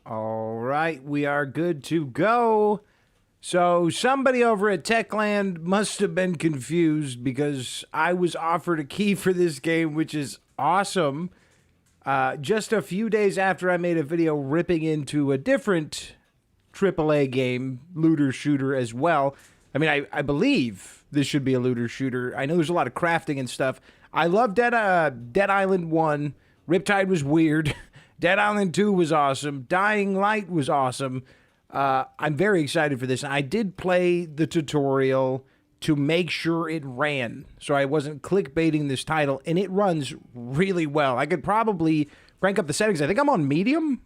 All right, we are good to go. So somebody over at Techland must have been confused because I was offered a key for this game, which is awesome. Just a few days after I made a video ripping into a different AAA game, looter shooter as well. I mean, I believe this should be a looter shooter. I know there's a lot of crafting and stuff. I love Dead Island 1. Riptide was weird. Dead Island 2 was awesome. Dying Light was awesome. I'm very excited for this. I did play the tutorial to make sure it ran, so I wasn't clickbaiting this title, and it runs really well. I could probably crank up the settings. I think I'm on medium,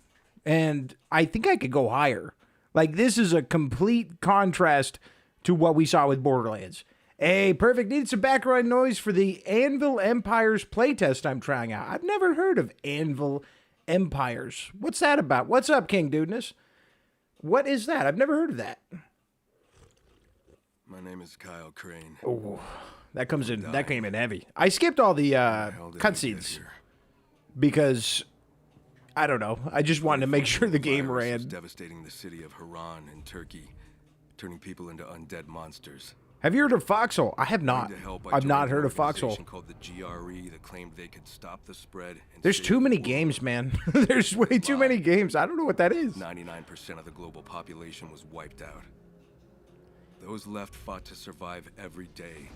and I think I could go higher. Like, this is a complete contrast to what we saw with Borderlands. Hey, perfect. Needed some background noise for the Anvil Empires playtest I'm trying out. I've never heard of Anvil Empires. What's that about? What's up, King Dudeness? What is that? I've never heard of that. My name is Kyle Crane. Oh, that came in heavy. I skipped all the cutscenes because I don't know. I just wanted to make sure the game ran. Devastating the city of Haran in Turkey, turning people into undead monsters. Have you heard of Foxhole? I have not. I've not heard of Foxhole. Called the GRE that claimed they could stop the spread. There's too many games, man. There's way too many games. I don't know what that is. 99% of the global population was wiped out. Those left fought to survive every day,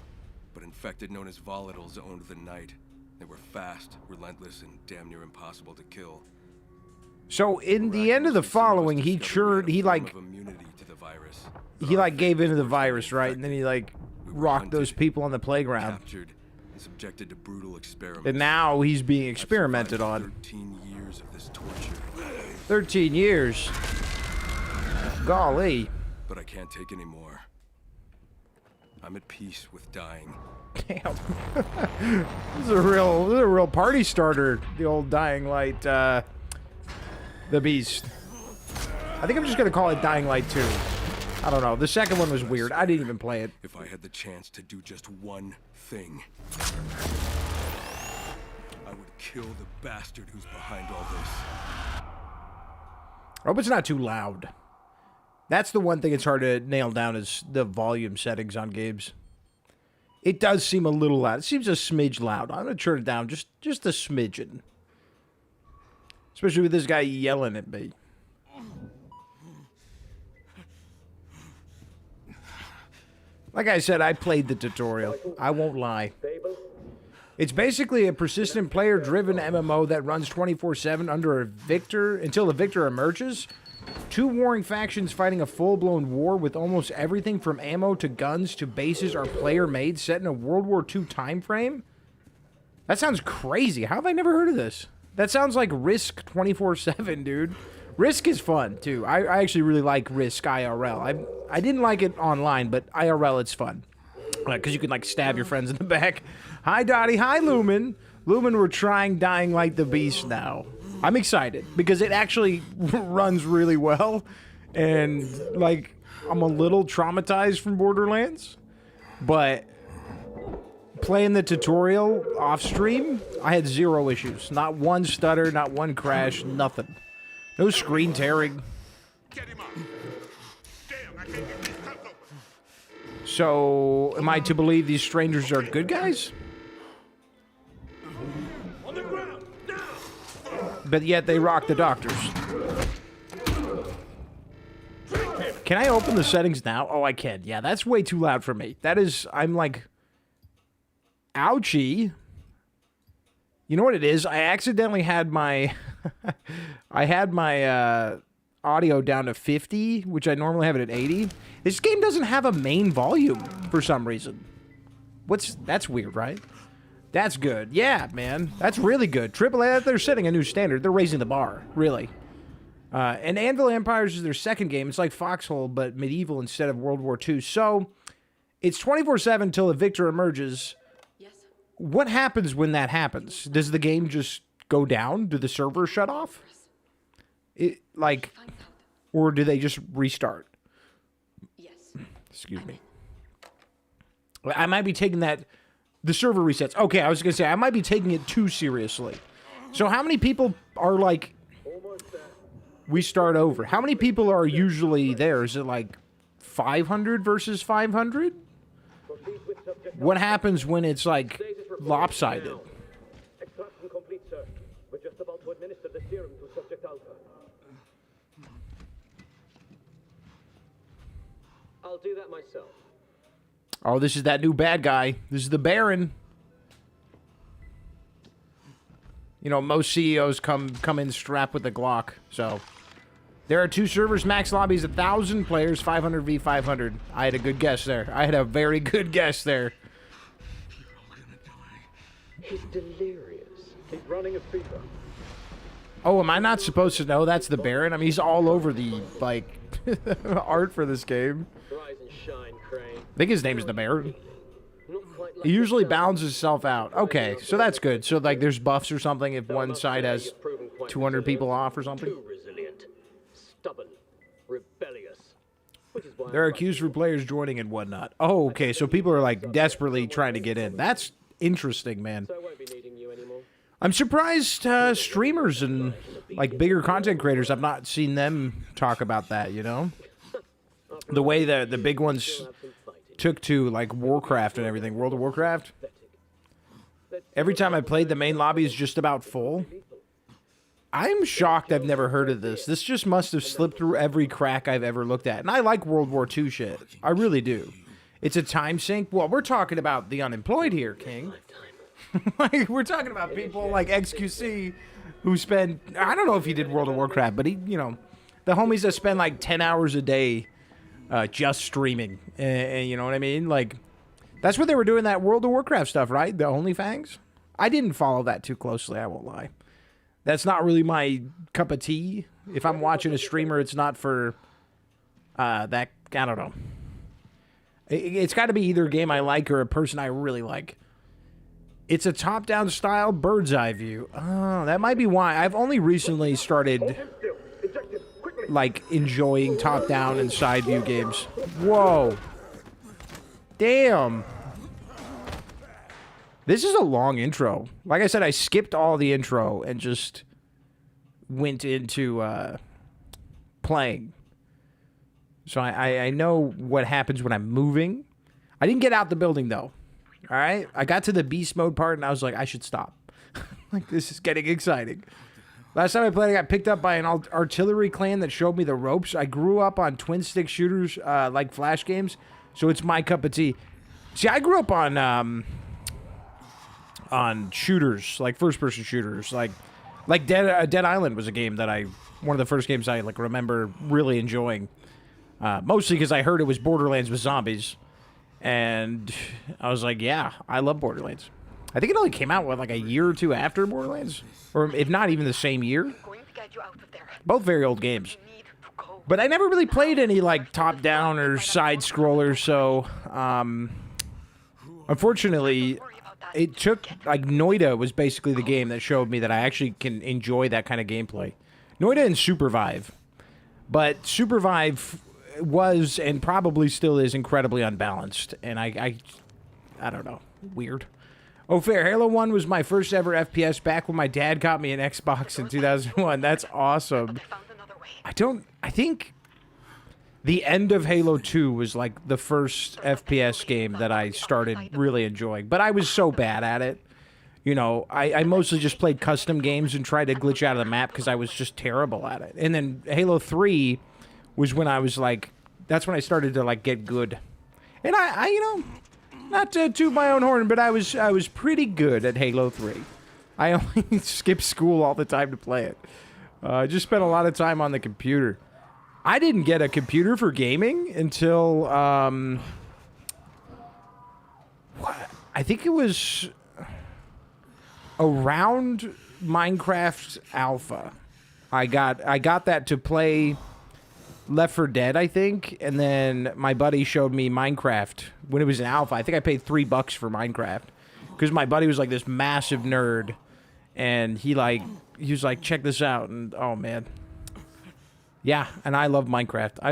but infected known as volatiles owned the night. They were fast, relentless, and damn near impossible to kill. So in the end of the following, he like gave into the virus, right? And then he like rocked those people on the playground. Captured and subjected to brutal experiments. And now he's being experimented on. 13 years of this torture. 13 years. Golly. But I can't take any more. I'm at peace with dying. Damn. This is a real party starter, the old Dying Light, the Beast. I think I'm just gonna call it Dying Light 2. I don't know. The second one was weird. I didn't even play it. If I had the chance to do just one thing, I would kill the bastard who's behind all this. I hope it's not too loud. That's the one thing it's hard to nail down is the volume settings on games. It does seem a little loud. It seems a smidge loud. I'm going to turn it down just a smidgen. Especially with this guy yelling at me. Like I said, I played the tutorial. I won't lie. It's basically a persistent player-driven MMO that runs 24/7 until the victor emerges. Two warring factions fighting a full-blown war with almost everything from ammo to guns to bases are player-made, set in a World War II time frame. That sounds crazy. How have I never heard of this? That sounds like Risk 24/7, dude. Risk is fun, too. I actually really like Risk IRL. I didn't like it online, but IRL, it's fun. Because you can, like, stab your friends in the back. Hi, Dottie. Hi, Lumen. Lumen, we're trying Dying Light the Beast now. I'm excited because it actually runs really well. And, like, I'm a little traumatized from Borderlands. But playing the tutorial off stream, I had zero issues. Not one stutter, not one crash, nothing. No screen tearing. So, am I to believe these strangers are good guys? But yet they rock the doctors. Can I open the settings now? Oh, I can. Yeah, that's way too loud for me. That is, I'm like, ouchie. You know what it is? I accidentally had my, audio down to 50, which I normally have it at 80. This game doesn't have a main volume for some reason. That's weird, right? That's good. Yeah, man. That's really good. AAA, they're setting a new standard. They're raising the bar, really. And Anvil Empires is their second game. It's like Foxhole, but medieval instead of World War II. So, it's 24/7 until the victor emerges. Yes. What happens when that happens? Does the game just go down? Do the servers shut off? Or do they just restart? Yes. Excuse me. I might be taking that... The server resets. Okay, I was going to say, I might be taking it too seriously. So how many people are, like... we start over. How many people are usually there? Is it like 500 versus 500? What happens when it's like lopsided? Extraction complete, sir. We're just about to administer the serum to Subject Alpha. I'll do that myself. Oh, this is that new bad guy. This is the Baron. You know, most CEOs come in strapped with a Glock. So there are 2 servers. Max lobbies 1,000 players, 500 v 500. I had a good guess there. I had a very good guess there. He's delirious. He's running a fever. Oh, am I not supposed to know that's the Baron? I mean, he's all over the, like, art for this game. Rise and shine, Crane. I think his name is the Baron. He usually balances himself out. Okay, so that's good. So, like, there's buffs or something if one side has 200 people off or something? Too resilient, stubborn, rebellious. Which is why There are queues for players joining and whatnot. Oh, okay, so people are, like, desperately trying to get in. That's interesting, man. So I won't be needing you anymore. I'm surprised streamers and, like, bigger content creators, I've not seen them talk about that, you know? The way the big ones took to, like, Warcraft and everything, World of Warcraft. Every time I played, the main lobby is just about full. I'm shocked I've never heard of this. This just must have slipped through every crack I've ever looked at. And I like World War II shit. I really do. It's a time sink. Well, we're talking about the unemployed here, King. Like, we're talking about people like XQC who spend, I don't know if he did World of Warcraft, but he, you know, the homies that spend like 10 hours a day just streaming. And you know what I mean? Like, that's what they were doing, that World of Warcraft stuff, right? The OnlyFans? I didn't follow that too closely, I won't lie. That's not really my cup of tea. If I'm watching a streamer, it's not for that, I don't know. It's got to be either a game I like or a person I really like. It's a top-down style bird's eye view. Oh, that might be why. I've only recently started, like, enjoying top-down and side view games. Whoa. Damn. This is a long intro. Like I said, I skipped all the intro and just went into playing. So I know what happens when I'm moving. I didn't get out the building, though. All right? I got to the beast mode part, and I was like, I should stop. Like, this is getting exciting. Last time I played, I got picked up by an artillery clan that showed me the ropes. I grew up on twin-stick shooters, like Flash games, so it's my cup of tea. See, I grew up on shooters, like first-person shooters. Like Dead Island was a game that one of the first games I, like, remember really enjoying. Mostly because I heard it was Borderlands with zombies. And I was like, yeah, I love Borderlands. I think it only came out, what, like a year or two after Borderlands? Or if not even the same year? Both very old games. But I never really played any, like, top-down or side-scrollers, so, unfortunately, it took, like, Noida was basically the game that showed me that I actually can enjoy that kind of gameplay. Noida and Supervive. But Supervive was and probably still is incredibly unbalanced, and I don't know, weird. Oh, fair. Halo 1 was my first ever FPS back when my dad got me an Xbox in 2001. That's awesome. I think the end of Halo 2 was like the first FPS game that I started really enjoying, but I was so bad at it. You know, I mostly just played custom games and tried to glitch out of the map because I was just terrible at it. And then Halo 3 was when I was like, that's when I started to like get good. And I you know, not to toot my own horn, but I was pretty good at Halo 3. I only skipped school all the time to play it. I just spent a lot of time on the computer. I didn't get a computer for gaming until I think it was around Minecraft Alpha. I got that to play Left 4 Dead, I think, and then my buddy showed me Minecraft when it was in Alpha. I think I paid $3 for Minecraft because my buddy was like this massive nerd, and he was like, check this out, and oh man, yeah, and I love Minecraft.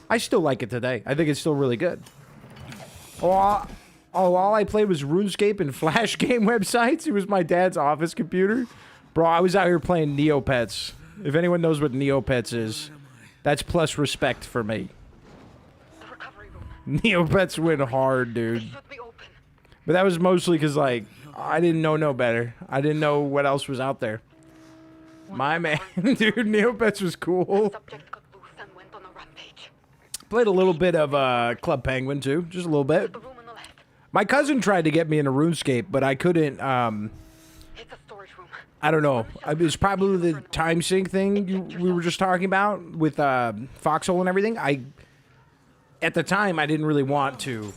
I still like it today. I think it's still really good. All I played was RuneScape and Flash game websites. It was my dad's office computer. Bro, I was out here playing Neopets. If anyone knows what Neopets is, that's plus respect for me. The recovery room. Neopets went hard, dude. It should be open. But that was mostly because, like, I didn't know no better. I didn't know what else was out there. My man, dude, Neopets was cool. Subject got loose and went on a rampage. Played a little bit of Club Penguin, too. Just a little bit. The room on the left. My cousin tried to get me into RuneScape, but I couldn't, It's a storage room. I don't know. It was probably the time sync thing we were just talking about with Foxhole and everything. At the time, I didn't really want to.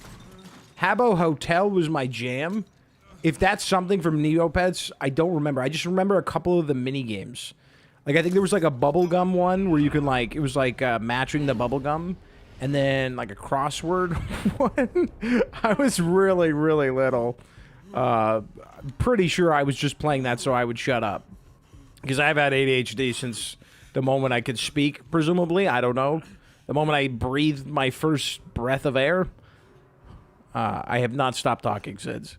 Habbo Hotel was my jam. If that's something from Neopets, I don't remember. I just remember a couple of the mini games. Like, I think there was like a bubblegum one where you can like, it was like matching the bubblegum. And then like a crossword one. I was really, really little. Pretty sure I was just playing that so I would shut up. Because I've had ADHD since the moment I could speak, presumably. I don't know. The moment I breathed my first breath of air. I have not stopped talking since.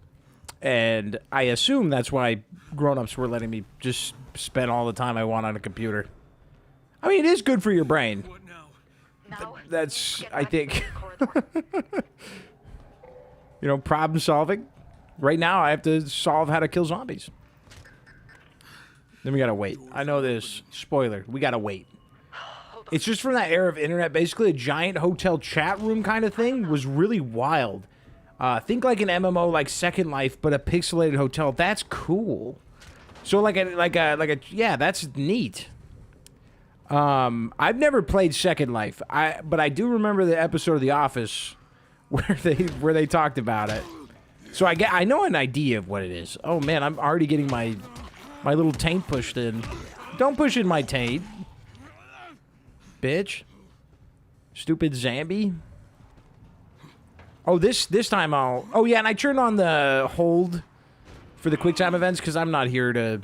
And I assume that's why grown-ups were letting me just spend all the time I want on a computer. I mean, it is good for your brain. What now? Now, That's, get I back think, to the corridor. you know, problem solving. Right now, I have to solve how to kill zombies. Then we gotta wait. I know this. Spoiler. We gotta wait. It's just from that era of internet. Basically, a giant hotel chat room kind of thing was really wild. Think like an MMO like Second Life, but a pixelated hotel. That's cool. So yeah, that's neat. I've never played Second Life. But I do remember the episode of The Office where they talked about it. So I know an idea of what it is. Oh man, I'm already getting my little taint pushed in. Don't push in my taint, bitch. Stupid zombie. Oh, this time I'll... Oh, yeah, and I turned on the hold for the QuickTime events because I'm not here to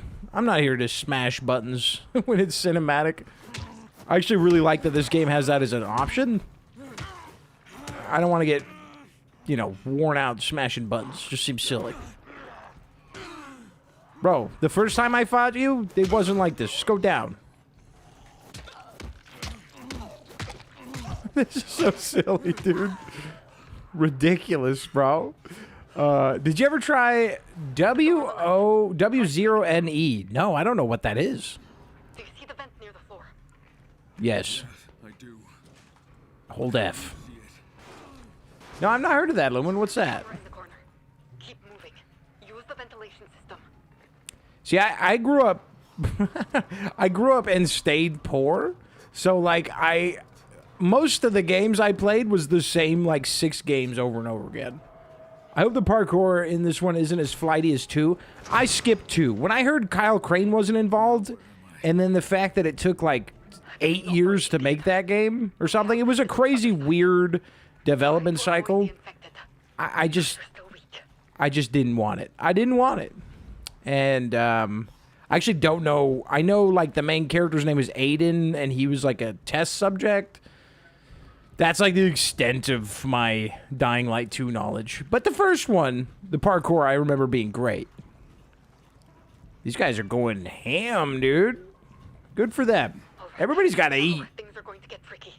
smash buttons when it's cinematic. I actually really like that this game has that as an option. I don't want to get, you know, worn out smashing buttons. Just seems silly. Bro, the first time I fought you, it wasn't like this. Just go down. This is so silly, dude. Ridiculous, bro. Did you ever try W0NE? No, I don't know what that is. Do you see the vent near the floor? Yes. I do. Hold F. See it. No, I've not heard of that, Lumen. What's that? Door in the corner. Keep moving. Use the ventilation system. See, I grew up... I grew up and stayed poor. So, like, most of the games I played was the same, like, 6 games over and over again. I hope the parkour in this one isn't as flighty as 2. I skipped 2. When I heard Kyle Crane wasn't involved, and then the fact that it took, like, 8 years to make that game or something, it was a crazy, weird development cycle. I just didn't want it. I didn't want it. And, I actually don't know. I know, like, the main character's name is Aiden, and he was, like, a test subject. That's, like, the extent of my Dying Light 2 knowledge. But the first one, the parkour, I remember being great. These guys are going ham, dude. Good for them. Everybody's got to eat. Things are going to get tricky.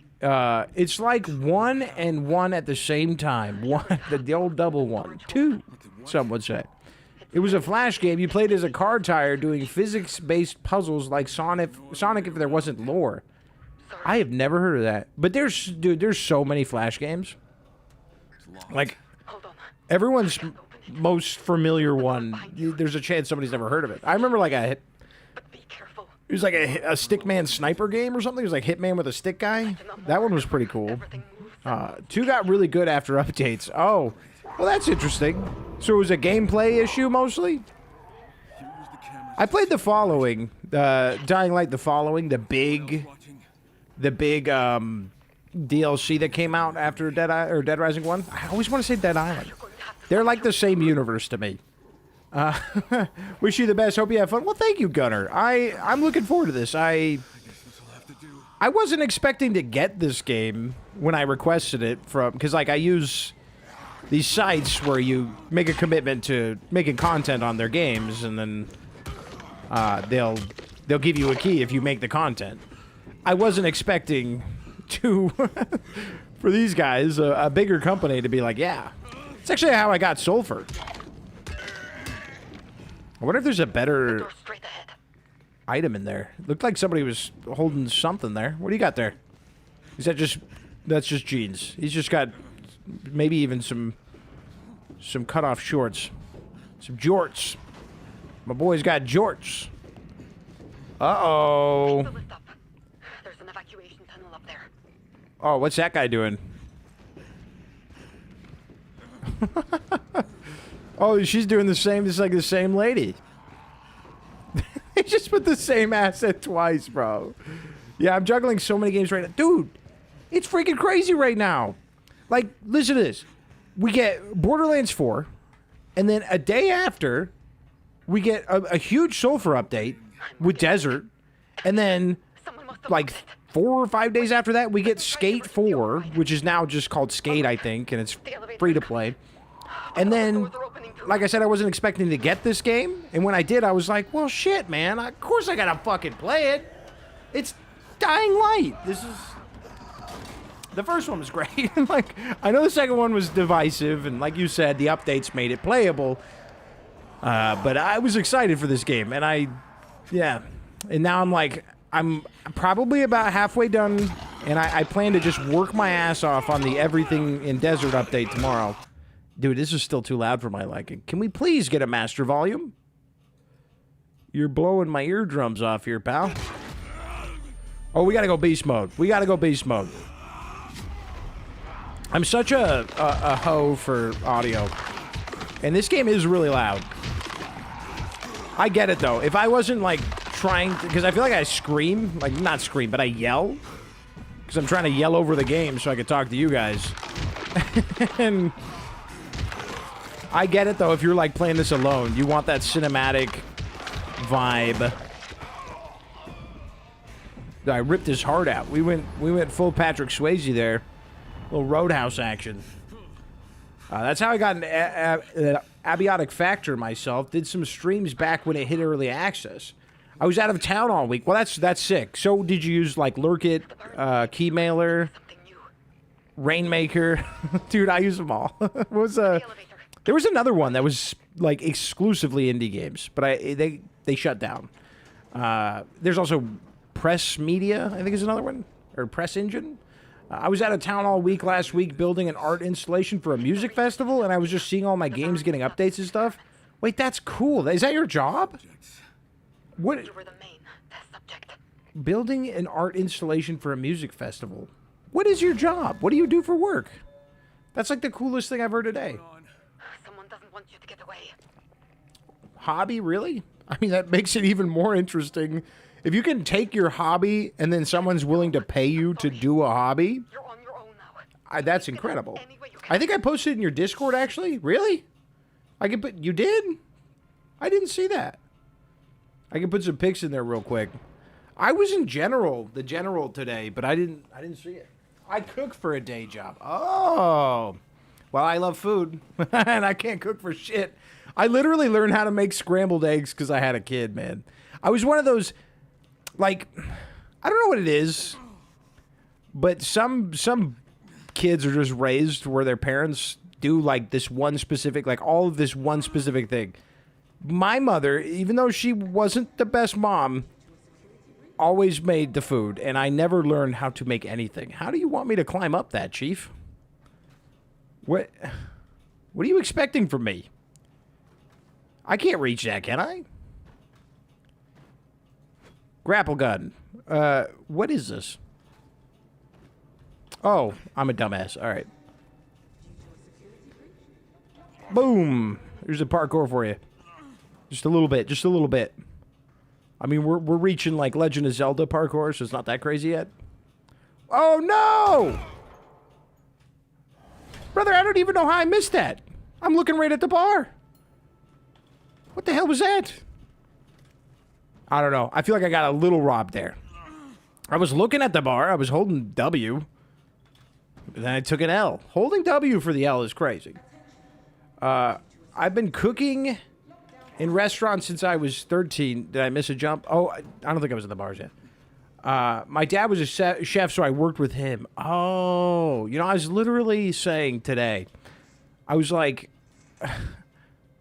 It's like 1 and 1 at the same time. The old double 1. 2, some would say. It was a Flash game. You played as a car tire doing physics-based puzzles like Sonic if there wasn't lore. I have never heard of that. But there's so many Flash games. Like, Hold on. everyone's most familiar one, there's a chance somebody's never heard of it. I remember like But be careful. it was like a Stickman sniper game or something. It was like Hitman with a stick guy. That one was pretty cool. Everything moves. 2 got really good after updates. Oh, well, that's interesting. So it was a gameplay issue mostly? I played the following, Dying Light the following, the big DLC that came out after Dead Rising 1. I always want to say Dead Island. They're like the same universe to me. Wish you the best. Hope you have fun. Well, thank you, Gunner. I'm looking forward to this. I wasn't expecting to get this game when I requested it because like I use these sites where you make a commitment to making content on their games and then they'll they'll give you a key if you make the content. I wasn't expecting to, for these guys, a bigger company to be like, yeah. It's actually how I got Sulfur. I wonder if there's a better item in there. Looked like somebody was holding something there. What do you got there? Is that just... That's just jeans. He's just got maybe even some cut-off shorts. Some jorts. My boy's got jorts. Uh-oh. There's an evacuation tunnel up there. Oh, what's that guy doing? Oh, she's doing the same. It's like the same lady. They just put the same asset twice, bro. Yeah, I'm juggling so many games right now. Dude, it's freaking crazy right now. Like, listen to this. We get Borderlands 4, and then a day after, we get a huge Sulfur update with Desert, and then, like, 4 or 5 days after that, we get Skate 4, which is now just called Skate, I think, and it's free to play. And then, like I said, I wasn't expecting to get this game, and when I did, I was like, well, shit, man, of course I gotta fucking play it. It's Dying Light. This is... The first one was great. Like, I know the second one was divisive, and like you said, the updates made it playable. But I was excited for this game, and yeah. And now I'm probably about halfway done, and I plan to just work my ass off on the Everything in Desert update tomorrow. Dude, this is still too loud for my liking. Can we please get a master volume? You're blowing my eardrums off here, pal. Oh, we gotta go beast mode. We gotta go beast mode. I'm such a hoe for audio. And this game is really loud. I get it, though. If I wasn't, like, trying to... Because I feel like I scream. Like, not scream, but I yell. Because I'm trying to yell over the game so I could talk to you guys. And... I get it, though, if you're, like, playing this alone. You want that cinematic vibe. I ripped his heart out. We went full Patrick Swayze there. Little Roadhouse action. That's how I got an abiotic factor myself. Did some streams back when it hit early access. I was out of town all week. Well, that's sick. So did you use, like, Lurkit, Keymailer, Rainmaker? Dude, I use them all. There was another one that was, like, exclusively indie games, but they shut down. There's also Press Media, I think is another one. Or Press Engine. I was out of town all week last week building an art installation for a music festival, and I was just seeing all my games getting updates and stuff. Wait, that's cool. Is that your job? What? You were the main test subject. Building an art installation for a music festival. What is your job? What do you do for work? That's like the coolest thing I've heard today. Someone doesn't want you to get away. Hobby, really? I mean, that makes it even more interesting. If you can take your hobby and then someone's willing to pay you to do a hobby, You're on your own now. that's incredible. I think I posted in your Discord, actually. Really? I can put... You did? I didn't see that. I can put some pics in there real quick. I was in the general today, but I didn't see it. I cook for a day job. Oh. Well, I love food, and I can't cook for shit. I literally learned how to make scrambled eggs because I had a kid, man. I was one of those... Like, I don't know what it is, but some kids are just raised where their parents do, like, this one specific, like, all of this one specific thing. My mother, even though she wasn't the best mom, always made the food, and I never learned how to make anything. How do you want me to climb up that, Chief? What are you expecting from me? I can't reach that, can I? Grapple gun. What is this? Oh, I'm a dumbass. All right. Boom. There's a parkour for you. Just a little bit. Just a little bit. I mean, we're reaching, like, Legend of Zelda parkour, so it's not that crazy yet. Oh, no! Brother, I don't even know how I missed that. I'm looking right at the bar. What the hell was that? I don't know. I feel like I got a little robbed there. I was looking at the bar. I was holding W. Then I took an L. Holding W for the L is crazy. I've been cooking In restaurants since I was 13. Did I miss a jump? Oh, I don't think I was in the bars yet. My dad was a chef, so I worked with him. Oh, you know, I was literally saying today, I was like,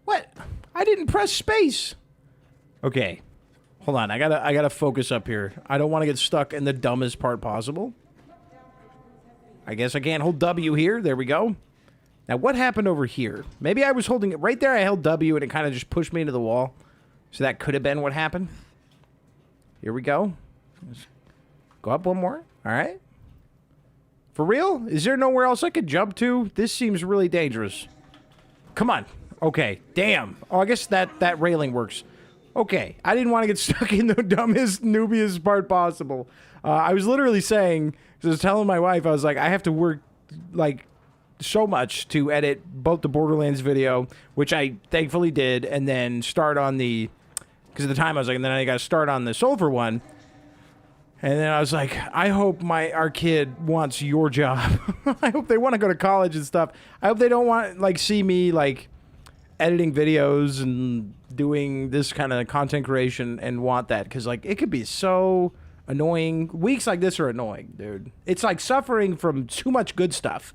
what? I didn't press space. Okay, hold on. I gotta focus up here. I don't want to get stuck in the dumbest part possible. I guess I can't hold W here. There we go. Now, what happened over here? Maybe I was holding it right there. I held W, and it kind of just pushed me into the wall. So that could have been what happened. Here we go. Let's go up one more. All right. For real? Is there nowhere else I could jump to? This seems really dangerous. Come on. Okay. Damn. Oh, I guess that railing works. Okay. I didn't want to get stuck in the dumbest, noobiest part possible. I was literally saying, I was telling my wife, I was like, I have to work, like, so much to edit both the Borderlands video, which I thankfully did, and then start on the, because at the time I was like, and then I got to start on the Sulfur one, and then I was like, I hope our kid wants your job. I hope they want to go to college and stuff. I hope they don't want, like, see me, like, editing videos and doing this kind of content creation and want that, because, like, it could be so annoying. Weeks like this are annoying, dude. It's like suffering from too much good stuff.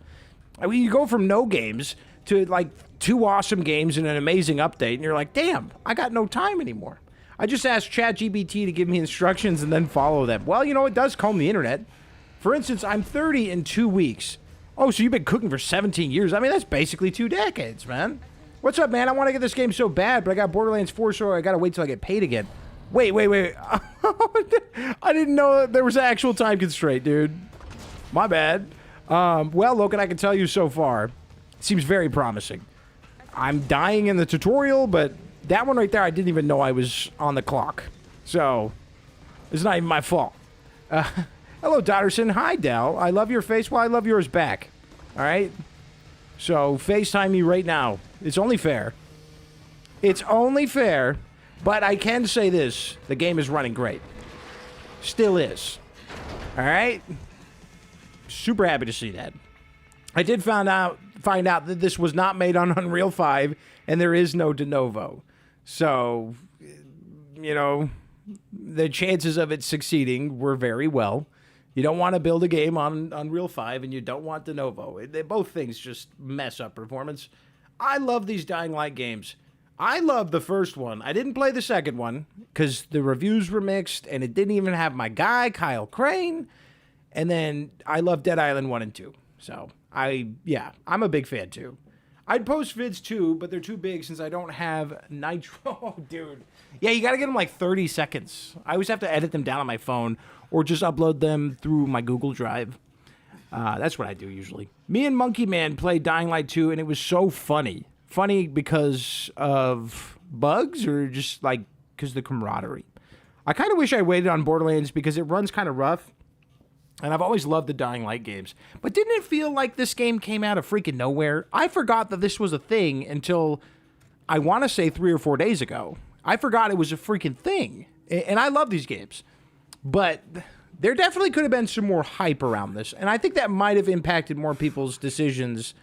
I mean, you go from no games to, like, 2 awesome games and an amazing update, and you're like, damn, I got no time anymore. I just asked ChatGPT to give me instructions and then follow them. Well, you know, it does comb the internet. For instance, I'm 30 in 2 weeks. Oh, so you've been cooking for 17 years. I mean, that's basically 2 decades, man. What's up, man? I want to get this game so bad, but I got Borderlands 4, so I got to wait till I get paid again. Wait. I didn't know there was an actual time constraint, dude. My bad. Well, Logan, I can tell you so far, it seems very promising. I'm dying in the tutorial, but that one right there, I didn't even know I was on the clock. So, it's not even my fault. Hello, Dotterson. Hi, Dal. I love your face. Well, I love yours back. All right? So, FaceTime me right now. It's only fair. It's only fair, but I can say this. The game is running great. Still is. All right? Super happy to see that. I did find out that this was not made on Unreal 5, and there is no de novo. So, you know, the chances of it succeeding were very well. You don't want to build a game on Unreal 5, and you don't want de novo. Both things just mess up performance. I love these Dying Light games. I love the first one. I didn't play the second one because the reviews were mixed, and it didn't even have my guy, Kyle Crane. And then I love Dead Island 1 and 2. So, I'm a big fan, too. I'd post vids, too, but they're too big since I don't have Nitro. Oh, dude. Yeah, you got to get them like 30 seconds. I always have to edit them down on my phone or just upload them through my Google Drive. That's what I do usually. Me and Monkey Man played Dying Light 2, and it was so funny. Funny because of bugs or just, like, because of the camaraderie. I kind of wish I waited on Borderlands because it runs kind of rough. And I've always loved the Dying Light games. But didn't it feel like this game came out of freaking nowhere? I forgot that this was a thing until, I want to say 3 or 4 days ago. I forgot it was a freaking thing. And I love these games. But there definitely could have been some more hype around this. And I think that might have impacted more people's decisions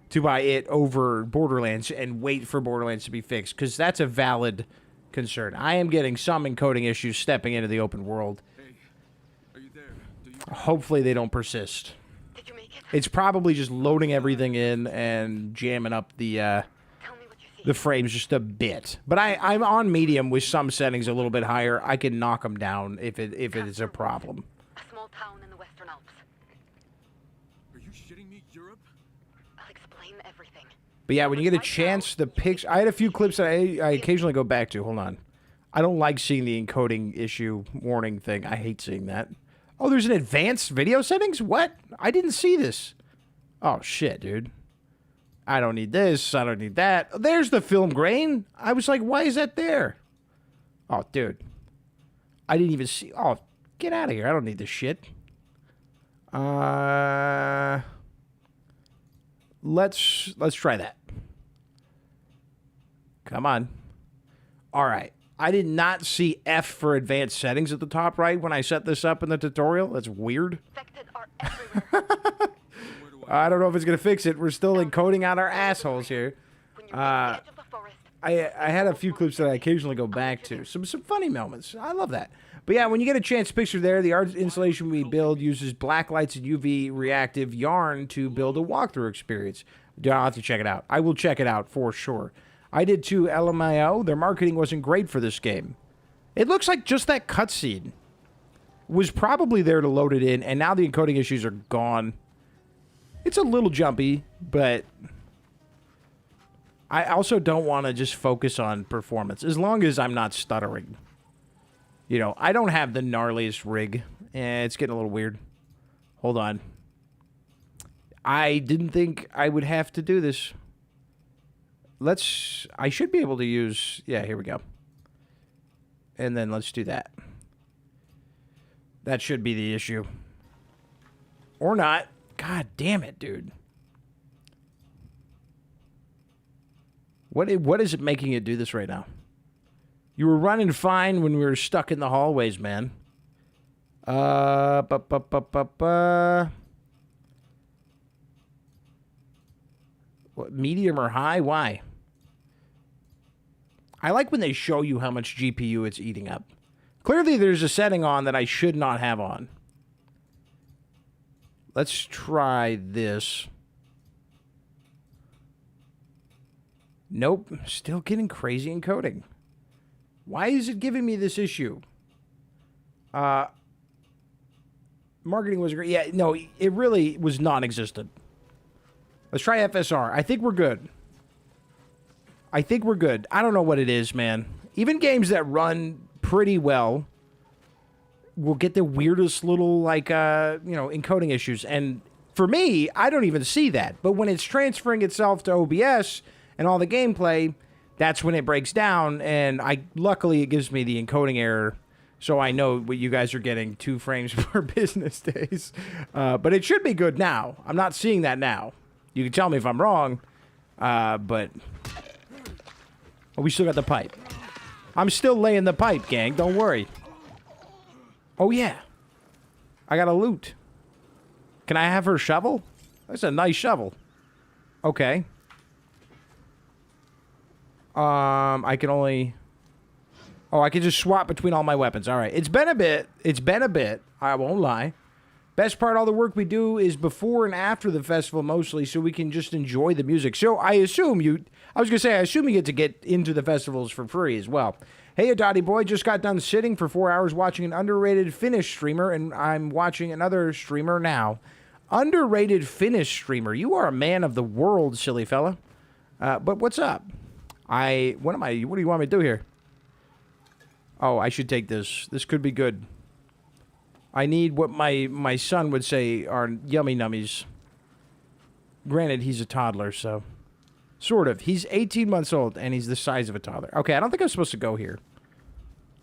to buy it over Borderlands and wait for Borderlands to be fixed. Because that's a valid concern. I am getting some encoding issues stepping into the open world. Hopefully they don't persist. Did you make it? It's probably just loading everything in and jamming up the Tell me what you see. the frames just a bit. But I'm on medium with some settings a little bit higher. I can knock them down if it is a problem. A small town in the Western Alps. Are you shitting me, Europe? I'll explain everything. But yeah, when you get a chance, the picture... I had a few clips that I occasionally go back to. Hold on. I don't like seeing the encoding issue warning thing. I hate seeing that. Oh, there's an advanced video settings? What? I didn't see this. Oh, shit, dude. I don't need this. I don't need that. There's the film grain. I was like, why is that there? Oh, dude. I didn't even see... Oh, get out of here. I don't need this shit. Let's try that. Come on. All right. I did not see F for advanced settings at the top right when I set this up in the tutorial. That's weird. Infected are everywhere. I don't know if it's going to fix it. We're still encoding out our assholes here. When you reach the edge of the forest, I had a few clips that I occasionally go back to. Some funny moments. I love that. But yeah, when you get a chance, picture there, the art installation we build uses black lights and UV reactive yarn to build a walkthrough experience. I'll have to check it out. I will check it out for sure. I did too, LMAO. Their marketing wasn't great for this game. It looks like just that cutscene was probably there to load it in, and now the encoding issues are gone. It's a little jumpy, but I also don't want to just focus on performance, as long as I'm not stuttering. You know, I don't have the gnarliest rig. It's getting a little weird. Hold on. I didn't think I would have to do this. I should be able to use, yeah, here we go. And then let's do that. That should be the issue. Or not. God damn it, dude. What is it making it do this right now? You were running fine when we were stuck in the hallways, man. What, medium or high? Why? I like when they show you how much GPU it's eating up. Clearly, there's a setting on that I should not have on. Let's try this. Nope, still getting crazy encoding. Why is it giving me this issue? Marketing was great. Yeah, no, it really was non-existent. Let's try FSR. I think we're good. I don't know what it is, man. Even games that run pretty well will get the weirdest little, like, encoding issues. And for me, I don't even see that. But when it's transferring itself to OBS and all the gameplay, that's when it breaks down. And luckily, it gives me the encoding error, so I know what you guys are getting, 2 frames per business days. But it should be good now. I'm not seeing that now. You can tell me if I'm wrong, but... Oh, we still got the pipe. I'm still laying the pipe, gang. Don't worry. Oh, yeah. I got a loot. Can I have her shovel? That's a nice shovel. Okay. I can only... Oh, I can just swap between all my weapons. All right. It's been a bit. I won't lie. Best part, all the work we do is before and after the festival mostly, so we can just enjoy the music. So I assume you get to get into the festivals for free as well. Hey, Adati boy, just got done sitting for 4 hours watching an underrated Finnish streamer, and I'm watching another streamer now. Underrated Finnish streamer. You are a man of the world, silly fella. But what's up? What do you want me to do here? Oh, I should take this. This could be good. I need what my son would say are yummy nummies. Granted, he's a toddler, so... Sort of. He's 18 months old, and he's the size of a toddler. Okay, I don't think I'm supposed to go here.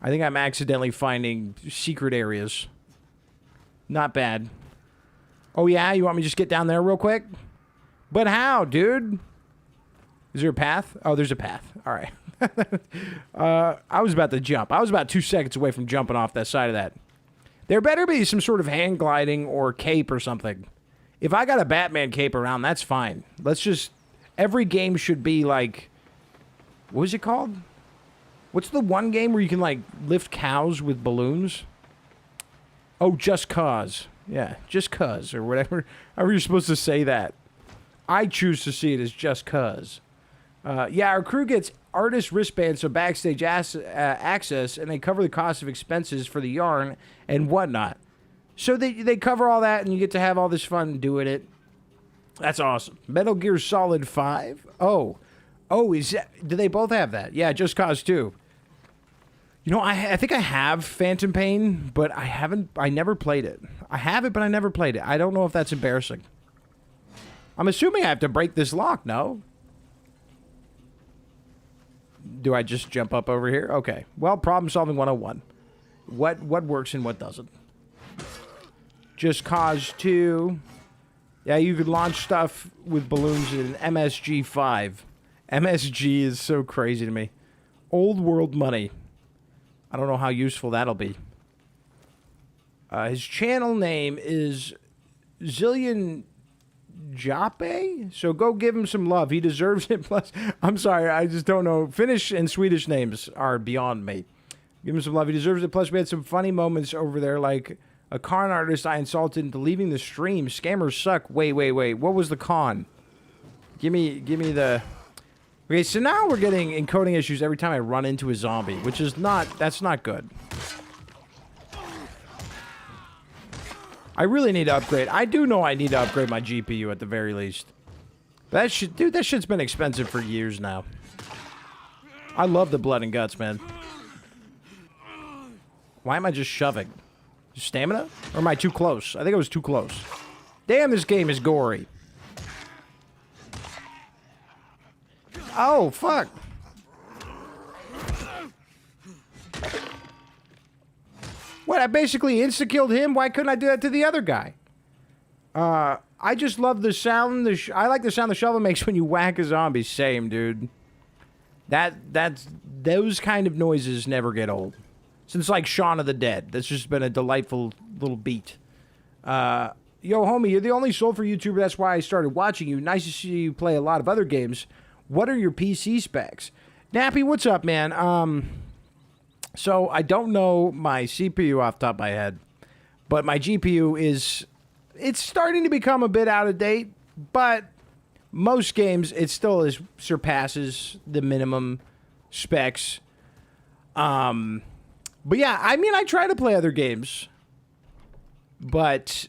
I think I'm accidentally finding secret areas. Not bad. Oh, yeah? You want me to just get down there real quick? But how, dude? Is there a path? Oh, there's a path. All right. I was about to jump. I was about 2 seconds away from jumping off that side of that. There better be some sort of hand gliding or cape or something. If I got a Batman cape around, that's fine. Let's just... Every game should be like... What is it called? What's the one game where you can, like, lift cows with balloons? Oh, Just Cause. Yeah, Just Cause, or whatever. However you're supposed to say that. I choose to see it as Just Cause. Yeah, our crew gets artist wristbands, so backstage access, and they cover the cost of expenses for the yarn and whatnot. So they cover all that, and you get to have all this fun doing it. That's awesome. Metal Gear Solid 5? Oh, do they both have that? Yeah, Just Cause 2. You know, I think I have Phantom Pain, but I never played it. I have it, but I never played it. I don't know if that's embarrassing. I'm assuming I have to break this lock, no? Do I just jump up over here? Okay. Well, problem solving 101. What works and what doesn't? Just Cause 2. Yeah, you could launch stuff with balloons in MSG 5. MSG is so crazy to me. Old world money. I don't know how useful that'll be. His channel name is Zillion Jape. So go give him some love. He deserves it. Plus, I'm sorry, I just don't know. Finnish and Swedish names are beyond me. Give him some love. He deserves it. Plus, we had some funny moments over there, like a con artist I insulted into leaving the stream. Scammers suck. Wait. What was the con? Give me the... Okay, so now we're getting encoding issues every time I run into a zombie, which is not... That's not good. I really need to upgrade. I do know I need to upgrade my GPU at the very least. That shit... Dude, that shit's been expensive for years now. I love the blood and guts, man. Why am I just shoving? Stamina? Or am I too close? I think I was too close. Damn, this game is gory. Oh, fuck. What, I basically insta-killed him? Why couldn't I do that to the other guy? I just love the sound. I like the sound the shovel makes when you whack a zombie. Same, dude. Those kind of noises never get old. Since, like, Shaun of the Dead. That's just been a delightful little beat. Yo, homie, you're the only Soul for YouTuber. That's why I started watching you. Nice to see you play a lot of other games. What are your PC specs? Nappy, what's up, man? So I don't know my CPU off the top of my head, but my GPU is... It's starting to become a bit out of date, but most games, it still surpasses the minimum specs. But yeah, I mean, I try to play other games, but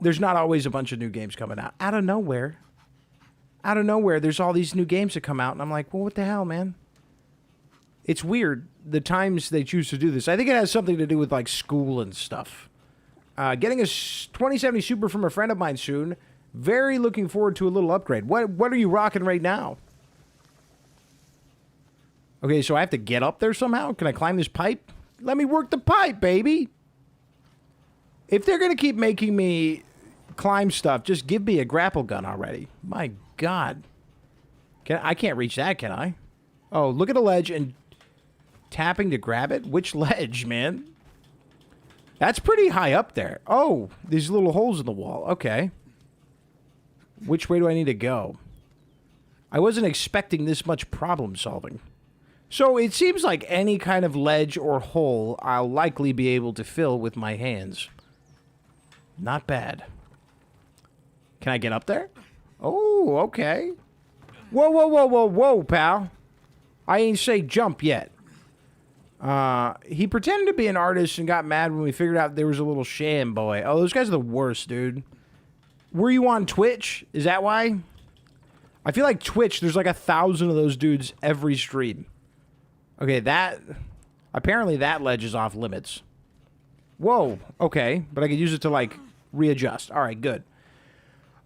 there's not always a bunch of new games coming out. Out of nowhere, there's all these new games that come out, and I'm like, well, what the hell, man? It's weird, the times they choose to do this. I think it has something to do with, like, school and stuff. Getting a 2070 Super from a friend of mine soon. Very looking forward to a little upgrade. What are you rocking right now? Okay, so I have to get up there somehow? Can I climb this pipe? Let me work the pipe, baby! If they're going to keep making me climb stuff, just give me a grapple gun already. My God. I can't reach that, can I? Oh, look at a ledge and tapping to grab it? Which ledge, man? That's pretty high up there. Oh, these little holes in the wall. Okay. Which way do I need to go? I wasn't expecting this much problem solving. So it seems like any kind of ledge or hole I'll likely be able to fill with my hands. Not bad. Can I get up there? Oh, okay. Whoa, pal. I ain't say jump yet. He pretended to be an artist and got mad when we figured out there was a little sham boy. Oh, those guys are the worst, dude. Were you on Twitch? Is that why? I feel like Twitch, there's like 1,000 of those dudes every stream. Okay, apparently that ledge is off limits. Whoa, okay. But I could use it to, like, readjust. All right, good.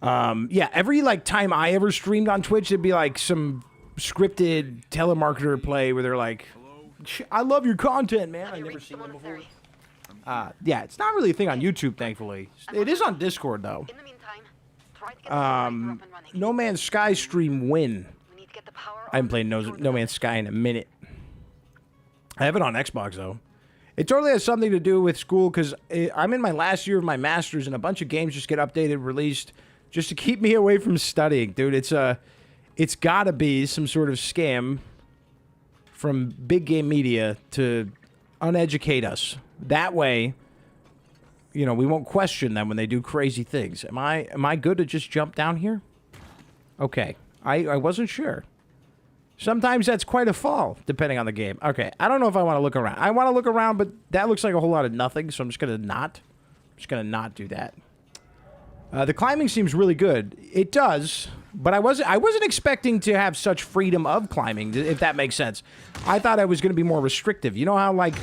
Yeah, every, like, time I ever streamed on Twitch, it'd be, like, some scripted telemarketer play where they're like, I love your content, man. I've never seen them before. Yeah, it's not really a thing on YouTube, thankfully. It is on Discord, though. In the meantime, try to get the up and running. No Man's Sky stream win. We need to get the power I haven't played No Man's Sky in a minute. I have it on Xbox, though. It totally has something to do with school, because I'm in my last year of my master's, and a bunch of games just get updated, released, just to keep me away from studying. Dude, it's gotta be some sort of scam from big game media to uneducate us. That way, you know, we won't question them when they do crazy things. Am I good to just jump down here? Okay. I wasn't sure. Sometimes that's quite a fall, depending on the game. Okay, I don't know if I want to look around. I want to look around, but that looks like a whole lot of nothing, so I'm just going to not do that. The climbing seems really good. It does, but I wasn't expecting to have such freedom of climbing, if that makes sense. I thought I was going to be more restrictive. You know how, like,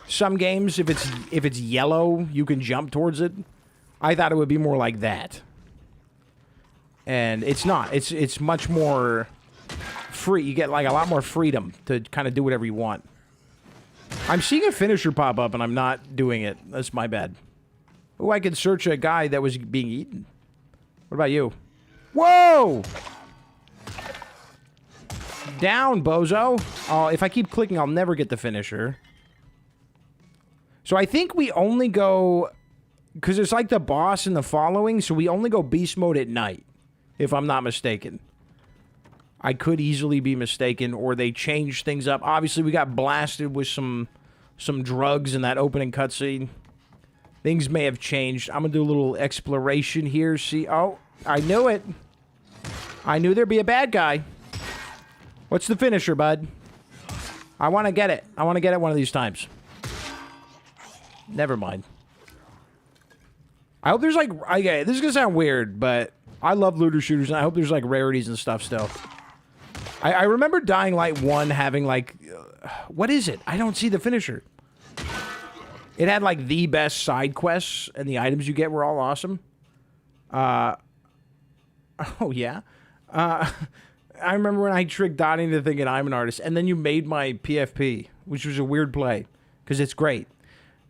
some games, if it's yellow, you can jump towards it? I thought it would be more like that. And it's not. It's much more free. You get, like, a lot more freedom to kind of do whatever you want. I'm seeing a finisher pop up, and I'm not doing it. That's my bad. Oh, I could search a guy that was being eaten. What about you? Whoa! Down, bozo. Oh, if I keep clicking, I'll never get the finisher. So I think we only go because it's like the boss in the following, so we only go beast mode at night, if I'm not mistaken. I could easily be mistaken, or they changed things up. Obviously, we got blasted with some drugs in that opening cutscene. Things may have changed. I'm going to do a little exploration here. See, oh, I knew it. I knew there'd be a bad guy. What's the finisher, bud? I want to get it. I want to get it one of these times. Never mind. I hope there's like... Okay, this is going to sound weird, but I love looter shooters, and I hope there's like rarities and stuff still. I remember Dying Light 1 having like... what is it? I don't see the finisher. It had like the best side quests, and the items you get were all awesome. Oh, yeah? I remember when I tricked Donnie into thinking I'm an artist, and then you made my PFP, which was a weird play, because it's great.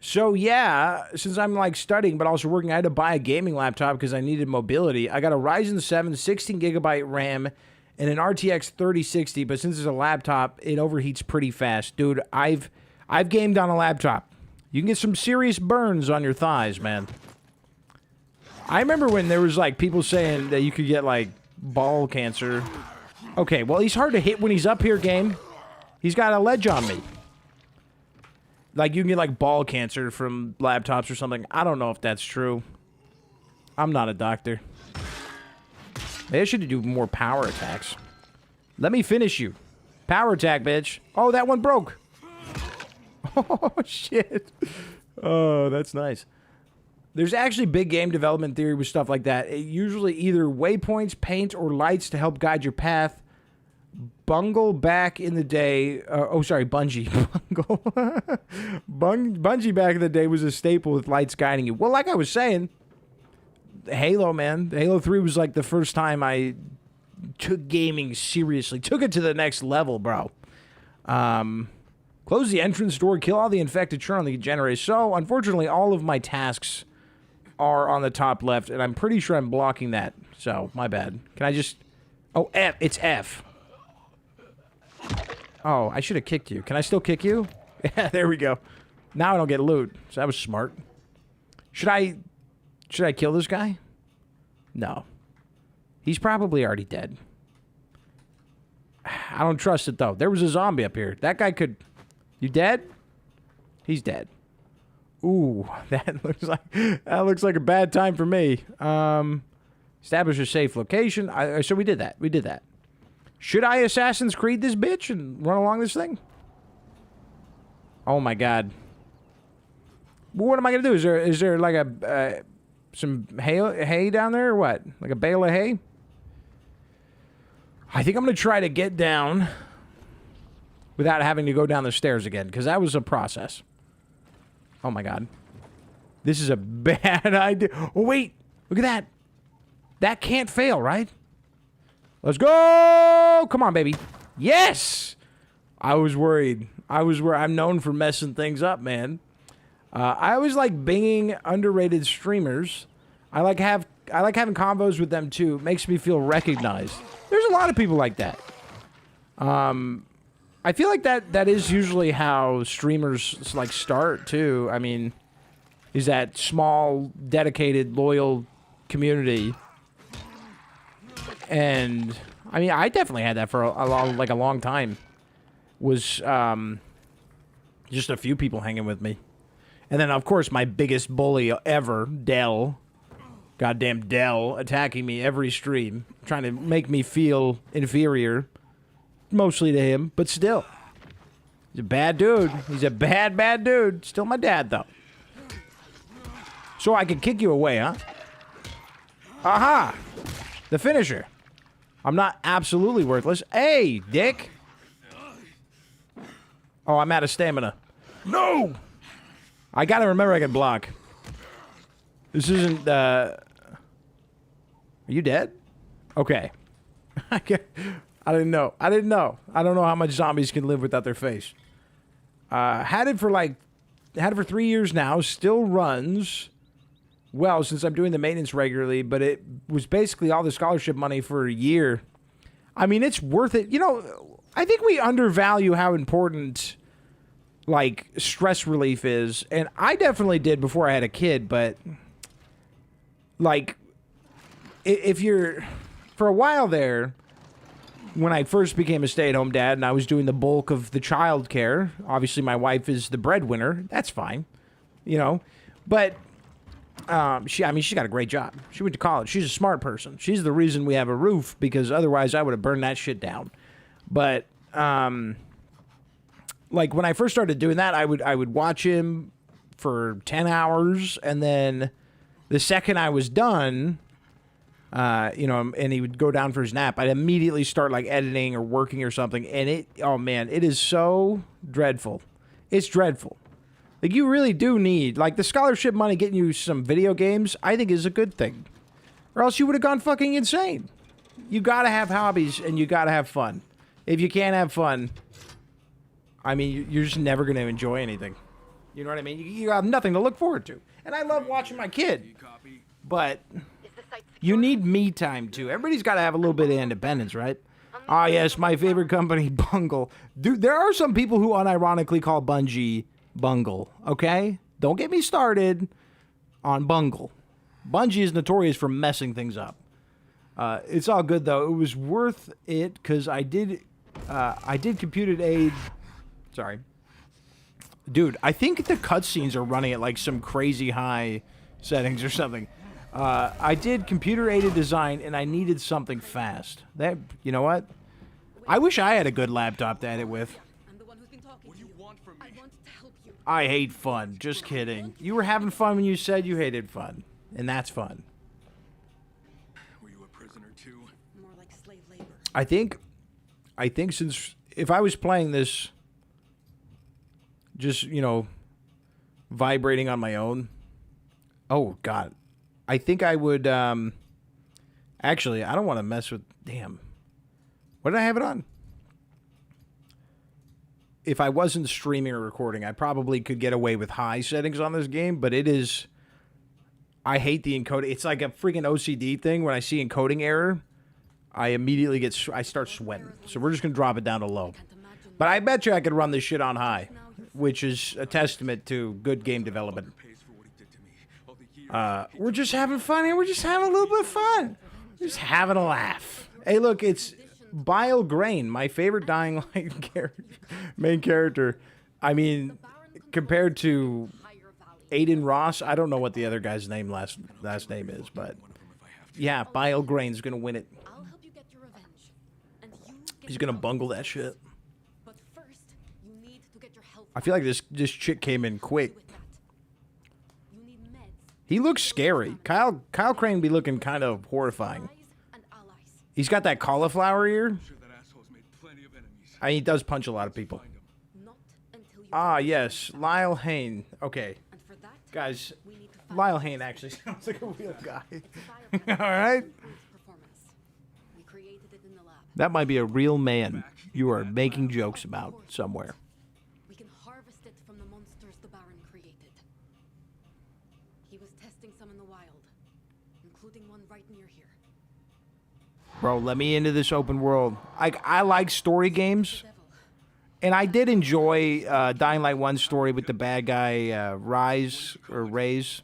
So, yeah, since I'm, like, studying but also working, I had to buy a gaming laptop because I needed mobility. I got a Ryzen 7 16GB RAM and an RTX 3060, but since it's a laptop, it overheats pretty fast. Dude, I've gamed on a laptop. You can get some serious burns on your thighs, man. I remember when there was, like, people saying that you could get, like, ball cancer. Okay, well, he's hard to hit when he's up here, game. He's got a ledge on me. Like, you can get, like, ball cancer from laptops or something. I don't know if that's true. I'm not a doctor. Maybe I should do more power attacks. Let me finish you. Power attack, bitch. Oh, that one broke. Oh, shit. Oh, that's nice. There's actually big game development theory with stuff like that. It usually either waypoints, paint, or lights to help guide your path. Bungle back in the day... Bungie. Bungie back in the day was a staple with lights guiding you. Well, like I was saying, Halo, man. Halo 3 was like the first time I took gaming seriously. Took it to the next level, bro. Close the entrance door, kill all the infected, turn on the generator. So, unfortunately, all of my tasks are on the top left, and I'm pretty sure I'm blocking that. So, my bad. Can I just... Oh, F. It's F. Oh, I should have kicked you. Can I still kick you? Yeah, there we go. Now I don't get loot. So that was smart. Should I kill this guy? No. He's probably already dead. I don't trust it, though. There was a zombie up here. That guy could... You dead? He's dead. Ooh, that looks like a bad time for me. Establish a safe location. So we did that. We did that. Should I Assassin's Creed this bitch and run along this thing? Oh my god. What am I gonna do? Is there like a some hay down there or what? Like a bale of hay? I think I'm gonna try to get down without having to go down the stairs again, because that was a process. Oh my god. This is a bad idea. Oh wait! Look at that! That can't fail, right? Let's go! Come on, baby. Yes! I was worried. I'm known for messing things up, man. I always like binging underrated streamers. I like having combos with them, too. It makes me feel recognized. There's a lot of people like that. I feel like that is usually how streamers, like, start, too. I mean, is that small, dedicated, loyal community. And I mean, I definitely had that for a long time. Was just a few people hanging with me, and then of course my biggest bully ever, Dell, goddamn Dell, attacking me every stream, trying to make me feel inferior, mostly to him, but still, he's a bad dude. He's a bad dude. Still my dad though. So I can kick you away, huh? Aha! The finisher. I'm not absolutely worthless. Hey, dick! Oh, I'm out of stamina. No! I gotta remember I can block. This isn't, Are you dead? Okay. I didn't know. I don't know how much zombies can live without their face. Had it for 3 years now. Still runs well since I'm doing the maintenance regularly, but it was basically all the scholarship money for a year. I mean, it's worth it. You know, I think we undervalue how important, like, stress relief is, and I definitely did before I had a kid, but like, if you're, for a while there, when I first became a stay-at-home dad and I was doing the bulk of the child care, obviously my wife is the breadwinner. That's fine, you know. But she's got a great job. She went to college. She's a smart person. She's the reason we have a roof, because otherwise I would have burned that shit down. But like when I first started doing that, I would watch him for 10 hours, and then the second I was done, and he would go down for his nap, I'd immediately start like editing or working or something. And oh man, it is so dreadful. It's dreadful. Like, you really do need, like, the scholarship money getting you some video games, I think is a good thing. Or else you would have gone fucking insane. You gotta have hobbies and you gotta have fun. If you can't have fun, I mean, you're just never gonna enjoy anything. You know what I mean? You have nothing to look forward to. And I love watching my kid. But you need me time, too. Everybody's got to have a little bit of independence, right? Ah, yes, my favorite company, Bungle. Dude, there are some people who unironically call Bungie Bungle, okay? Don't get me started on Bungle. Bungie is notorious for messing things up. It's all good, though. It was worth it because I did computed aid. Sorry. Dude, I think the cutscenes are running at like some crazy high settings or something. I did computer-aided design, and I needed something fast. That, you know what? I wish I had a good laptop to edit with. I'm the one who's been talking to you. I want to help you. I hate fun. Just kidding. You were having fun when you said you hated fun, and that's fun. Were you a prisoner too? More like slave labor. I think since if I was playing this, just vibrating on my own. Oh God. I think I would, actually, I don't want to mess with, damn. What did I have it on? If I wasn't streaming or recording, I probably could get away with high settings on this game, but it is, I hate the encoding. It's like a freaking OCD thing. When I see encoding error, I immediately I start sweating. So we're just going to drop it down to low. But I bet you I could run this shit on high, which is a testament to good game development. We're just having fun here. We're just having a little bit of fun. Just having a laugh. Hey, look, it's Bile Grain, my favorite Dying Light main character. I mean, compared to Aiden Ross, I don't know what the other guy's last name is, but yeah, Bile Grain's gonna win it. I'll help you get your revenge. And you get He's gonna bungle that shit. But first, you need to get your health. I feel like this chick came in quick. With that. You need meds. He looks scary. Kyle Crane be looking kind of horrifying. Allies and allies. He's got that cauliflower ear. I'm sure that asshole's made plenty of enemies. He does punch a lot of people. Not until you Ah, yes, Lyle Hain. Okay, And for that, guys, we need to find Lyle Hain actually sounds like a real guy. All right. Performance. We created it in the lab. That might be a real man you are making jokes about somewhere. We can harvest it from the monsters the Baron created. He was testing some in the wild, including one right near here. Bro, let me into this open world. I like story games, Devil. and I did enjoy Dying Light 1's story with the bad guy, Rays. GSP.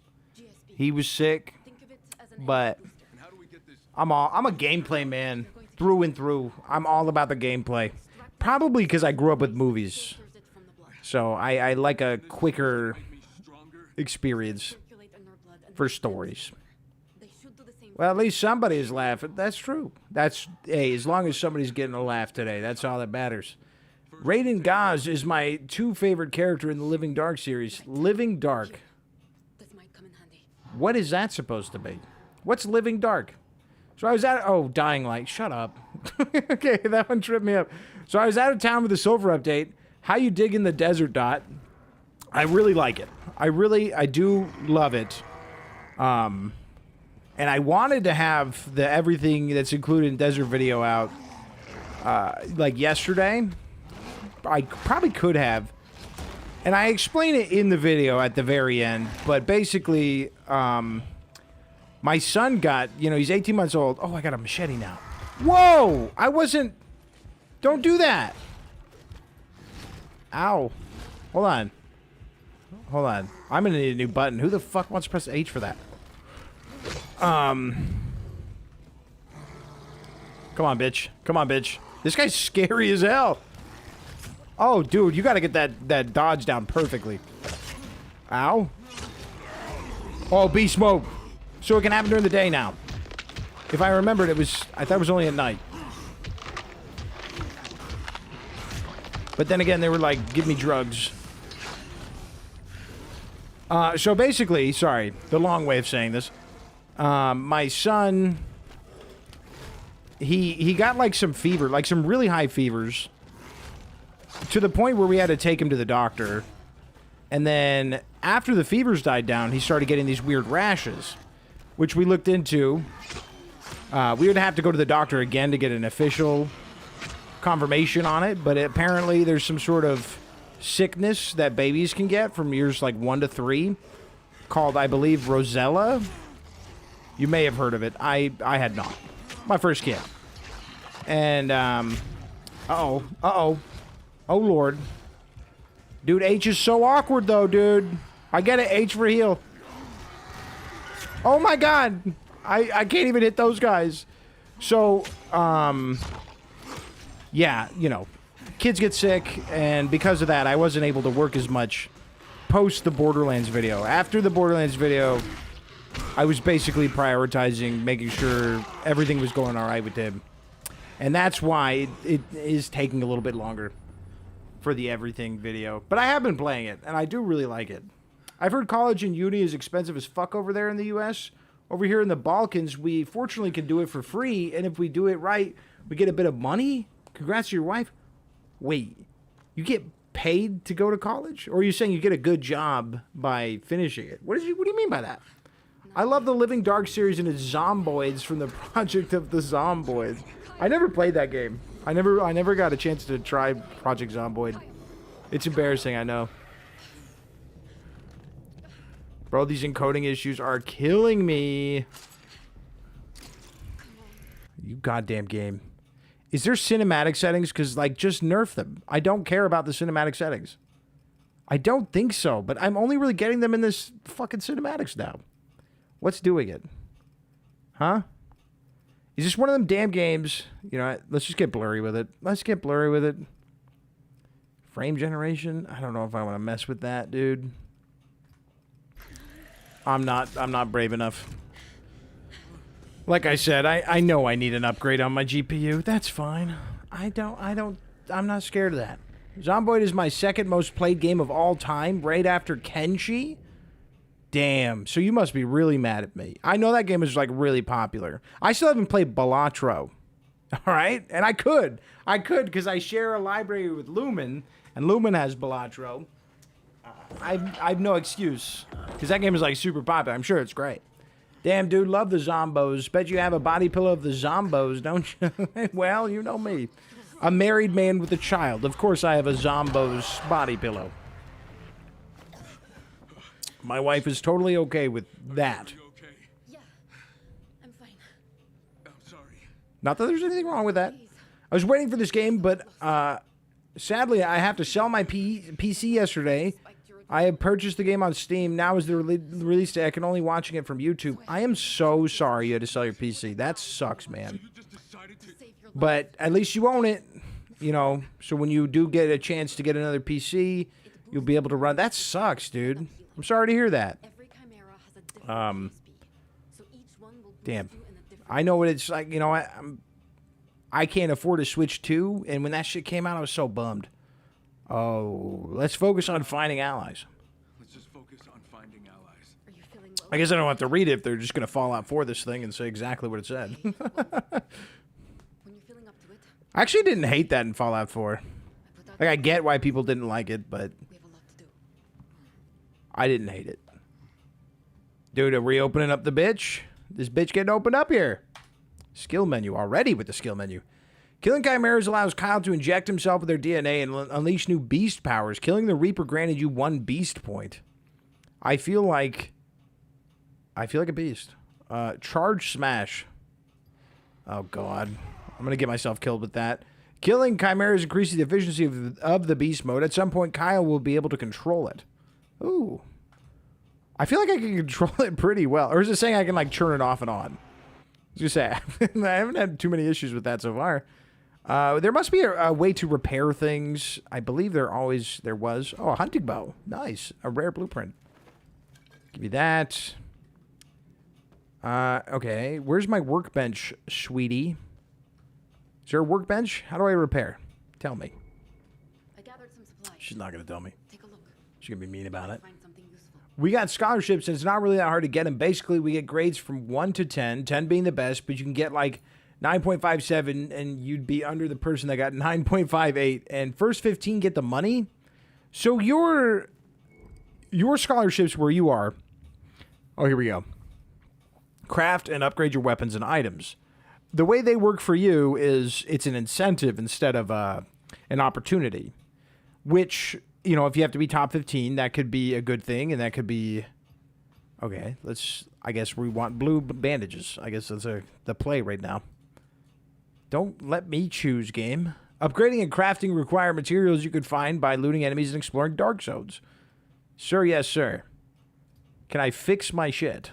He was sick, Think of it as an but energy booster. And how do we get this? I'm a gameplay man through and through. I'm all about the gameplay. Probably because I grew up with movies, Filters it from the blood. so I like a quicker Me stronger? experience Circulate in our blood and for make them stories. stronger. They should do the same. Well, at least somebody is laughing. That's true. Hey, as long as somebody's getting a laugh today, that's all that matters. Raiden Gaz is my two favorite character in the Living Dark series. Living Dark. This might come in handy. What is that supposed to be? What's Living Dark? So I was Dying Light. Shut up. Okay, that one tripped me up. So I was out of town with the Silver update. How you dig in the desert dot? I really like it. I do love it. And I wanted to have the everything that's included in Desert video out like yesterday. I probably could have. And I explain it in the video at the very end. But basically, my son got, he's 18 months old. Oh, I got a machete now. Whoa! I wasn't... Don't do that. Ow. Hold on. I'm going to need a new button. Who the fuck wants to press H for that? Come on, bitch. Come on, bitch. This guy's scary as hell. Oh, dude, you gotta get that dodge down perfectly. Ow. Oh, beast mode. So it can happen during the day now. If I remembered, I thought it was only at night. But then again, they were like, give me drugs. So basically, sorry, the long way of saying this. My son, he got like some fever, like some really high fevers, to the point where we had to take him to the doctor. And then after the fevers died down, he started getting these weird rashes, which we looked into. We would have to go to the doctor again to get an official confirmation on it, but apparently there's some sort of sickness that babies can get from years like 1 to 3 called, I believe, Rosella. You may have heard of it. I had not. My first kid. And, uh-oh. Oh, Lord. Dude, H is so awkward, though, dude. I get it. H for heal. Oh, my God. I can't even hit those guys. So, yeah, you know, kids get sick, and because of that, I wasn't able to work as much post the Borderlands video. After the Borderlands video, I was basically prioritizing making sure everything was going all right with him. And that's why it is taking a little bit longer for the everything video. But I have been playing it, and I do really like it. I've heard college and uni is expensive as fuck over there in the U.S. Over here in the Balkans, we fortunately can do it for free, and if we do it right, we get a bit of money. Congrats to your wife. Wait, you get paid to go to college? Or are you saying you get a good job by finishing it? What do you mean by that? I love the Living Dark series and its zomboids from the Project of the Zomboids. I never played that game. I never got a chance to try Project Zomboid. It's embarrassing, I know. Bro, these encoding issues are killing me. You goddamn game. Is there cinematic settings? Because, like, just nerf them. I don't care about the cinematic settings. I don't think so, but I'm only really getting them in this fucking cinematics now. What's doing it? Huh? Is this one of them damn games? You know, let's just get blurry with it. Let's get blurry with it. Frame generation? I don't know if I want to mess with that, dude. I'm not brave enough. Like I said, I know I need an upgrade on my GPU. That's fine. I'm not scared of that. Zomboid is my second most played game of all time, right after Kenshi. Damn. So you must be really mad at me. I know that game is like really popular. I still haven't played Balatro. All right? And I could because I share a library with Lumen, and Lumen has Balatro. I've no excuse because that game is like super popular. I'm sure it's great. Damn, dude, love the Zombos. Bet you have a body pillow of the Zombos, don't you? Well, you know me. A married man with a child. Of course I have a Zombos body pillow. My wife is totally okay with that. Yeah, I'm fine. I'm sorry. Not that there's anything wrong with that. I was waiting for this game, but sadly, I have to sell my PC yesterday. I had purchased the game on Steam. Now is the release day. I can only watching it from YouTube. I am so sorry you had to sell your PC. That sucks, man. But at least you own it, you know. So when you do get a chance to get another PC, you'll be able to run. That sucks, dude. I'm sorry to hear that. Damn. I know what it's like. You know, I can't afford a Switch 2, and when that shit came out, I was so bummed. Oh, let's focus on finding allies. Let's just focus on finding allies. Are you feeling well? I guess I don't have to read it if they're just going to fall out for this thing and say exactly what it said. When you're feeling up to it, I actually didn't hate that in Fallout 4. put out Like, I get why people didn't like it, but we have a lot to do. I didn't hate it. Dude, are we opening up the bitch? This bitch getting opened up here. Skill menu. Already with the skill menu. Killing chimeras allows Kyle to inject himself with their DNA and unleash new beast powers. Killing the Reaper granted you 1 beast point. I feel like a beast. Charge smash. Oh, God. I'm going to get myself killed with that. Killing chimeras increases the efficiency of the beast mode. At some point, Kyle will be able to control it. Ooh. I feel like I can control it pretty well. Or is it saying I can, like, turn it off and on? I was gonna say, I haven't had too many issues with that so far. There must be a way to repair things. I believe there was. Oh, a hunting bow. Nice. A rare blueprint. Give me that. Okay. Where's my workbench, sweetie? Is there a workbench? How do I repair? Tell me. I gathered some supplies. She's not going to tell me. Take a look. She's going to be mean about it. Find something useful. We got scholarships, and it's not really that hard to get them. Basically, we get grades from 1 to 10, 10 being the best, but you can get like 9.57, and you'd be under the person that got 9.58, and first 15 get the money. So your scholarships where you are, oh, here we go. Craft and upgrade your weapons and items. The way they work for you is it's an incentive instead of an opportunity, which, you know, if you have to be top 15, that could be a good thing, and that could be, okay, I guess we want blue bandages. I guess that's the play right now. Don't let me choose, game. Upgrading and crafting require materials you could find by looting enemies and exploring dark zones. Sir, yes, sir. Can I fix my shit?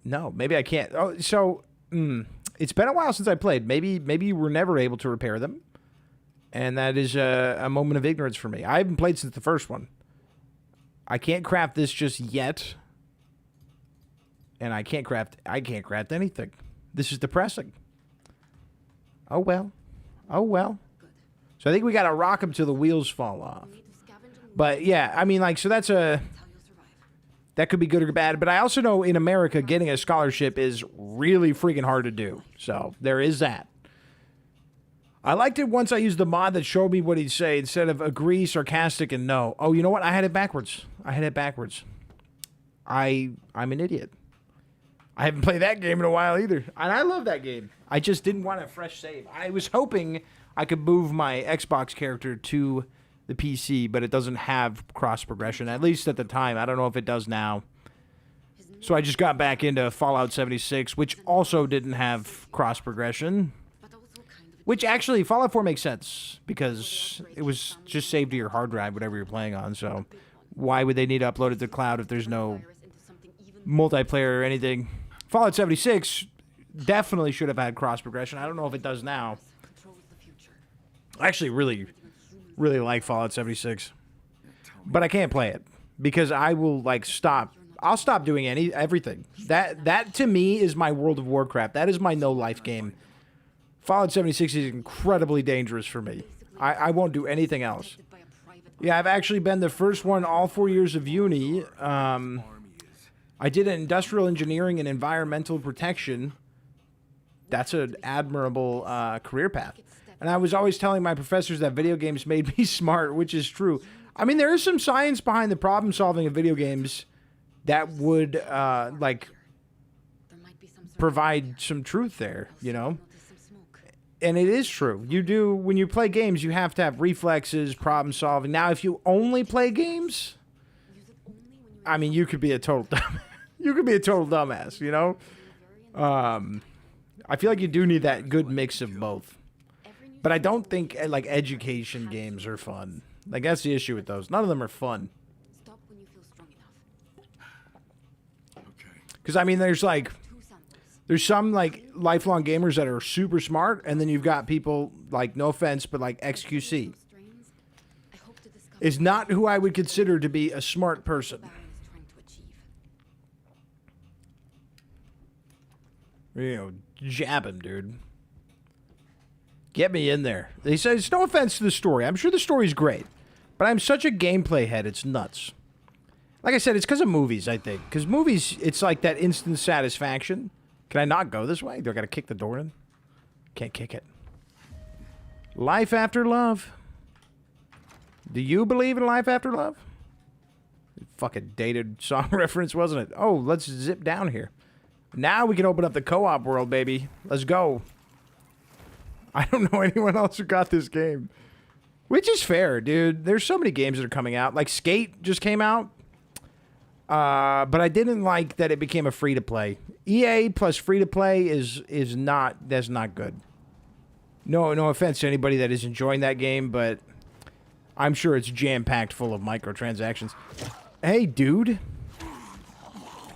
No, maybe I can't. Oh, so it's been a while since I played. Maybe you were never able to repair them, and that is a moment of ignorance for me. I haven't played since the first one. I can't craft this just yet, and I can't craft anything. This is depressing. Oh well. So I think we gotta rock them till the wheels fall off. Need to scavenge and But yeah, I mean, like, so that's how you'll survive. that could be good or bad, but I also know in America getting a scholarship is really freaking hard to do. So there is that. I liked it once I used the mod that showed me what he'd say instead of agree, sarcastic, and no. Oh, you know what? I had it backwards. I'm an idiot. I haven't played that game in a while either. And I love that game. I just didn't want a fresh save. I was hoping I could move my Xbox character to the PC, but it doesn't have cross progression, at least at the time. I don't know if it does now. So I just got back into Fallout 76, which also didn't have cross progression. But also kind of Which actually, Fallout 4 makes sense because it was just saved to your hard drive, whatever you're playing on. So why would they need to upload it to the cloud if there's no virus into something even multiplayer or anything? Fallout 76 definitely should have had cross progression. I don't know if it does now. controls the future. I actually really like Fallout 76, but I can't play it because I will like stop. I'll stop doing everything. That to me is my World of Warcraft. That is my no life game. Fallout 76 is incredibly dangerous for me. I won't do anything else. By a private Yeah, I've actually been the first one all 4 years of uni. I did industrial engineering and environmental protection. That's an admirable career path. And I was always telling my professors that video games made me smart, which is true. I mean, there is some science behind the problem solving of video games that would like there might be some sort provide some truth there, you know? notice some smoke. And it is true. You do, when you play games, you have to have reflexes, problem solving. Now, if you only play games, Use it only when you I mean, you could be a total dumbass, you know? I feel like you do need that good mix of both. every new But I don't think like education games are fun. Like that's the issue with those. None of them are fun. stop when you feel strong enough. Okay. Because I mean, there's like 2 samples. there's some like lifelong gamers that are super smart, and then you've got people like, no offense, but like XQC Strains. I hope to discover is not who I would consider to be a smart person. Baron is trying to achieve. You know, jab him, dude. Get me in there. They say it's no offense to the story. I'm sure the story's great, but I'm such a gameplay head. It's nuts. Like I said, it's because of movies, I think. Because movies, it's like that instant satisfaction. Can I not go this way? Do I got to kick the door in? Can't kick it. Life after love. Do you believe in life after love? Fucking dated song reference, wasn't it? Oh, let's zip down here. Now we can open up the co-op world, baby. Let's go. I don't know anyone else who got this game. Which is fair, dude. There's so many games that are coming out. Like Skate just came out. But I didn't like that it became a free-to-play. EA plus free-to-play is not good. No offense to anybody that is enjoying that game, but I'm sure it's jam-packed full of microtransactions. Hey, dude.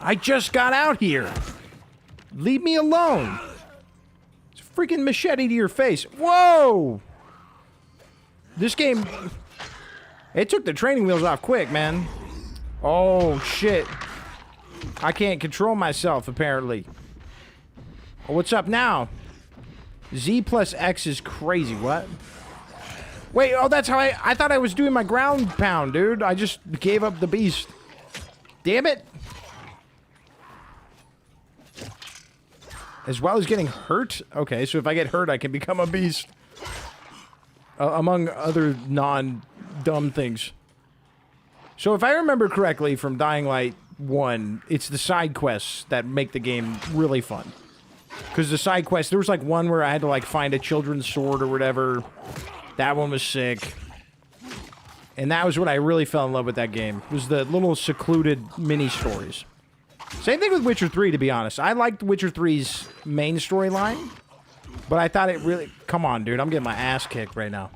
I just got out here. Leave me alone. It's a freaking machete to your face. Whoa! This game... It took the training wheels off quick, man. Oh, shit. I can't control myself, apparently. Oh, what's up now? Z plus X is crazy. What? Wait, oh, that's how I thought I was doing my ground pound, dude. I just gave up the beast. Damn it. As well as getting hurt? Okay, so if I get hurt, I can become a beast. Among other non-dumb things. So if I remember correctly from Dying Light 1, it's the side quests that make the game really fun. Because the side quests, there was like one where I had to like find a children's sword or whatever. That one was sick. And that was when I really fell in love with that game. It was the little secluded mini stories. Same thing with Witcher 3, to be honest. I liked Witcher 3's main storyline, but I thought it really... Come on, dude. I'm getting my ass kicked right now.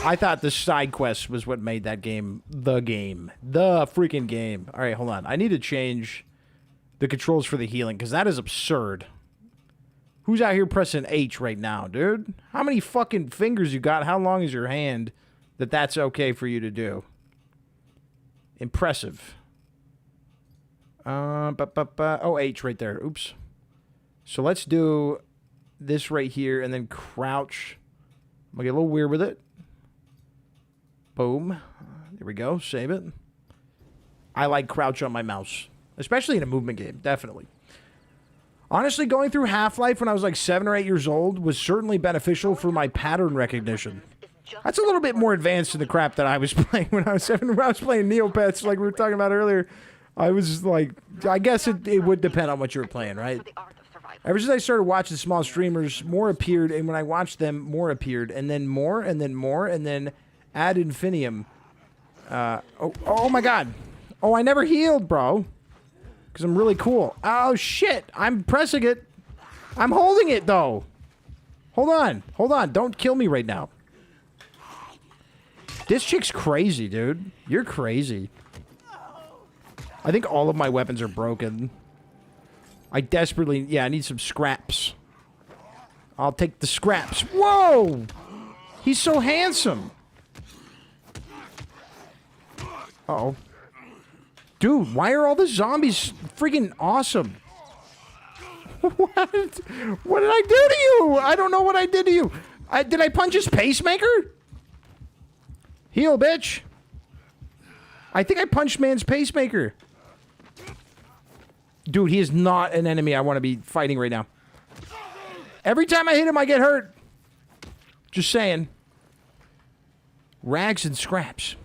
I thought the side quest was what made that game the game. The freaking game. All right, hold on. I need to change the controls for the healing, because that is absurd. Who's out here pressing H right now, dude? How many fucking fingers you got? How long is your hand that that's okay for you to do? Impressive. Oh, H right there. Oops. So let's do this right here and then crouch. I'm gonna get a little weird with it. Boom. There we go. Save it. I like crouch on my mouse, especially in a movement game. Definitely. Honestly, going through Half-Life when I was like 7 or 8 years old was certainly beneficial for my pattern recognition. That's a little bit more advanced than the crap that I was playing when I was 7. When I was playing Neopets, like we were talking about earlier. I was like, I guess it would depend on what you were playing, right? Ever since I started watching small streamers, more appeared, and when I watched them, more appeared, and then more, and then more, and then ad infinitum. Oh my god. Oh, I never healed, bro. Because I'm really cool. Oh, shit. I'm pressing it. I'm holding it, though. Hold on. Hold on. Don't kill me right now. This chick's crazy, dude. You're crazy. I think all of my weapons are broken. I desperately... Yeah, I need some scraps. I'll take the scraps. Whoa! He's so handsome. Uh-oh. Dude, why are all the zombies freaking awesome? What? What did I do to you? I don't know what I did to you. Did I punch his pacemaker? Heal, bitch. I think I punched man's pacemaker. Dude, he is not an enemy I want to be fighting right now. Every time I hit him, I get hurt. Just saying. Rags and scraps.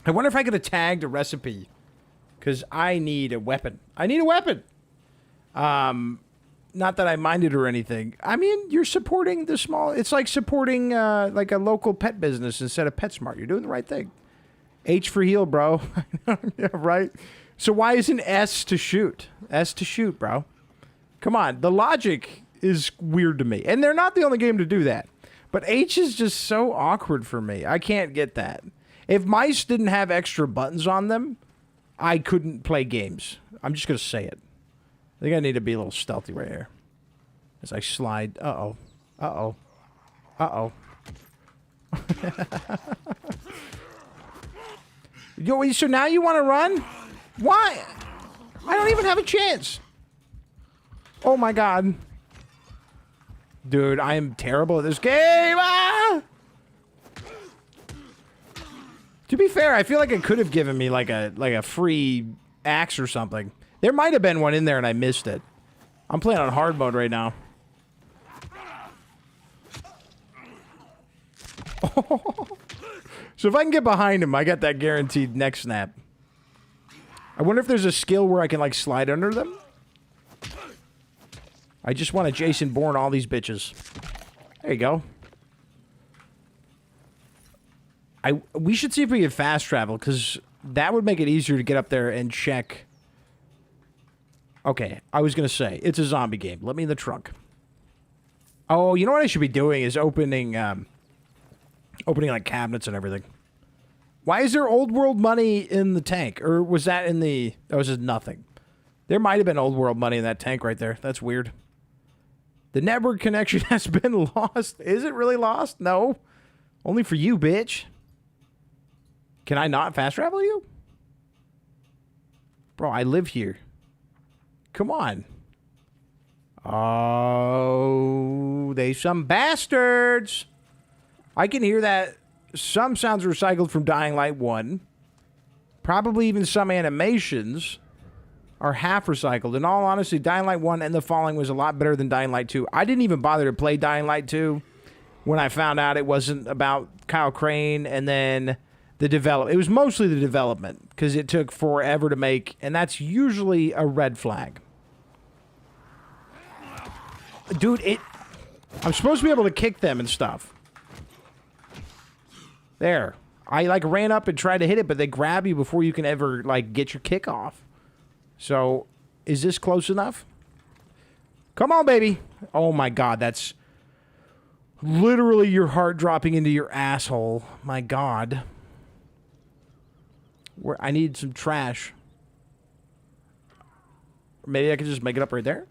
I wonder if I could have tagged a recipe. Because I need a weapon. I need a weapon. Not that I minded or anything. I mean, you're supporting the small... It's like supporting like a local pet business instead of PetSmart. You're doing the right thing. H for heal, bro. Yeah, right? So why isn't S to shoot? S to shoot, bro. Come on. The logic is weird to me. And they're not the only game to do that. But H is just so awkward for me. I can't get that. If mice didn't have extra buttons on them, I couldn't play games. I'm just going to say it. I think I need to be a little stealthy right here. As I slide. Uh-oh. Uh-oh. Uh-oh. Yo, so now you want to run? Why? I don't even have a chance. Oh my god. Dude, I am terrible at this game. Ah! To be fair, I feel like it could have given me like a free axe or something. There might have been one in there and I missed it. I'm playing on hard mode right now. So if I can get behind him, I got that guaranteed neck snap. I wonder if there's a skill where I can like slide under them. I just want to Jason Bourne all these bitches. There you go. We should see if we can fast travel, because that would make it easier to get up there and check. Okay, I was going to say, it's a zombie game. Let me in the trunk. Oh, you know what I should be doing is opening like cabinets and everything. Why is there old world money in the tank? Or was that in the... That was just nothing. There might have been old world money in that tank right there. That's weird. The network connection has been lost. Is it really lost? No. Only for you, bitch. Can I not fast travel you? Bro, I live here. Come on. Oh, they some bastards. I can hear that some sounds recycled from Dying Light 1. Probably even some animations are half recycled. In all honesty, Dying Light 1 and The Falling was a lot better than Dying Light 2. I didn't even bother to play Dying Light 2 when I found out it wasn't about Kyle Crane and then the development. It was mostly the development because it took forever to make, and that's usually a red flag. Dude, I'm supposed to be able to kick them and stuff. There. I, like, ran up and tried to hit it, but they grab you before you can ever, like, get your kick off. So, is this close enough? Come on, baby. Oh, my God. That's literally your heart dropping into your asshole. My God. I need some trash. Maybe I can just make it up right there?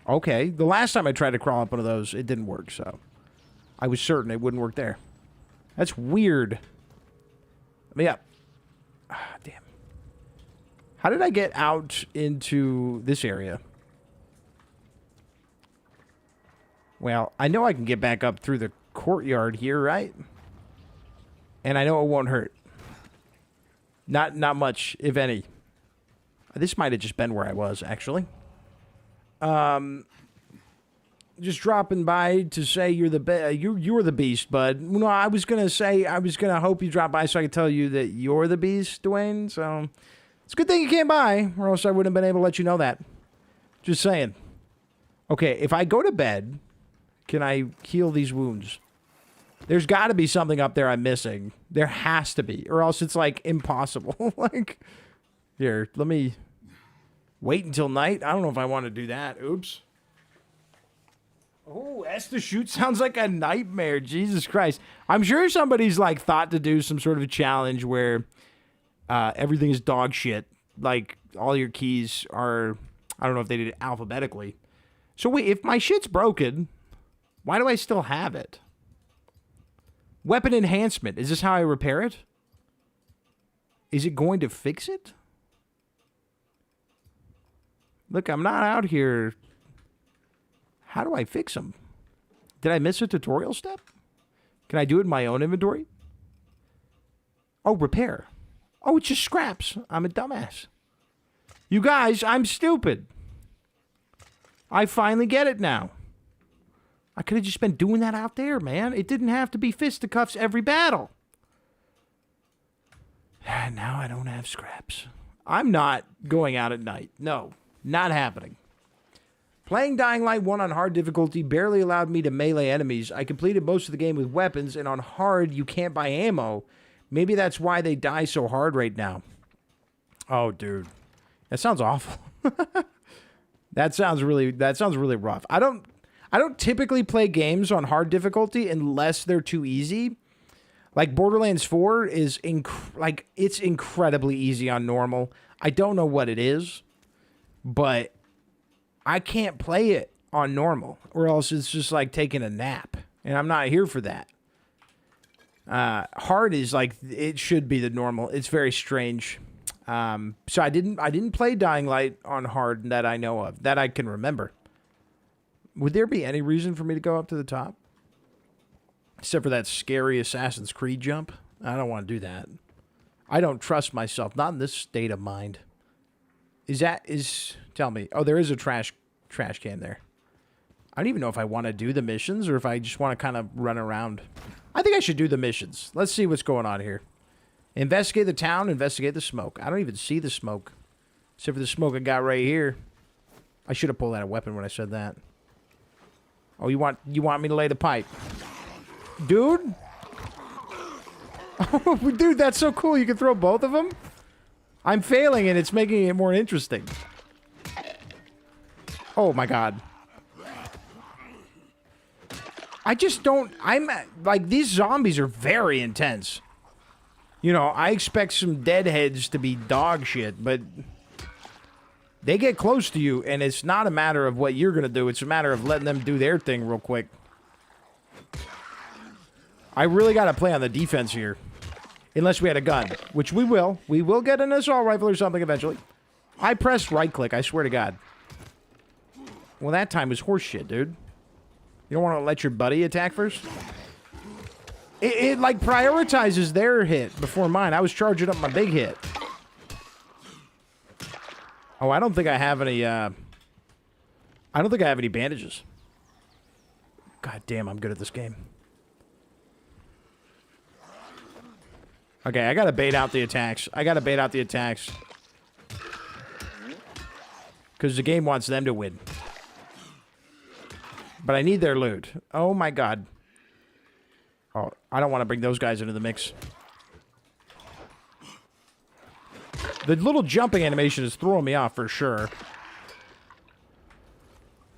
Okay. The last time I tried to crawl up one of those, it didn't work, so I was certain it wouldn't work there. That's weird. Let me up. Ah, damn. How did I get out into this area? Well, I know I can get back up through the courtyard here, right? And I know it won't hurt. Not much, if any. This might have just been where I was, actually. Just dropping by to say you're the beast, bud. No, I was gonna hope you drop by so I could tell you that you're the beast, Dwayne. So it's a good thing you came by, or else I wouldn't have been able to let you know that. Just saying. Okay, if I go to bed, can I heal these wounds? There's got to be something up there I'm missing. There has to be, or else it's like impossible. Like, here, let me wait until night. I don't know if I want to do that. Oops. Oh, Esther Shoot sounds like a nightmare. Jesus Christ. I'm sure somebody's like thought to do some sort of a challenge where everything is dog shit. Like all your keys are, I don't know if they did it alphabetically. So wait, if my shit's broken, why do I still have it? Weapon enhancement. Is this how I repair it? Is it going to fix it? Look, I'm not out here. How do I fix them? Did I miss a tutorial step? Can I do it in my own inventory? Oh, repair. Oh, it's just scraps. I'm a dumbass. You guys, I'm stupid. I finally get it now. I could have just been doing that out there, man. It didn't have to be fisticuffs every battle. Now I don't have scraps. I'm not going out at night. No, not happening. Playing Dying Light 1 on hard difficulty barely allowed me to melee enemies. I completed most of the game with weapons, and on hard, you can't buy ammo. Maybe that's why they die so hard right now. Oh, dude. That sounds awful. That sounds really rough. I don't typically play games on hard difficulty unless they're too easy. Like Borderlands 4 is it's incredibly easy on normal. I don't know what it is, but I can't play it on normal, or else it's just like taking a nap, and I'm not here for that. Hard is like it should be the normal. It's very strange. So I didn't play Dying Light on hard that I know of, that I can remember. Would there be any reason for me to go up to the top? Except for that scary Assassin's Creed jump? I don't want to do that. I don't trust myself, not in this state of mind. Tell me. Oh, there is a trash can there. I don't even know if I want to do the missions or if I just want to kind of run around. I think I should do the missions. Let's see what's going on here. Investigate the town, investigate the smoke. I don't even see the smoke. Except for the smoke I got right here. I should have pulled out a weapon when I said that. Oh, you want me to lay the pipe? Dude? Oh, dude, that's so cool. You can throw both of them? I'm failing and it's making it more interesting. Oh my god. I just don't... I'm... Like, these zombies are very intense. You know, I expect some deadheads to be dog shit, but... They get close to you, and it's not a matter of what you're going to do. It's a matter of letting them do their thing real quick. I really got to play on the defense here. Unless we had a gun, which we will. We will get an assault rifle or something eventually. I pressed right-click, I swear to God. Well, that time was horseshit, dude. You don't want to let your buddy attack first? It like, prioritizes their hit before mine. I was charging up my big hit. Oh, I don't think I have any, I don't think I have any bandages. God damn, I'm good at this game. Okay, I gotta bait out the attacks. Because the game wants them to win. But I need their loot. Oh my god. Oh, I don't want to bring those guys into the mix. The little jumping animation is throwing me off for sure.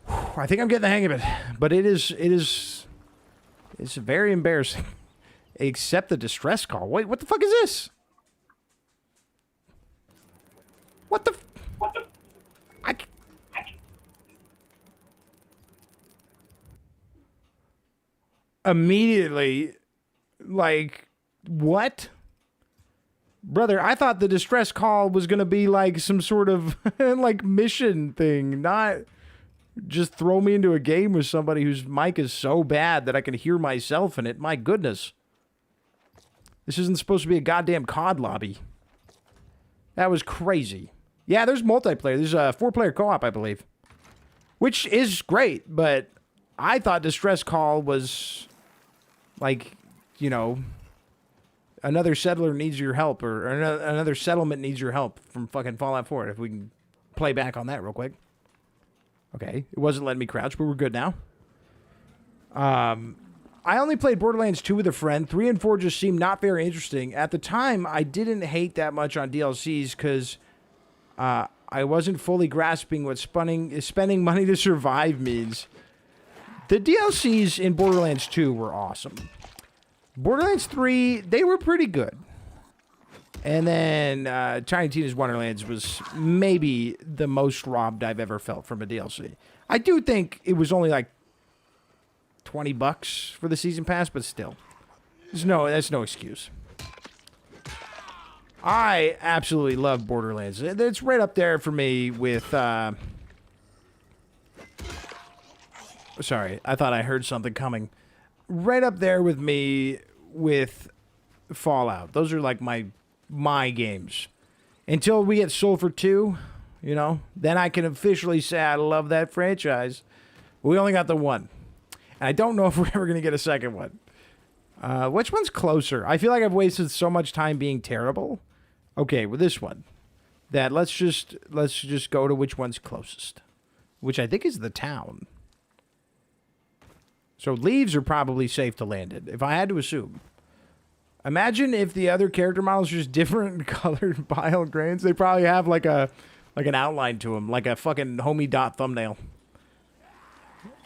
Whew, I think I'm getting the hang of it. But it's very embarrassing. Accept the distress call. Wait, what the fuck is this? What the... Immediately, like, what? Brother, I thought the distress call was going to be like some sort of, like, mission thing, not just throw me into a game with somebody whose mic is so bad that I can hear myself in it. My goodness. This isn't supposed to be a goddamn COD lobby. That was crazy. Yeah, there's multiplayer. There's a 4-player co-op, I believe. Which is great, but I thought distress call was, like, you know, another settler needs your help, or another settlement needs your help from fucking Fallout 4. If we can play back on that real quick. Okay, it wasn't letting me crouch, but we're good now. I only played Borderlands 2 with a friend. 3 and 4 just seemed not very interesting. At the time, I didn't hate that much on DLCs because I wasn't fully grasping what spending money to survive means. The DLCs in Borderlands 2 were awesome. Borderlands 3, they were pretty good. And then Tiny Tina's Wonderlands was maybe the most robbed I've ever felt from a DLC. I do think it was only like $20 for the season pass, but still. That's no excuse. I absolutely love Borderlands. It's right up there for me with... Sorry, I thought I heard something coming. Right up there with me with Fallout. Those are like my games. Until we get Sulphur 2, you know, then I can officially say I love that franchise. We only got the one. And I don't know if we're ever going to get a second one. Which one's closer? I feel like I've wasted so much time being terrible. Okay, with this one. Let's just go to which one's closest. Which I think is the town. So leaves are probably safe to land in, if I had to assume. Imagine if the other character models are just different colored pile grains. They probably have like an outline to them, like a fucking homie dot thumbnail.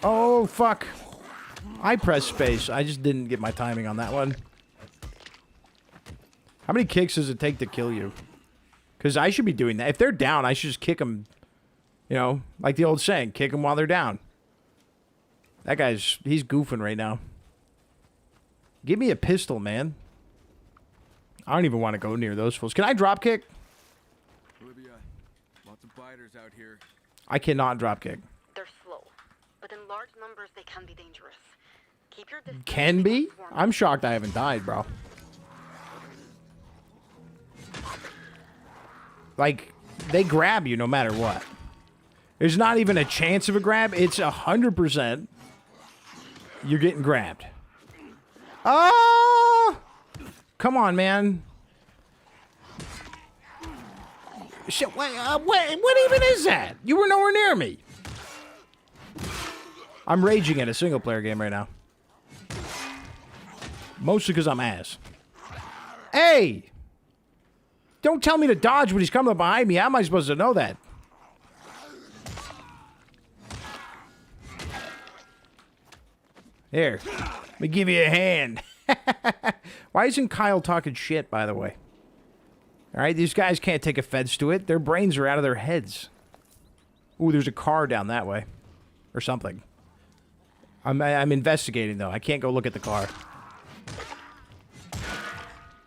Oh, fuck. I pressed space. I just didn't get my timing on that one. How many kicks does it take to kill you? Because I should be doing that. If they're down, I should just kick them, you know, like the old saying, kick them while they're down. That he's goofing right now. Give me a pistol, man. I don't even want to go near those fools. Can I drop kick? Olivia, lots of biters out here. I cannot drop kick. They're slow, but in large numbers they can be dangerous. Keep your distance. Can be? I'm shocked I haven't died, bro. Like, they grab you no matter what. There's not even a chance of a grab. It's 100%. You're getting grabbed. Oh! Come on, man. Shit, what even is that? You were nowhere near me. I'm raging at a single-player game right now. Mostly because I'm ass. Hey! Don't tell me to dodge when he's coming up behind me. How am I supposed to know that? Here, let me give you a hand. Why isn't Kyle talking shit, by the way? All right, these guys can't take offense to it. Their brains are out of their heads. Ooh, there's a car down that way. Or something. I'm investigating, though. I can't go look at the car.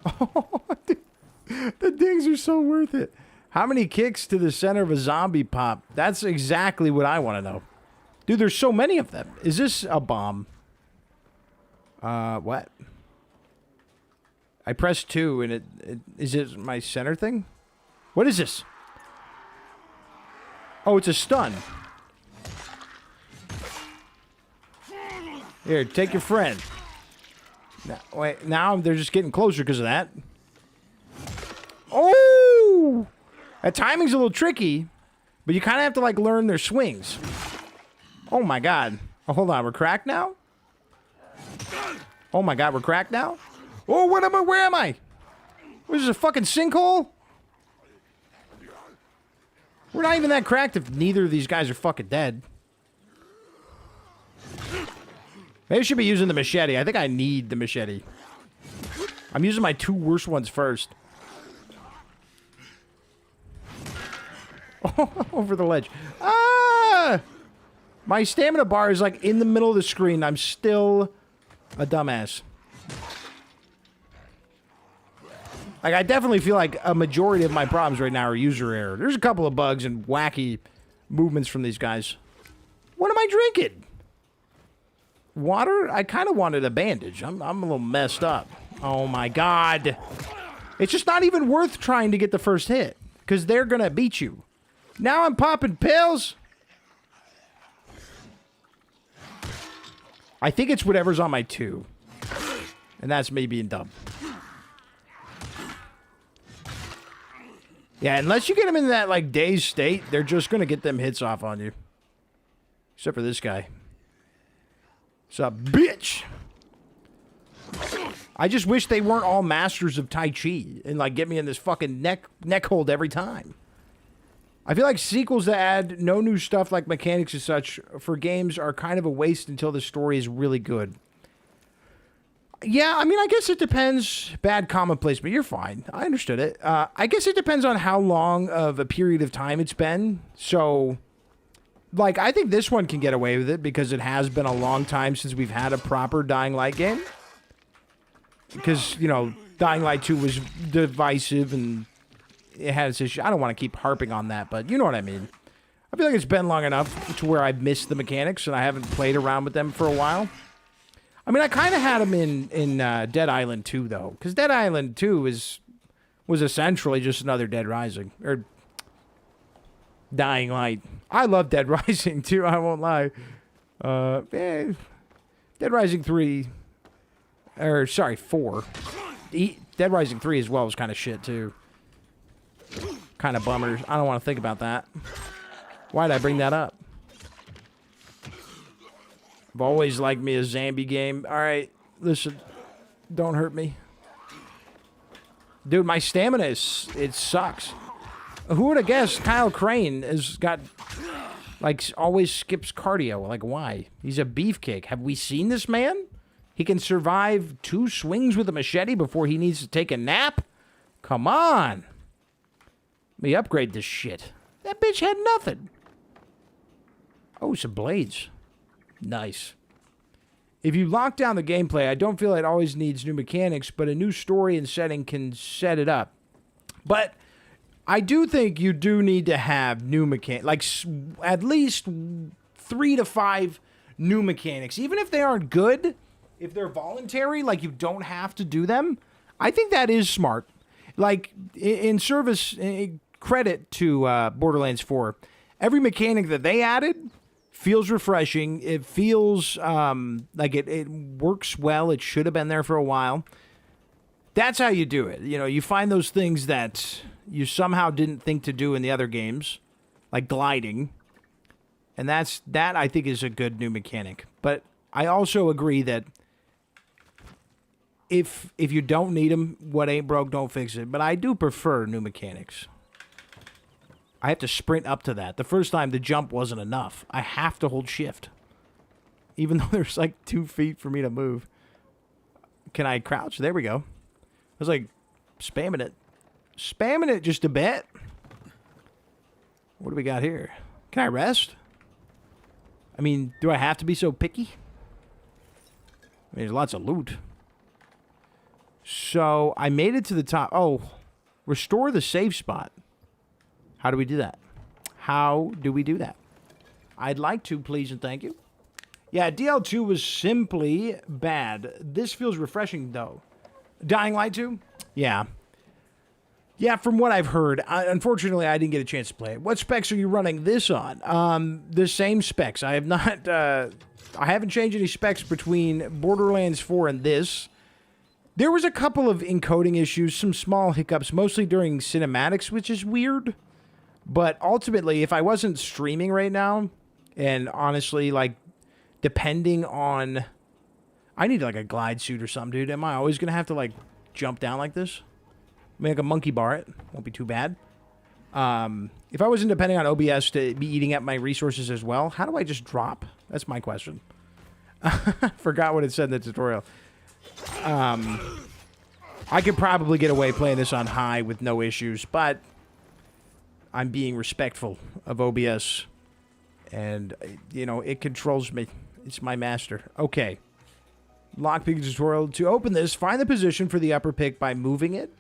Oh, the dings are so worth it. How many kicks to the center of a zombie pop? That's exactly what I want to know. Dude, there's so many of them. Is this a bomb? What? I pressed 2 and is it my center thing? What is this? Oh, it's a stun. Here, take your friend. Now, wait, now they're just getting closer because of that. Oh! That timing's a little tricky, but you kind of have to, like, learn their swings. Oh, my God. Oh, hold on. We're cracked now? Oh, my God. We're cracked now? Oh, where am I? What is this, a fucking sinkhole? We're not even that cracked if neither of these guys are fucking dead. Maybe I should be using the machete. I think I need the machete. I'm using my 2 worst ones first. Oh, over the ledge. Ah! My stamina bar is like in the middle of the screen. I'm still a dumbass. Like, I definitely feel like a majority of my problems right now are user error. There's a couple of bugs and wacky movements from these guys. What am I drinking? Water? I kind of wanted a bandage. I'm a little messed up. Oh, my God. It's just not even worth trying to get the first hit, because they're going to beat you. Now I'm popping pills. I think it's whatever's on my 2. And that's me being dumb. Yeah, unless you get them in that, like, dazed state, they're just going to get them hits off on you. Except for this guy. What's up, bitch? I just wish they weren't all masters of Tai Chi and, like, get me in this fucking neck hold every time. I feel like sequels that add no new stuff like mechanics and such for games are kind of a waste until the story is really good. Yeah, I mean, I guess it depends. Bad comment placement. You're fine. I understood it. I guess it depends on how long of a period of time it's been. So, like, I think this one can get away with it because it has been a long time since we've had a proper Dying Light game. Because, you know, Dying Light 2 was divisive and it had its issue. I don't want to keep harping on that, but you know what I mean. I feel like it's been long enough to where I've missed the mechanics and I haven't played around with them for a while. I mean, I kind of had them in Dead Island 2, though. Because Dead Island 2 was essentially just another Dead Rising. Or Dying Light. I love Dead Rising 2, I won't lie. Dead Rising 3. Or, sorry, 4. Dead Rising 3 as well was kind of shit, too. Kind of bummers. I don't want to think about that. Why did I bring that up? I've always liked me a zombie game. All right, listen, don't hurt me. Dude, my stamina it sucks. Who would have guessed Kyle Crane has got, like, always skips cardio? Like, why? He's a beefcake. Have we seen this man? He can survive 2 swings with a machete before he needs to take a nap? Come on. Let me upgrade this shit. That bitch had nothing. Oh, some blades. Nice. If you lock down the gameplay, I don't feel it always needs new mechanics, but a new story and setting can set it up. But I do think you do need to have new mechanics, like at least 3 to 5 new mechanics. Even if they aren't good, if they're voluntary, like you don't have to do them, I think that is smart. Like, in service, credit to Borderlands 4, every mechanic that they added feels refreshing. It feels like it works well. It should have been there for a while. That's how you do it. You know, you find those things that you somehow didn't think to do in the other games, like gliding. And that I think is a good new mechanic. But I also agree that if you don't need them, what ain't broke, don't fix it. But I do prefer new mechanics. I have to sprint up to that. The first time, the jump wasn't enough. I have to hold shift. even though there's like 2 feet for me to move. Can I crouch? There we go. I was like spamming it. Spamming it just a bit. What do we got here? Can I rest? I mean, do I have to be so picky? I mean, there's lots of loot. So, I made it to the top. Oh, restore the save spot. How do we do that? How do we do that? I'd like to, please and thank you. Yeah, DL2 was simply bad. This feels refreshing, though. Dying Light 2? Yeah. Yeah, from what I've heard. Unfortunately, I didn't get a chance to play it. What specs are you running this on? The same specs. I have not... I haven't changed any specs between Borderlands 4 and this. There was a couple of encoding issues, some small hiccups, mostly during cinematics, which is weird. But ultimately, if I wasn't streaming right now, and honestly, like, depending on... I need, like, a glide suit or something, dude. Am I always going to have to, like, jump down like this? I mean, like a monkey bar it. Won't be too bad. If I wasn't depending on OBS to be eating up my resources as well, how do I just drop? That's my question. Forgot what it said in the tutorial. I could probably get away playing this on high with no issues, but I'm being respectful of OBS. And, you know, it controls me. It's my master. Okay. Lockpicking tutorial. To open this, find the position for the upper pick by moving it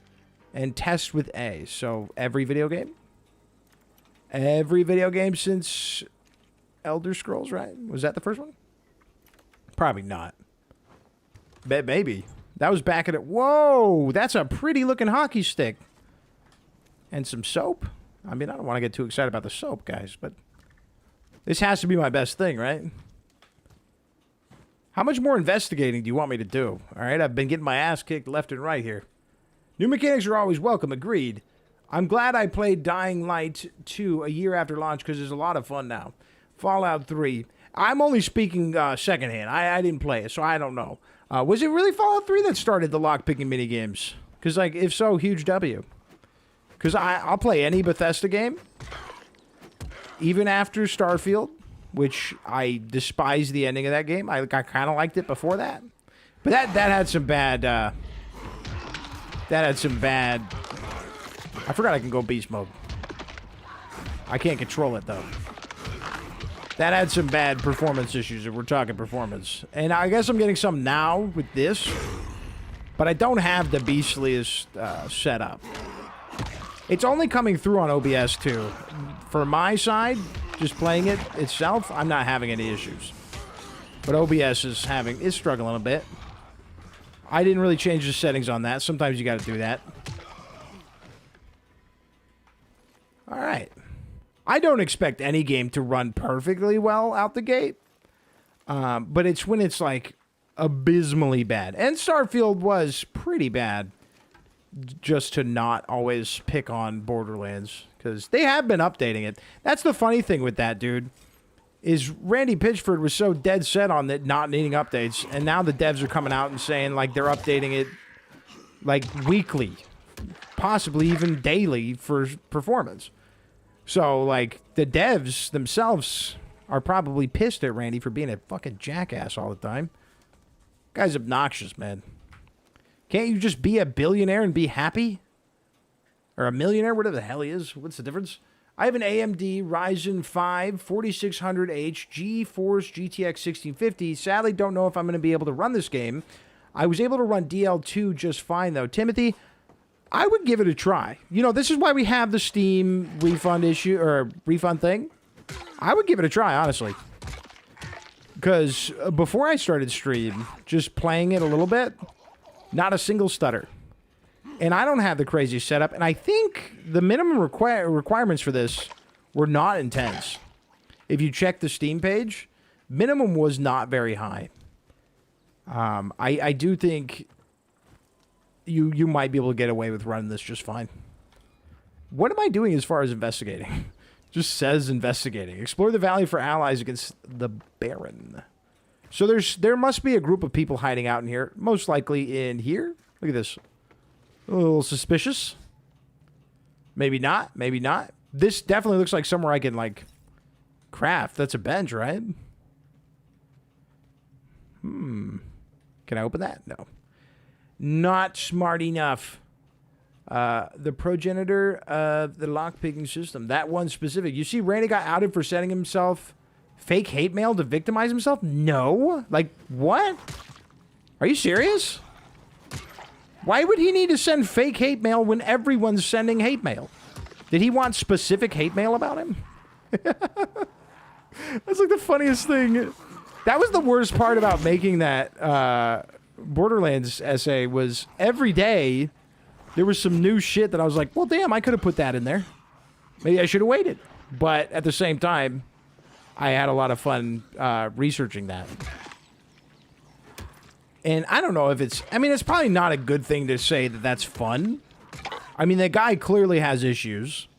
and test with A. So, every video game? Every video game since Elder Scrolls, right? Was that the first one? Probably not. Maybe. That was back at it. Whoa! That's a pretty looking hockey stick. And some soap. I mean, I don't want to get too excited about the soap, guys, but this has to be my best thing, right? How much more investigating do you want me to do? All right, I've been getting my ass kicked left and right here. New mechanics are always welcome, agreed. I'm glad I played Dying Light 2 a year after launch because it's a lot of fun now. Fallout 3. I'm only speaking secondhand. I didn't play it, so I don't know. Was it really Fallout 3 that started the lockpicking minigames? Because, like, if so, huge W. Because I'll play any Bethesda game, even after Starfield, which I despise the ending of that game. I kind of liked it before that. But that had some bad... that had some bad... I forgot I can go beast mode. I can't control it, though. That had some bad performance issues, if we're talking performance. And I guess I'm getting some now with this. But I don't have the beastliest setup. It's only coming through on OBS, too. For my side, just playing it itself, I'm not having any issues. But OBS is struggling a bit. I didn't really change the settings on that. Sometimes you got to do that. All right. I don't expect any game to run perfectly well out the gate. But it's when it's, like, abysmally bad. And Starfield was pretty bad. Just to not always pick on Borderlands. Because they have been updating it. That's the funny thing with that, dude. Is Randy Pitchford was so dead set on it not needing updates. And now the devs are coming out and saying, like, they're updating it, like, weekly. Possibly even daily for performance. So, like, the devs themselves are probably pissed at Randy for being a fucking jackass all the time. Guy's obnoxious, man. Can't you just be a billionaire and be happy? Or a millionaire, whatever the hell he is. What's the difference? I have an AMD Ryzen 5 4600H GeForce GTX 1650. Sadly, don't know if I'm going to be able to run this game. I was able to run DL2 just fine, though. Timothy, I would give it a try. You know, this is why we have the Steam refund issue, or refund thing. I would give it a try, honestly. Because before I started stream, just playing it a little bit, not a single stutter. And I don't have the crazy setup. And I think the minimum requirements for this were not intense. If you check the Steam page, minimum was not very high. I do think you might be able to get away with running this just fine. What am I doing as far as investigating? Just says investigating. Explore the valley for allies against the Baron. So there must be a group of people hiding out in here. Most likely in here. Look at this. A little suspicious. Maybe not. Maybe not. This definitely looks like somewhere I can, like, craft. That's a bench, right? Can I open that? No. Not smart enough. The progenitor of the lockpicking system. That one specific. You see, Randy got outed for sending himself fake hate mail to victimize himself? No. Like, what? Are you serious? Why would he need to send fake hate mail when everyone's sending hate mail? Did he want specific hate mail about him? That's like the funniest thing. That was the worst part about making that Borderlands essay was every day there was some new shit that I was like, well, damn, I could have put that in there. Maybe I should have waited. But at the same time, I had a lot of fun researching that. And I don't know if it's... I mean, it's probably not a good thing to say that that's fun. I mean, the guy clearly has issues.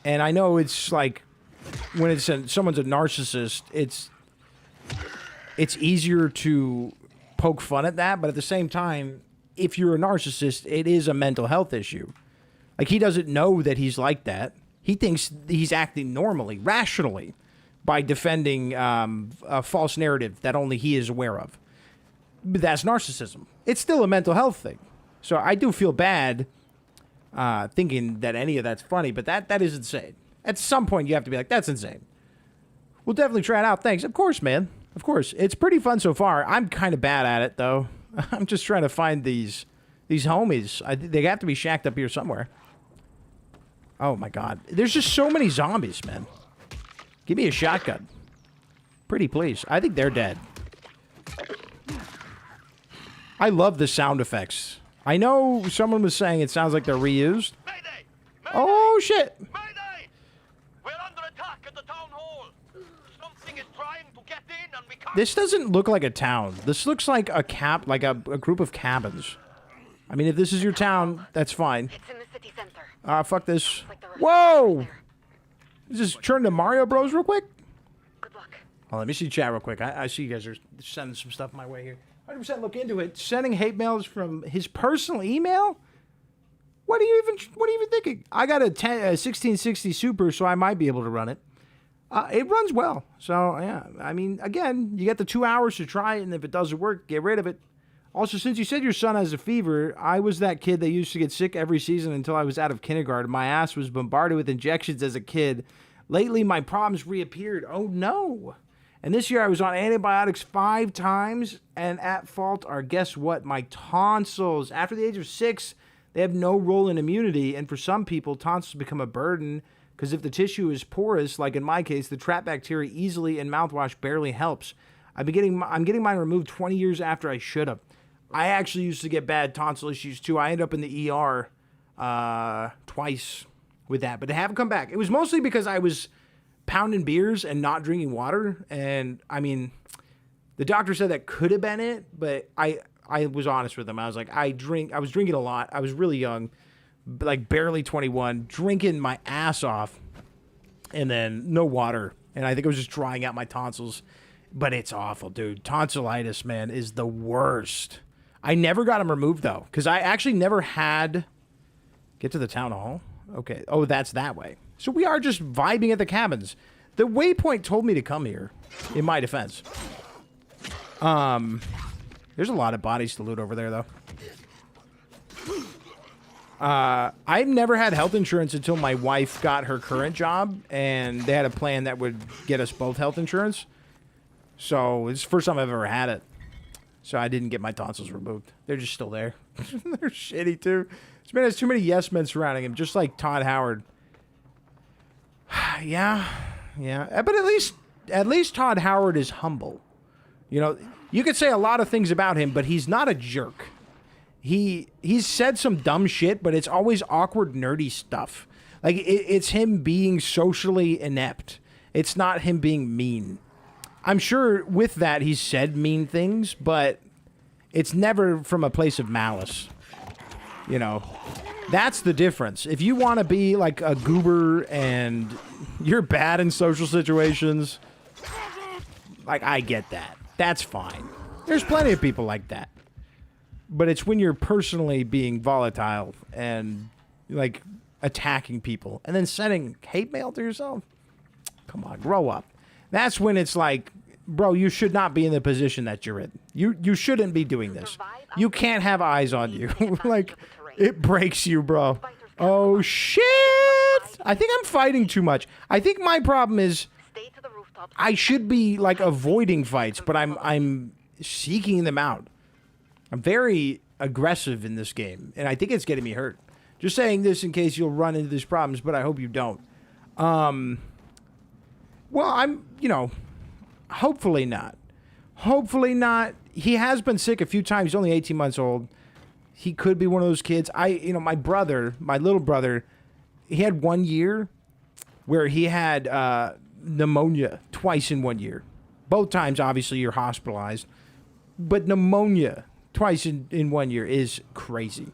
And I know it's like... When it's someone's a narcissist, it's easier to poke fun at that. But at the same time, if you're a narcissist, it is a mental health issue. Like, he doesn't know that he's like that. He thinks he's acting normally, rationally, by defending a false narrative that only he is aware of. But that's narcissism. It's still a mental health thing. So I do feel bad thinking that any of that's funny, but that is insane. At some point, you have to be like, that's insane. We'll definitely try it out. Thanks. Of course, man. Of course. It's pretty fun so far. I'm kind of bad at it, though. I'm just trying to find these homies. They have to be shacked up here somewhere. Oh, my God. There's just so many zombies, man. Give me a shotgun. Pretty please. I think they're dead. I love the sound effects. I know someone was saying it sounds like they're reused. Mayday! Oh, shit. Mayday! We're under attack at the town hall. Something is trying to get in and we can't... This doesn't look like a town. This looks like a group of cabins. I mean, if this is your town, that's fine. It's in the city center. Fuck this. Like the rest Whoa! of there. Just turn to Mario Bros real quick. Good luck. Oh, let me see chat real quick. I see you guys are sending some stuff my way here. 100% look into it. Sending hate mails from his personal email? What are you even thinking? I got a 1660 Super, so I might be able to run it. It runs well. So, yeah. I mean, again, you get the 2 hours to try it, and if it doesn't work, get rid of it. Also, since you said your son has a fever, I was that kid that used to get sick every season until I was out of kindergarten. My ass was bombarded with injections as a kid. Lately, my problems reappeared. Oh, no. And this year, I was on antibiotics 5 times, and at fault are, guess what? My tonsils. After the age of 6, they have no role in immunity, and for some people, tonsils become a burden, because if the tissue is porous, like in my case, the trap bacteria easily and mouthwash barely helps. I'm getting mine removed 20 years after I should have. I actually used to get bad tonsil issues, too. I ended up in the ER twice with that, but they haven't come back. It was mostly because I was pounding beers and not drinking water. And I mean, the doctor said that could have been it, but I was honest with him. I was like, I was drinking a lot. I was really young, like barely 21, drinking my ass off, and then no water. And I think it was just drying out my tonsils, but it's awful, dude. Tonsillitis, man, is the worst. I never got them removed though, because I actually never had, get to the town hall. Okay. Oh, that's that way. So we are just vibing at the cabins. The waypoint told me to come here, in my defense. There's a lot of bodies to loot over there, though. I've never had health insurance until my wife got her current job, and they had a plan that would get us both health insurance. So it's the first time I've ever had it. So I didn't get my tonsils removed. They're just still there. They're shitty, too. This man has too many yes men surrounding him, just like Todd Howard. Yeah. But at least Todd Howard is humble. You know, you could say a lot of things about him, but he's not a jerk. He's said some dumb shit, but it's always awkward, nerdy stuff. Like, it's him being socially inept. It's not him being mean. I'm sure with that he's said mean things, but it's never from a place of malice. You know, that's the difference. If you want to be like a goober and you're bad in social situations, like, I get that. That's fine. There's plenty of people like that. But it's when you're personally being volatile and, like, attacking people and then sending hate mail to yourself. Come on, grow up. That's when it's like, bro, you should not be in the position that you're in. You shouldn't be doing this. You can't have eyes on you. Like, it breaks you, bro. Oh, shit! I think I'm fighting too much. I think my problem is Stay to the rooftops. I should be, like, avoiding fights, but I'm seeking them out. I'm very aggressive in this game, and I think it's getting me hurt. Just saying this in case you'll run into these problems, but I hope you don't. Well, I'm, hopefully not. Hopefully not. He has been sick a few times. He's only 18 months old. He could be one of those kids. My brother, my little brother, he had 1 year where he had pneumonia twice in 1 year. Both times, obviously, you're hospitalized. But pneumonia twice in 1 year is crazy.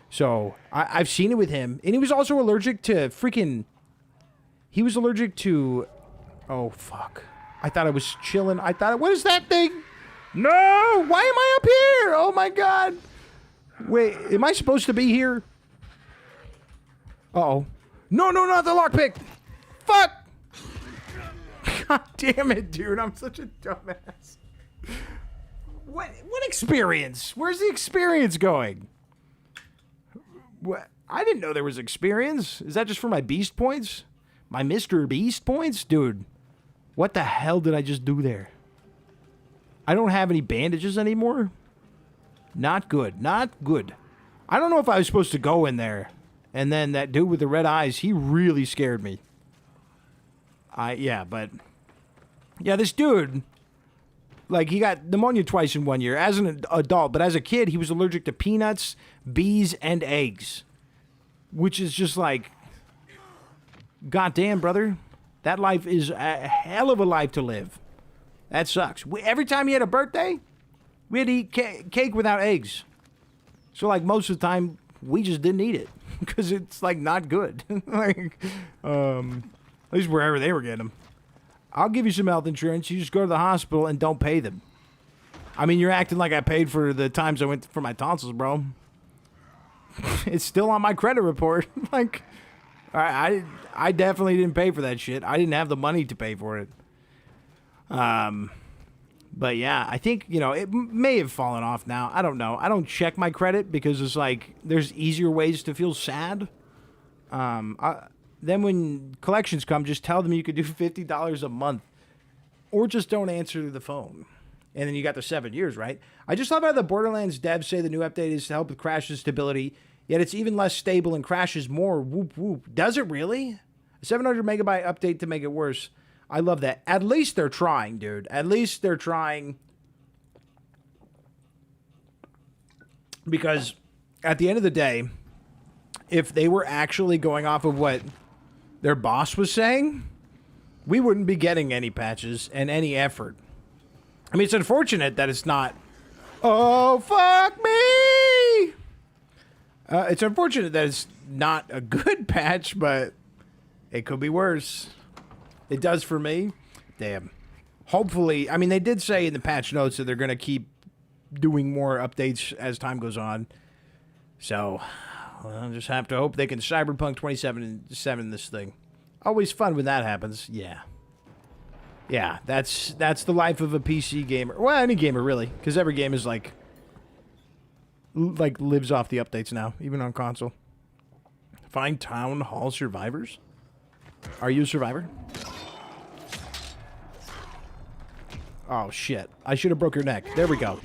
So I've seen it with him. And he was also allergic to he was allergic to, oh, fuck. I thought I was chilling. What is that thing? No! Why am I up here? Oh, my God. Wait, am I supposed to be here? Uh-oh. No, not the lockpick. Fuck! God damn it, dude. I'm such a dumbass. What experience? Where's the experience going? What? I didn't know there was experience. Is that just for my beast points? My Mr. Beast points? Dude, what the hell did I just do there? I don't have any bandages anymore? Not good. Not good. I don't know if I was supposed to go in there. And then that dude with the red eyes, he really scared me. Yeah, this dude, like, he got pneumonia twice in 1 year as an adult, but as a kid, he was allergic to peanuts, bees, and eggs. Which is just like, goddamn, brother. That life is a hell of a life to live. That sucks. Every time he had a birthday, we had to eat cake without eggs. So, like, most of the time, we just didn't eat it. Because it's, like, not good. Like, at least wherever they were getting them. I'll give you some health insurance. You just go to the hospital and don't pay them. I mean, you're acting like I paid for the times I went for my tonsils, bro. It's still on my credit report. Like, I definitely didn't pay for that shit. I didn't have the money to pay for it. But yeah, I think, it may have fallen off now. I don't know. I don't check my credit because it's like, there's easier ways to feel sad. Then when collections come, just tell them you could do $50 a month. Or just don't answer the phone. And then you got the 7 years, right? I just love how the Borderlands devs say the new update is to help with crash and stability, yet it's even less stable and crashes more. Whoop, whoop. Does it really? A 700 megabyte update to make it worse. I love that. At least they're trying, dude. At least they're trying. Because at the end of the day, if they were actually going off of what their boss was saying, we wouldn't be getting any patches and any effort. I mean, it's unfortunate that it's not. Oh, fuck me! It's unfortunate that it's not a good patch, but it could be worse. It does for me. Damn. Hopefully, I mean, they did say in the patch notes that they're going to keep doing more updates as time goes on. So, I'll just have to hope they can Cyberpunk 2077 this thing. Always fun when that happens. Yeah. Yeah, that's the life of a PC gamer. Well, any gamer, really. Because every game is like lives off the updates now, even on console. Find Town Hall survivors? Are you a survivor? Oh, shit. I should have broke your neck. There we go.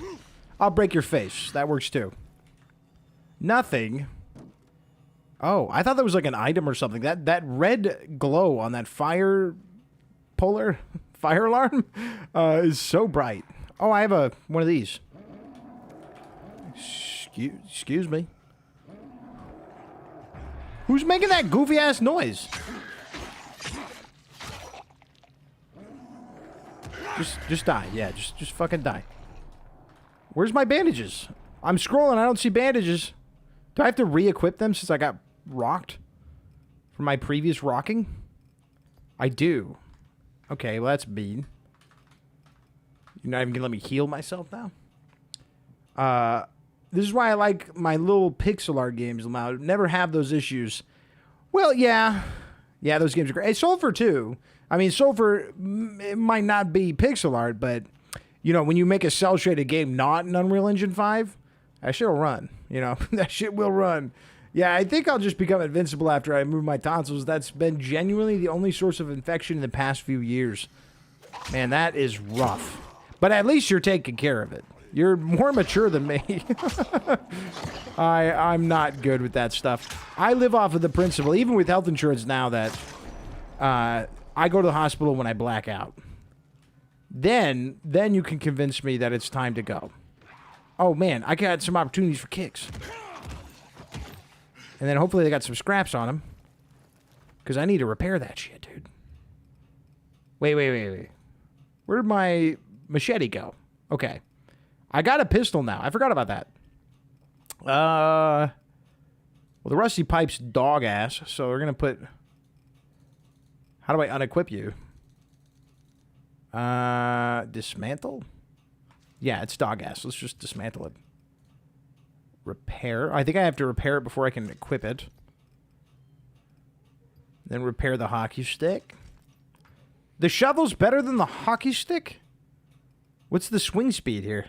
I'll break your face. That works, too. Nothing. Oh, I thought that was like an item or something. That red glow on that fire alarm is so bright. Oh, I have one of these. Excuse me. Who's making that goofy ass noise? Just die. Yeah, just fucking die. Where's my bandages? I'm scrolling. I don't see bandages. Do I have to re-equip them since I got rocked from my previous rocking? I do. Okay, well, that's mean. You're not even gonna let me heal myself now? This is why I like my little pixel art games now. Never have those issues. Well, yeah. Yeah, those games are great. It sold for $2. I mean, sulfur, it might not be pixel art, but, you know, when you make a cel-shaded game not in Unreal Engine 5, that shit will run. You know, that shit will run. Yeah, I think I'll just become invincible after I move my tonsils. That's been genuinely the only source of infection in the past few years. Man, that is rough. But at least you're taking care of it. You're more mature than me. I'm not good with that stuff. I live off of the principle, even with health insurance now, that I go to the hospital when I black out. Then you can convince me that it's time to go. Oh, man, I got some opportunities for kicks. And then hopefully they got some scraps on them. Because I need to repair that shit, dude. Wait. Where'd my machete go? Okay. I got a pistol now. I forgot about that. Well, the rusty pipe's dog ass, so we're going to put... How do I unequip you? Dismantle? Yeah, it's dog ass. Let's just dismantle it. Repair. I think I have to repair it before I can equip it. Then repair the hockey stick. The shovel's better than the hockey stick? What's the swing speed here?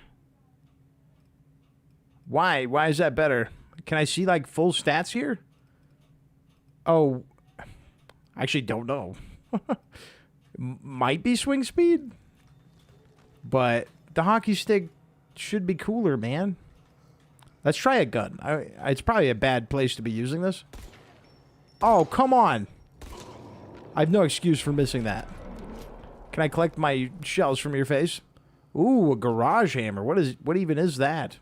Why? Why is that better? Can I see, like, full stats here? Oh. I actually don't know. Might be swing speed. But the hockey stick should be cooler, man. Let's try a gun. It's probably a bad place to be using this. Oh, come on. I have no excuse for missing that. Can I collect my shells from your face? Ooh, a garage hammer. What even is that?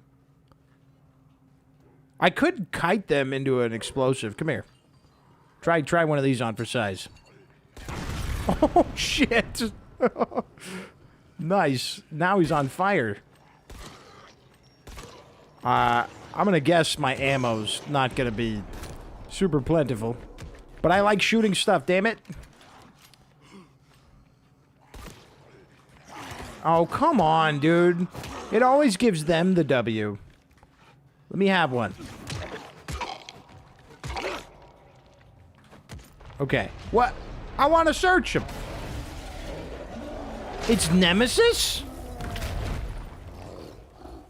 I could kite them into an explosive. Come here. Try one of these on for size. Oh, shit. Nice. Now he's on fire. I'm going to guess my ammo's not going to be super plentiful. But I like shooting stuff, damn it. Oh, come on, dude. It always gives them the W. Let me have one. Okay. What? I want to search him. It's Nemesis?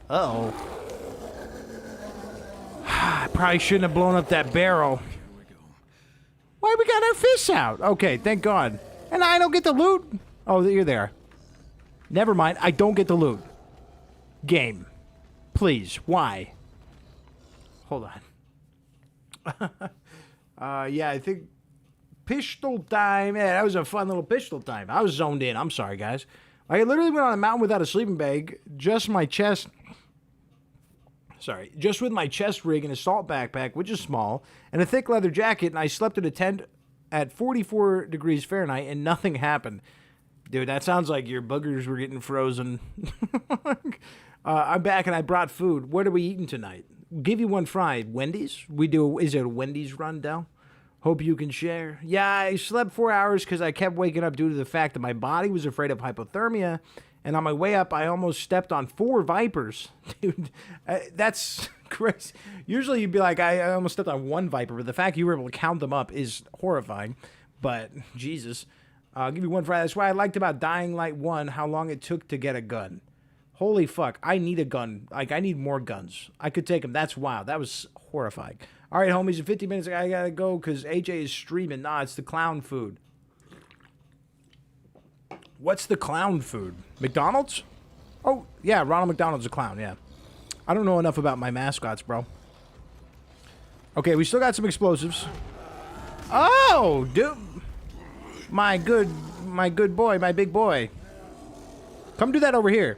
Uh-oh. I probably shouldn't have blown up that barrel. Why we got our fists out? Okay, thank God. And I don't get the loot? Oh, you're there. Never mind. I don't get the loot. Game. Please. Why? Hold on. Yeah, I think... Pistol time. Yeah, that was a fun little pistol time. I was zoned in. I'm sorry, guys. I literally went on a mountain without a sleeping bag. Just my chest... Sorry. Just with my chest rig and assault backpack, which is small, and a thick leather jacket, and I slept in a tent at 44 degrees Fahrenheit, and nothing happened. Dude, that sounds like your boogers were getting frozen. I'm back, and I brought food. What are we eating tonight? Give you one fried. Wendy's? Is it a Wendy's rundown? Hope you can share. Yeah, I slept 4 hours because I kept waking up due to the fact that my body was afraid of hypothermia. And on my way up, I almost stepped on 4 vipers. Dude, that's crazy. Usually you'd be like, I almost stepped on 1 viper. But the fact you were able to count them up is horrifying. But, Jesus. I'll give you one Friday. That's why I liked about Dying Light 1, how long it took to get a gun. Holy fuck. I need a gun. Like, I need more guns. I could take them. That's wild. That was horrifying. All right, homies, in 50 minutes, I gotta go because AJ is streaming. Nah, it's the clown food. What's the clown food? McDonald's? Oh, yeah, Ronald McDonald's a clown, yeah. I don't know enough about my mascots, bro. Okay, we still got some explosives. Oh, dude. My good boy, my big boy. Come do that over here.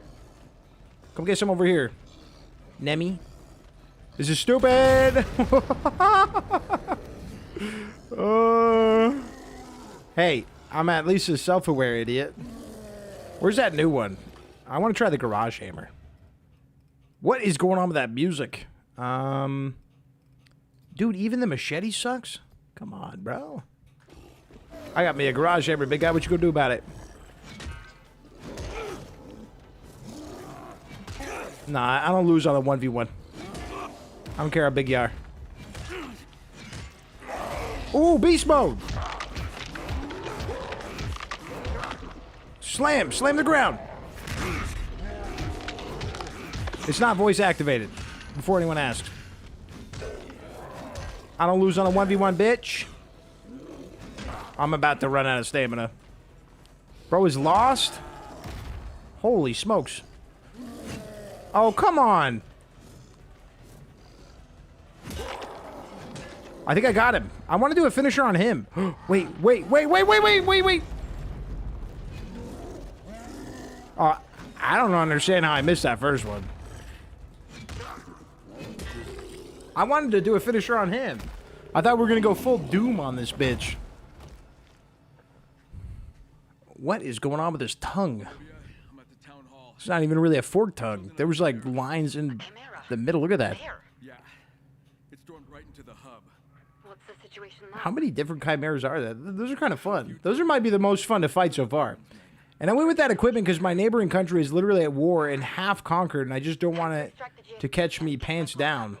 Come get some over here. Nemi. This is stupid. Hey, I'm at least a self-aware idiot. Where's that new one? I want to try the garage hammer. What is going on with that music? Dude, even the machete sucks? Come on, bro. I got me a garage hammer, big guy. What you gonna do about it? Nah, I don't lose on a 1v1. I don't care how big you are. Ooh, beast mode! Slam. Slam the ground. It's not voice activated, before anyone asks. I don't lose on a 1v1, bitch. I'm about to run out of stamina. Bro is lost? Holy smokes. Oh, come on. I think I got him. I want to do a finisher on him. Wait. I don't understand how I missed that first one. I wanted to do a finisher on him. I thought we were going to go full Doom on this bitch. What is going on with his tongue? I'm at the town hall. It's not even really a forked tongue. There was like lines in the middle. Look at that. There. Yeah. It stormed right into the hub. What's the situation now? How many different chimeras are there? Those are kind of fun. Those might be the most fun to fight so far. And I went with that equipment because my neighboring country is literally at war and half conquered, and I just don't want it to catch me pants down.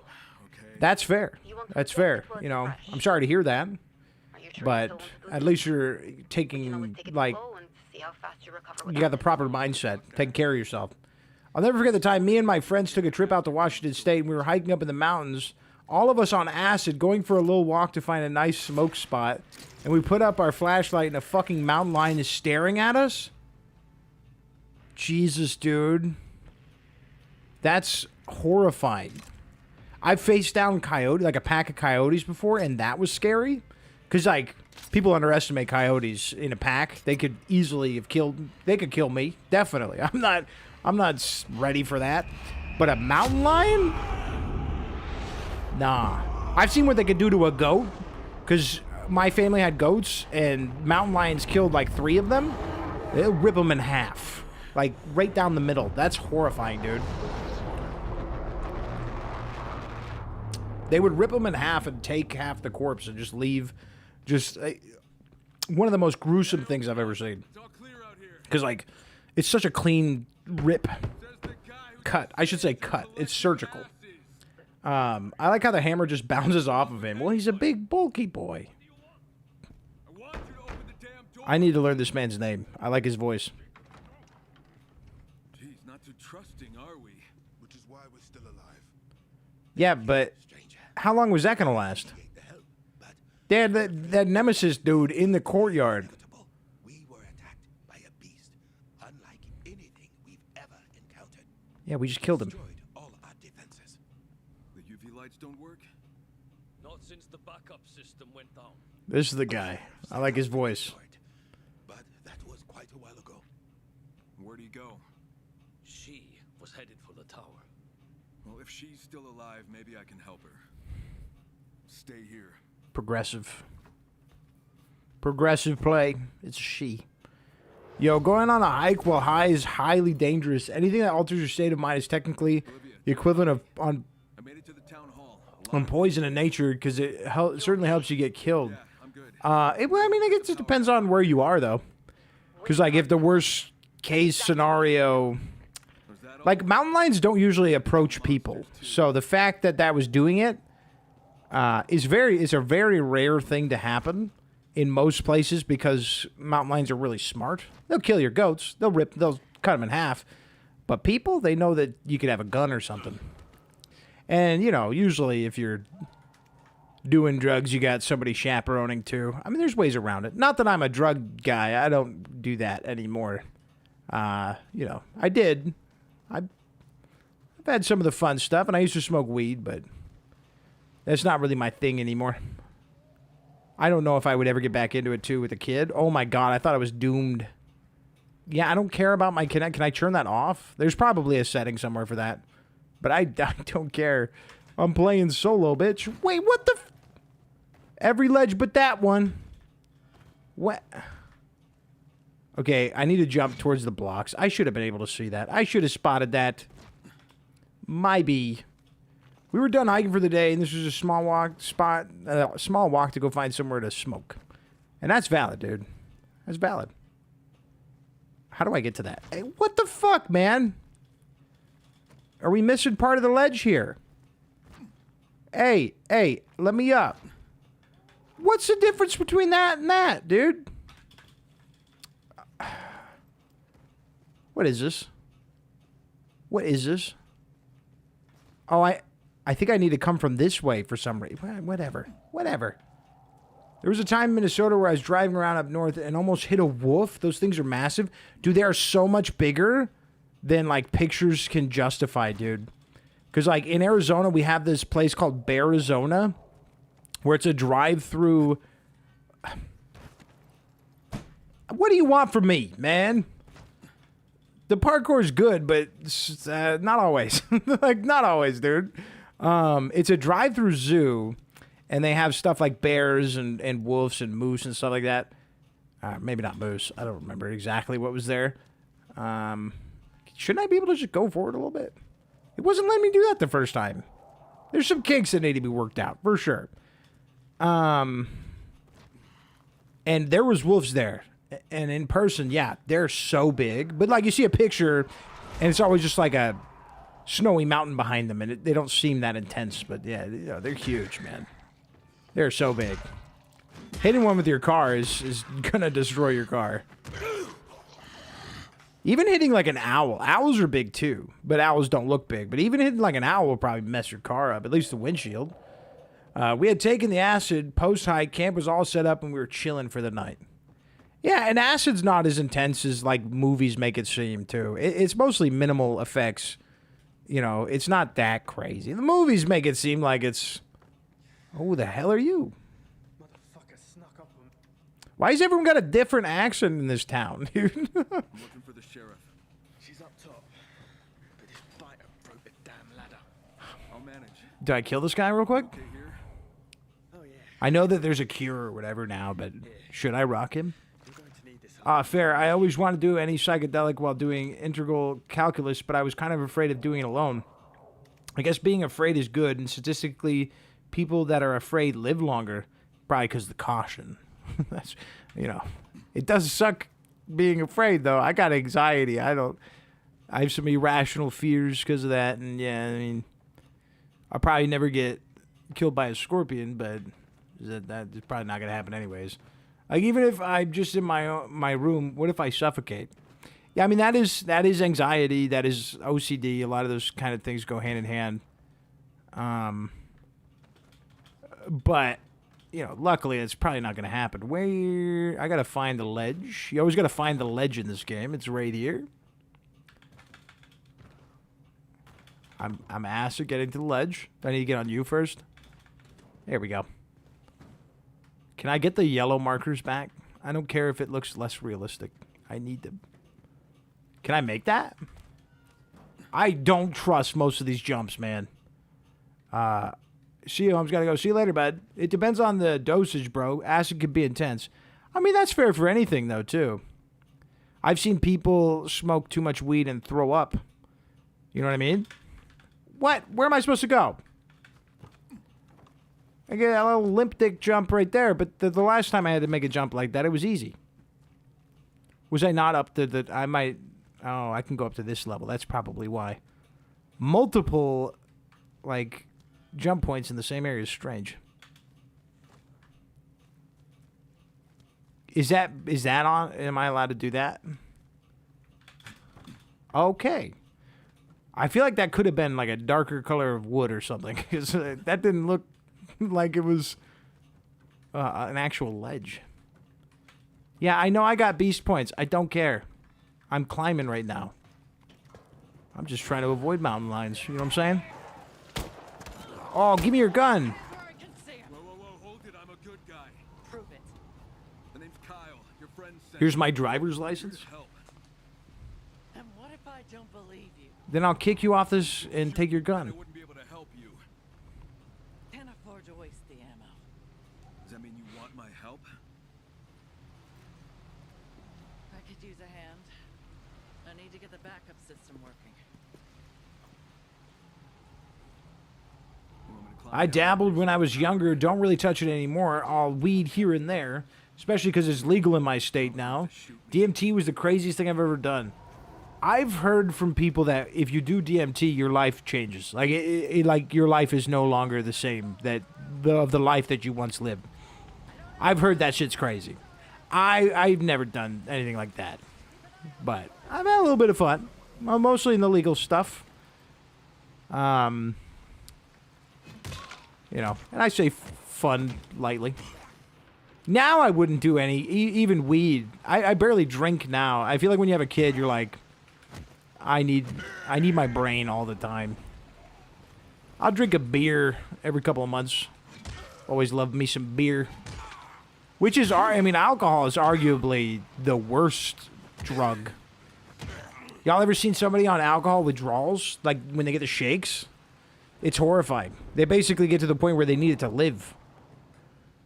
That's fair. That's fair. You know, I'm sorry to hear that, Are you sure but you still want to do at this? least you're You can always taking, take it like, slow and see how fast you recover you without got the it. proper mindset, taking care of yourself. I'll never forget the time me and my friends took a trip out to Washington State, and we were hiking up in the mountains, all of us on acid, going for a little walk to find a nice smoke spot, and we put up our flashlight, and a fucking mountain lion is staring at us? Jesus, dude. That's horrifying. I've faced down coyote, like a pack of coyotes before, and that was scary. Because, like, people underestimate coyotes in a pack. They could easily have they could kill me. Definitely. I'm not ready for that. But a mountain lion? Nah. I've seen what they could do to a goat. Because my family had goats, and mountain lions killed like 3 of them. They'll rip them in half. Like, right down the middle. That's horrifying, dude. They would rip them in half and take half the corpse and just leave. Just one of the most gruesome things I've ever seen. It's all clear out here. Because, like, it's such a clean rip. Says the guy who Cut. I should say cut. It's surgical. I like how the hammer just bounces off of him. Well, he's a big, bulky boy. I want you to open the damn door. I need to learn this man's name. I like his voice. Jeez, not too trusting, are we? Which is why we're still alive. Yeah, but how long was that going to last? They had that Nemesis dude in the courtyard. We were attacked by a beast, unlike anything we've ever encountered. Yeah, we just killed him. Destroyed all our defenses. The UV lights don't work? Not since the backup system went down. This is the guy. I like his voice. But that was quite a while ago. Where do you go? She was headed for the tower. Well, if she's still alive, maybe I can help her. Stay here. Progressive. Progressive play. It's a she. Yo, going on a hike while high is highly dangerous. Anything that alters your state of mind is technically the equivalent of on I made it to the town hall. poison in nature because it certainly helps you get killed. Yeah, I'm good. I mean, I guess it depends on where you are, though. Because, like, if the worst case scenario... Was that all? Like, mountain lions don't usually approach people. So the fact that that was doing it is a very rare thing to happen in most places because mountain lions are really smart. They'll kill your goats. They'll cut them in half. But people, they know that you could have a gun or something. And, you know, usually if you're doing drugs, you got somebody chaperoning too. I mean, there's ways around it. Not that I'm a drug guy. I don't do that anymore. You know, I did. I've had some of the fun stuff, and I used to smoke weed, but that's not really my thing anymore. I don't know if I would ever get back into it too with a kid. Oh my God, I thought I was doomed. Yeah, I don't care about my kid. Can I turn that off? There's probably a setting somewhere for that, but I don't care. I'm playing solo, bitch. Wait, what the? Every ledge but that one. What? Okay, I need to jump towards the blocks. I should have been able to see that. I should have spotted that. Maybe. We were done hiking for the day, and this was a small walk to go find somewhere to smoke. And that's valid, dude. That's valid. How do I get to that? Hey, what the fuck, man? Are we missing part of the ledge here? Hey, let me up. What's the difference between that and that, dude? What is this? What is this? Oh, I think I need to come from this way for some reason. Whatever. There was a time in Minnesota where I was driving around up north and almost hit a wolf. Those things are massive. Dude, they are so much bigger than, like, pictures can justify, dude. Because, like, in Arizona, we have this place called Bearizona, where it's a drive-through. What do you want from me, man? The parkour is good, but not always. Like, not always, dude. It's a drive-through zoo, and they have stuff like bears and wolves and moose and stuff like that. Maybe not moose. I don't remember exactly what was there. Shouldn't I be able to just go forward a little bit? It wasn't letting me do that the first time. There's some kinks that need to be worked out, for sure. And there was wolves there. And in person, yeah, they're so big. But, like, you see a picture, and it's always just like a snowy mountain behind them, and they don't seem that intense. But, yeah, you know, they're huge, man. They're so big. Hitting one with your car is going to destroy your car. Even hitting, like, an owl. Owls are big, too. But owls don't look big. But even hitting, like, an owl will probably mess your car up, at least the windshield. We had taken the acid post-hike. Camp was all set up, and we were chilling for the night. Yeah, and acid's not as intense as, like, movies make it seem, too. It's mostly minimal effects. You know, it's not that crazy. The movies make it seem like it's... Oh, who the hell are you? Motherfucker snuck up on... Why has everyone got a different accent in this town, dude? I'm looking for the sheriff. She's up top. But this biter broke the damn ladder. I'll manage. Did I kill this guy real quick? Okay, here. Oh, yeah. I know that there's a cure or whatever now, but should I rock him? You're going to need this. Fair. I always want to do any psychedelic while doing integral calculus, but I was kind of afraid of doing it alone. I guess being afraid is good, and statistically, people that are afraid live longer, probably because of the caution. That's, you know, it does suck being afraid, though. I got anxiety. I have some irrational fears because of that, and yeah, I mean, I'll probably never get killed by a scorpion, but that's probably not going to happen anyways. Like, even if I'm just in my room, what if I suffocate? Yeah, I mean, that is anxiety, that is OCD. A lot of those kind of things go hand in hand. But, you know, luckily it's probably not going to happen. Where I got to find the ledge. You always got to find the ledge in this game. It's right here. I'm asked at getting to the ledge. Do I need to get on you first? There we go. Can I get the yellow markers back? I don't care if it looks less realistic. I need to... Can I make that? I don't trust most of these jumps, man. See you, Holmes. Gotta go. See you later, bud. It depends on the dosage, bro. Acid could be intense. I mean, that's fair for anything, though, too. I've seen people smoke too much weed and throw up. You know what I mean? What? Where am I supposed to go? I get a little limp dick jump right there, but the last time I had to make a jump like that, it was easy. Was I not up to the... I might... Oh, I can go up to this level. That's probably why. Multiple, like, jump points in the same area is strange. Is that on? Am I allowed to do that? Okay. I feel like that could have been, like, a darker color of wood or something, because that didn't look like it was an actual ledge. Yeah, I know I got beast points. I don't care. I'm climbing right now. I'm just trying to avoid mountain lions. You know what I'm saying? Oh, give me your gun. Whoa, hold it. I'm a good guy. Prove it. The name's Kyle. Your friend sent Here's my me. driver's license. Here's help. And what if I don't believe you? Then I'll kick you off this and take your I gun. wouldn't be able to help you. Can't afford to waste the ammo. Does that mean you want my help? I could use a hand. I need to get the backup system working. You want me to climb I down? dabbled when I was younger. Don't really touch it anymore. I'll weed here and there, especially because it's legal in my state now. DMT was the craziest thing I've ever done. I've heard from people that if you do DMT, your life changes. Like, like your life is no longer the same of the life that you once lived. I've heard that shit's crazy. I've never done anything like that. But I've had a little bit of fun. Mostly in the legal stuff. And I say fun lightly. Now I wouldn't do any, even weed. I barely drink now. I feel like when you have a kid, you're like, I need my brain all the time. I'll drink a beer every couple of months. Always love me some beer. Which is, alcohol is arguably the worst drug. Y'all ever seen somebody on alcohol withdrawals? Like when they get the shakes? It's horrifying. They basically get to the point where they need it to live.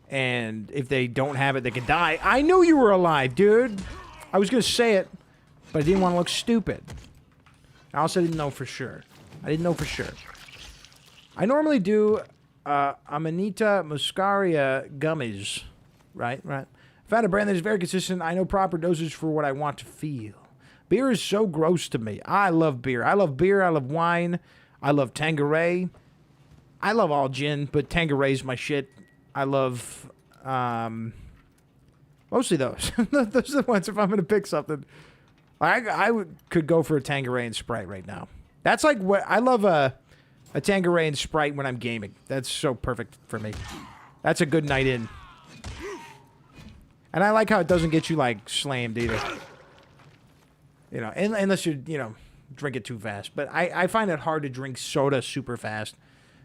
And if they don't have it, they can die. I knew you were alive, dude. I was going to say it, but I didn't want to look stupid. I also didn't know for sure. I normally do Amanita muscaria gummies. Right. I found a brand that is very consistent. I know proper dosage for what I want to feel. Beer is so gross to me. I love beer. I love wine. I love Tanqueray. I love all gin, but Tanqueray's my shit. I love mostly those. Those are the ones if I'm going to pick something. I could go for a Tanqueray and Sprite right now. That's like what I love a Tanqueray and Sprite when I'm gaming. That's so perfect for me. That's a good night in. And I like how it doesn't get you, like, slammed either. Unless you, drink it too fast. But I find it hard to drink soda super fast.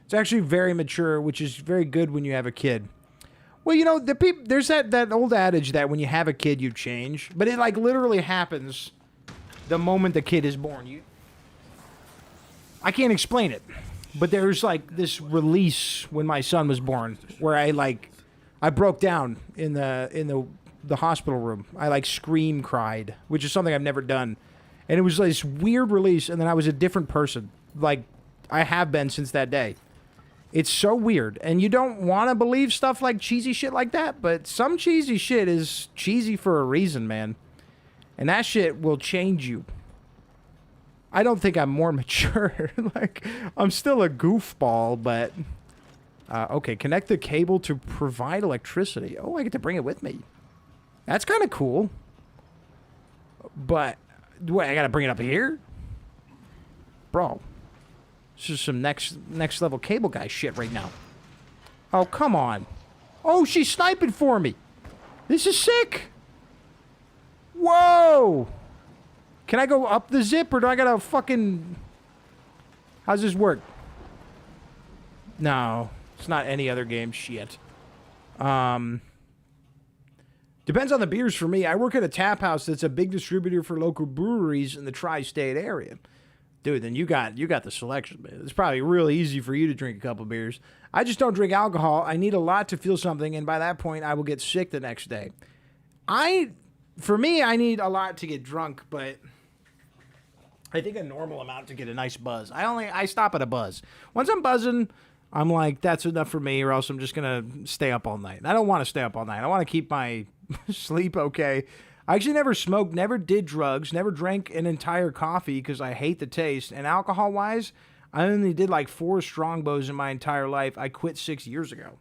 It's actually very mature, which is very good when you have a kid. Well, there's that old adage that when you have a kid, you change. But it, like, literally happens the moment the kid is born. I can't explain it. But there's, like, this release when my son was born where I broke down in the hospital room. I scream cried, which is something I've never done. And it was this weird release, and then I was a different person. Like I have been since that day. It's so weird. And you don't want to believe stuff like cheesy shit like that, but some cheesy shit is cheesy for a reason, man. And that shit will change you. I don't think I'm more mature. I'm still a goofball, but okay, connect the cable to provide electricity. Oh, I get to bring it with me. That's kind of cool. But, wait, I got to bring it up here? Bro, this is some next level cable guy shit right now. Oh, come on. Oh, she's sniping for me. This is sick. Whoa. Can I go up the zip, or do I got to fucking... How's this work? No. It's not any other game. Shit. Depends on the beers for me. I work at a tap house that's a big distributor for local breweries in the tri-state area. Dude, then you got the selection, man. It's probably really easy for you to drink a couple beers. I just don't drink alcohol. I need a lot to feel something, and by that point, I will get sick the next day. For me, I need a lot to get drunk, but I think a normal amount to get a nice buzz. I stop at a buzz. Once I'm buzzing, I'm like, that's enough for me, or else I'm just going to stay up all night. And I don't want to stay up all night. I want to keep my sleep okay. I actually never smoked, never did drugs, never drank an entire coffee because I hate the taste. And alcohol-wise, I only did 4 Strongbows in my entire life. I quit 6 years ago.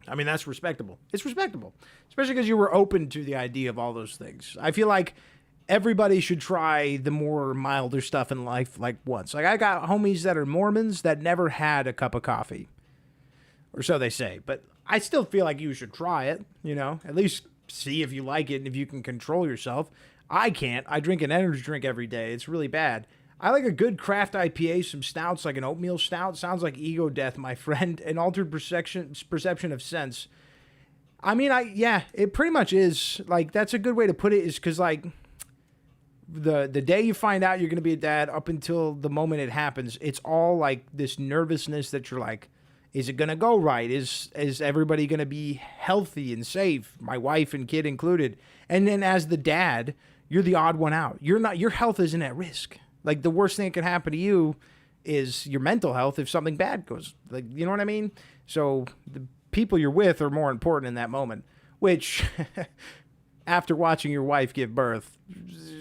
I mean, that's respectable. It's respectable. Especially because you were open to the idea of all those things. I feel like everybody should try the more milder stuff in life once. I got homies that are Mormons that never had a cup of coffee. Or so they say. But I still feel like you should try it, at least see if you like it and if you can control yourself. I can't. I drink an energy drink every day. It's really bad. I like a good craft IPA, some stouts, like an oatmeal stout. Sounds like ego death, my friend. An altered perception of sense. I mean, it pretty much is. That's a good way to put it, is because, the day you find out you're going to be a dad up until the moment it happens, it's all, this nervousness that you're like, is it going to go right? Is everybody going to be healthy and safe? My wife and kid included. And then as the dad, you're the odd one out. Your health isn't at risk. The worst thing that can happen to you is your mental health if something bad goes. You know what I mean? So the people you're with are more important in that moment, which after watching your wife give birth,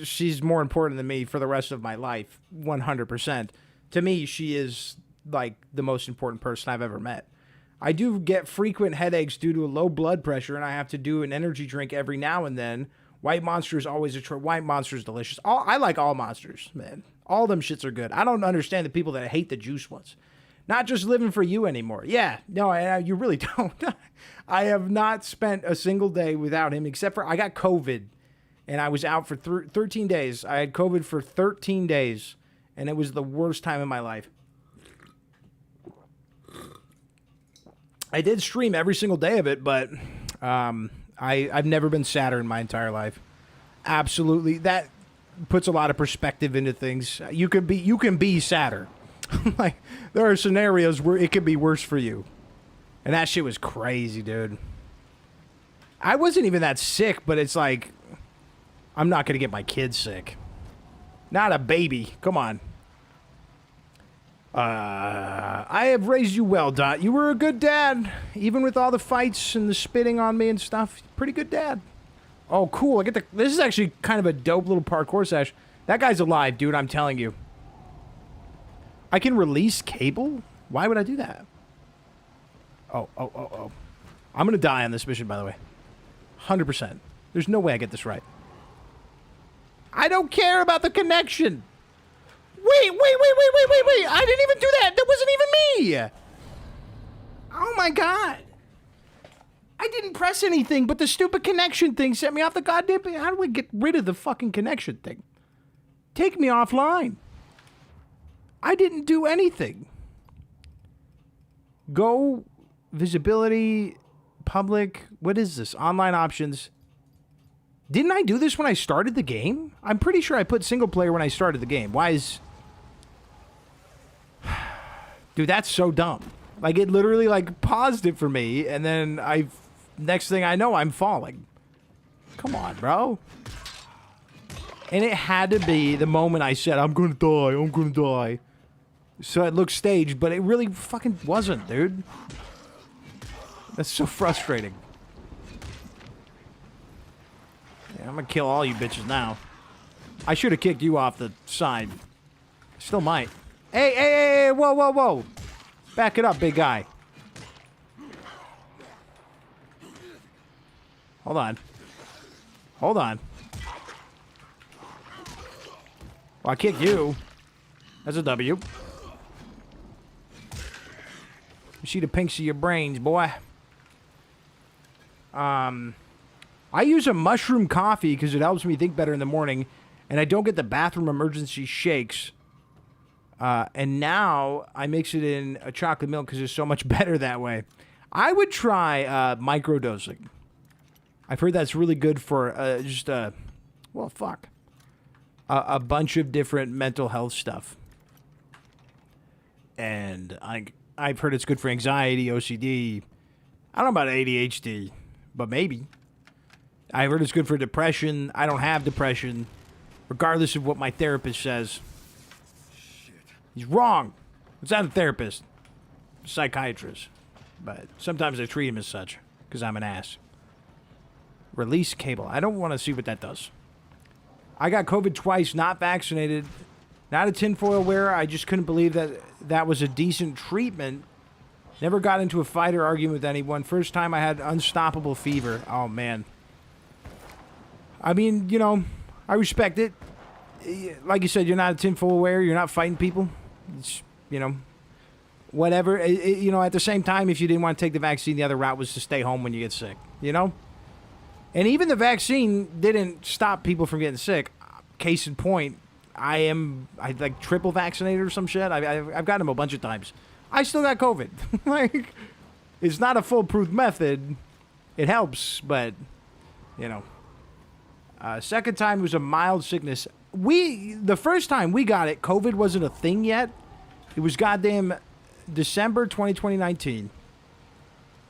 she's more important than me for the rest of my life. 100%. To me, she is the most important person I've ever met. I do get frequent headaches due to a low blood pressure, and I have to do an energy drink every now and then, White Monster is always a choice. White Monster is delicious. I like all monsters, man. All them shits are good. I don't understand the people that hate the juice ones. Not just living for you anymore. Yeah, no, you really don't. I have not spent a single day without him, except for I got COVID, and I was out for 13 days. I had COVID for 13 days, and it was the worst time of my life. I did stream every single day of it, but I've never been sadder in my entire life. Absolutely, that puts a lot of perspective into things. You can be sadder. Like, there are scenarios where it could be worse for you. And that shit was crazy, dude. I wasn't even that sick, but it's like, I'm not going to get my kids sick. Not a baby. Come on. I have raised you well, Dot. You were a good dad. Even with all the fights and the spitting on me and stuff. Pretty good dad. Oh, cool. This is actually kind of a dope little parkour sesh. That guy's alive, dude. I'm telling you. I can release cable? Why would I do that? Oh. I'm going to die on this mission, by the way. 100%. There's no way I get this right. I don't care about the connection. Wait. I didn't even do that. That wasn't even me. Oh, my God. I didn't press anything, but the stupid connection thing set me off the goddamn thing. How do we get rid of the fucking connection thing? Take me offline. I didn't do anything. Go, visibility, public. What is this? Online options. Didn't I do this when I started the game? I'm pretty sure I put single player when I started the game. Why is... Dude, that's so dumb. Like, it literally, like, paused it for me, and then next thing I know, I'm falling. Come on, bro. And it had to be the moment I said, I'm gonna die. So it looked staged, but it really fucking wasn't, dude. That's so frustrating. Yeah, I'm gonna kill all you bitches now. I should have kicked you off the side. Still might. Hey, whoa. Back it up, big guy. Hold on. Well, I kicked you. That's a W. You see the pinks of your brains, boy. I use a mushroom coffee because it helps me think better in the morning, and I don't get the bathroom emergency shakes. And now I mix it in a chocolate milk because it's so much better that way. I would try microdosing. I've heard that's really good for a bunch of different mental health stuff. And I've heard it's good for anxiety, OCD. I don't know about ADHD, but maybe. I've heard it's good for depression. I don't have depression, regardless of what my therapist says. Shit. He's wrong. It's not a therapist. It's a psychiatrist. But sometimes I treat him as such, because I'm an ass. Release cable. I don't want to see what that does. I got COVID twice, not vaccinated. Not a tinfoil wearer. I just couldn't believe that was a decent treatment. Never got into a fight or argument with anyone. First time I had unstoppable fever. Oh, man. I mean, you know, I respect it. Like you said, you're not a tinfoil wearer. You're not fighting people. It's, you know, whatever. You know, at the same time, if you didn't want to take the vaccine, the other route was to stay home when you get sick. You know? And even the vaccine didn't stop people from getting sick. Case in point, I like triple vaccinated or some shit. I've gotten them a bunch of times. I still got COVID. Like, it's not a foolproof method. It helps, but, you know. Second time was a mild sickness. The first time we got it, COVID wasn't a thing yet. It was goddamn December 2019.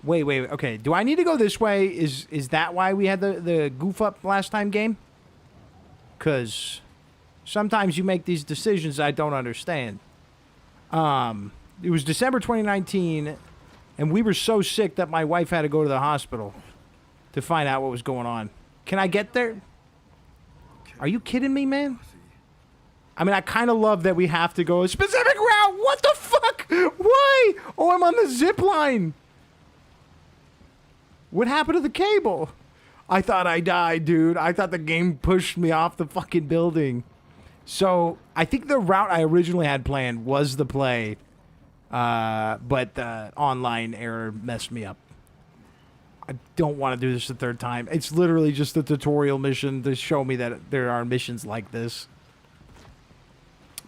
Wait. Okay, do I need to go this way? Is that why we had the goof up last time game? Because sometimes you make these decisions I don't understand. It was December 2019, and we were so sick that my wife had to go to the hospital to find out what was going on. Can I get there? Are you kidding me, man? I mean, I kind of love that we have to go a specific route. What the fuck? Why? Oh, I'm on the zip line. What happened to the cable? I thought I died, dude. I thought the game pushed me off the fucking building. So I think the route I originally had planned was the play, but the online error messed me up. I don't want to do this the third time. It's literally just a tutorial mission to show me that there are missions like this.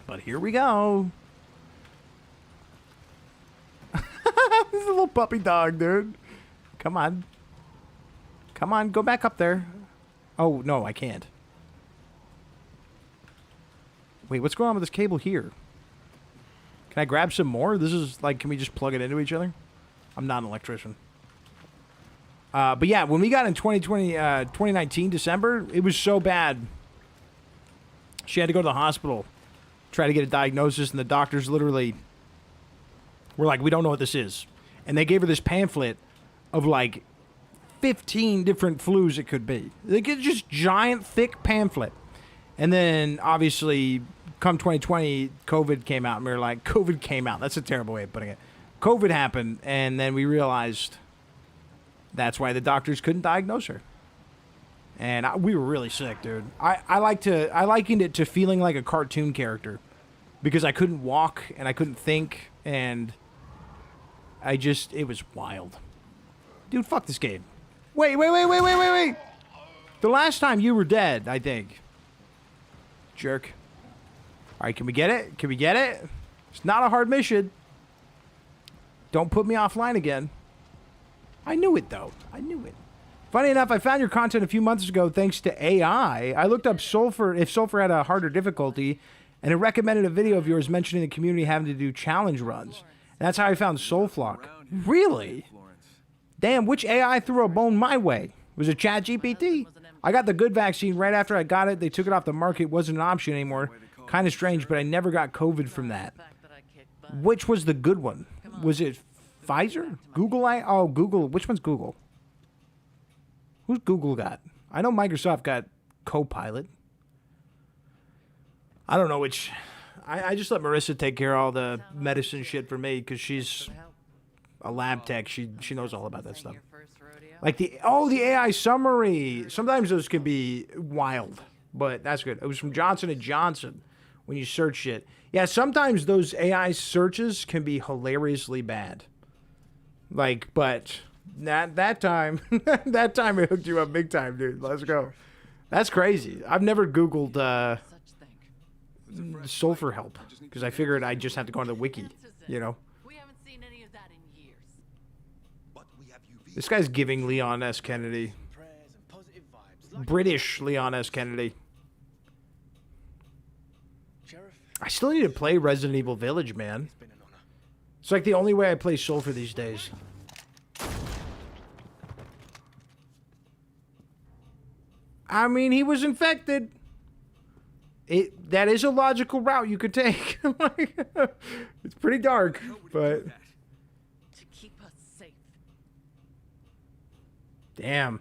But here we go. This is a little puppy dog, dude. Come on. Come on, go back up there. Oh, no, I can't. Wait, what's going on with this cable here? Can I grab some more? This is like, can we just plug it into each other? I'm not an electrician. But yeah, when we got in 2019, December, it was so bad. She had to go to the hospital, try to get a diagnosis, and the doctors literally were like, we don't know what this is. And they gave her this pamphlet of like 15 different flus it could be. Like, it's just giant, thick pamphlet. And then, obviously, come 2020, COVID came out, and we were like, COVID came out. That's a terrible way of putting it. COVID happened, and then we realized that's why the doctors couldn't diagnose her. And we were really sick, dude. I likened it to feeling like a cartoon character because I couldn't walk and I couldn't think, and it was wild. Dude, fuck this game. Wait. The last time you were dead, I think. Jerk. All right, can we get it? Can we get it? It's not a hard mission. Don't put me offline again. I knew it, though. I knew it. Funny enough, I found your content a few months ago thanks to AI. I looked up Sulfur, if Sulfur had a harder difficulty, and it recommended a video of yours mentioning the community having to do challenge runs. And that's how I found Soulflock. Really? Damn, which AI threw a bone my way? Was it ChatGPT? I got the good vaccine right after I got it. They took it off the market. It wasn't an option anymore. Kind of strange, but I never got COVID from that. Which was the good one? Was it Pfizer? Google? Oh, Google. Which one's Google? Who's Google got? I know Microsoft got Copilot. I don't know which. I just let Marissa take care of all the medicine shit for me because she's a lab tech. She knows all about that stuff. Like the AI summary. Sometimes those can be wild, but that's good. It was from Johnson & Johnson when you search it. Yeah, sometimes those AI searches can be hilariously bad. Like, but that time, that time it hooked you up big time, dude. Let's go. That's crazy. I've never Googled sulfur help because I figured I just have to go on the wiki, you know. We haven't seen any of that in years. This guy's giving Leon S. Kennedy. British Leon S. Kennedy. I still need to play Resident Evil Village, man. It's like the only way I play Sulfur these days. I mean, he was infected. That is a logical route you could take. It's pretty dark, but To keep us safe. damn.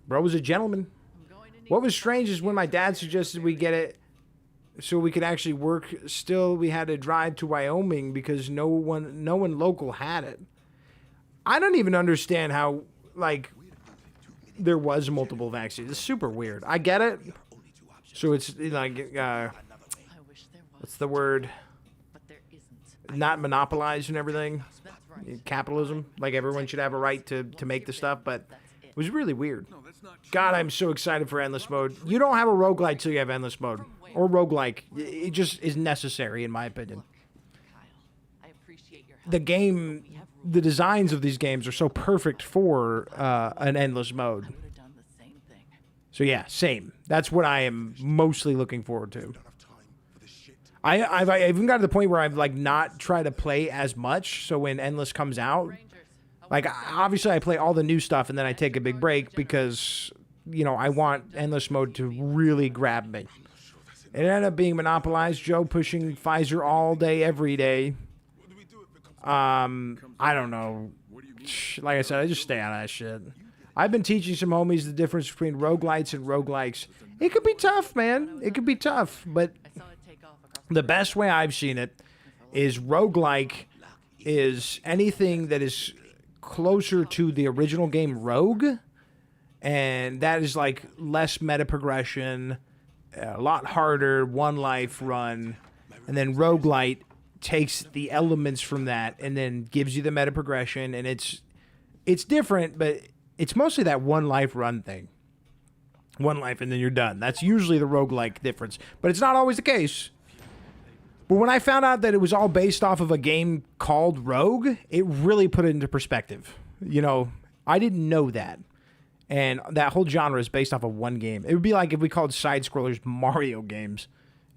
Bro was a gentleman. What was strange is when my dad suggested we get it so we could actually work, still we had to drive to Wyoming because no one local had it. I don't even understand how, like, there was multiple vaccines. It's super weird. I get it. So it's like, what's the word? But there isn't. Not monopolized and everything. That's right. Capitalism. Like everyone should have a right to make the stuff, but it was really weird. No, that's not true. God, I'm so excited for Endless Mode. You don't have a roguelite till you have Endless Mode. Or roguelike. It just is necessary, in my opinion. Kyle, I appreciate your help. The game, the designs of these games are so perfect for an Endless Mode. I would have done the same thing. So yeah, same. That's what I am mostly looking forward to. I've even got to the point where I've like not tried to play as much. So when Endless comes out, like obviously I play all the new stuff and then I take a big break because, you know, I want Endless Mode to really grab me. It ended up being monopolized. Joe pushing Pfizer all day, every day. I don't know. Like I said, I just stay out of that shit. I've been teaching some homies the difference between roguelites and roguelikes. It could be tough, man. It could be tough. But I saw it take off across the best way I've seen it is roguelike is anything that is closer to the original game Rogue And that is like less meta progression, a lot harder, one life run. And then roguelite takes the elements from that and then gives you the meta progression. And it's different, but it's mostly that one life run thing. One life and then you're done. That's usually the roguelike difference. But it's not always the case. But when I found out that it was all based off of a game called Rogue, it really put it into perspective. You know, I didn't know that. And that whole genre is based off of one game. It would be like if we called side-scrollers Mario games.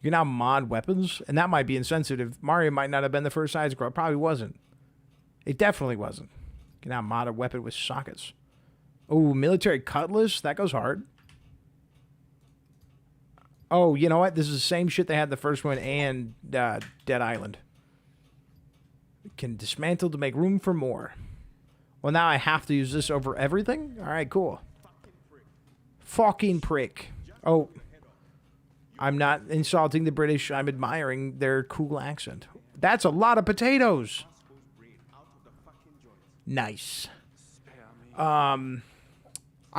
You can now mod weapons, and that might be insensitive. Mario might not have been the first side-scroller. It probably wasn't. It definitely wasn't. You can now mod a weapon with sockets. Oh, military cutlass? That goes hard. Oh, you know what? This is the same shit they had the first one and Dead Island. Can dismantle to make room for more. Well, now I have to use this over everything? All right, cool. Fucking prick. Oh, I'm not insulting the British. I'm admiring their cool accent. That's a lot of potatoes. Nice. I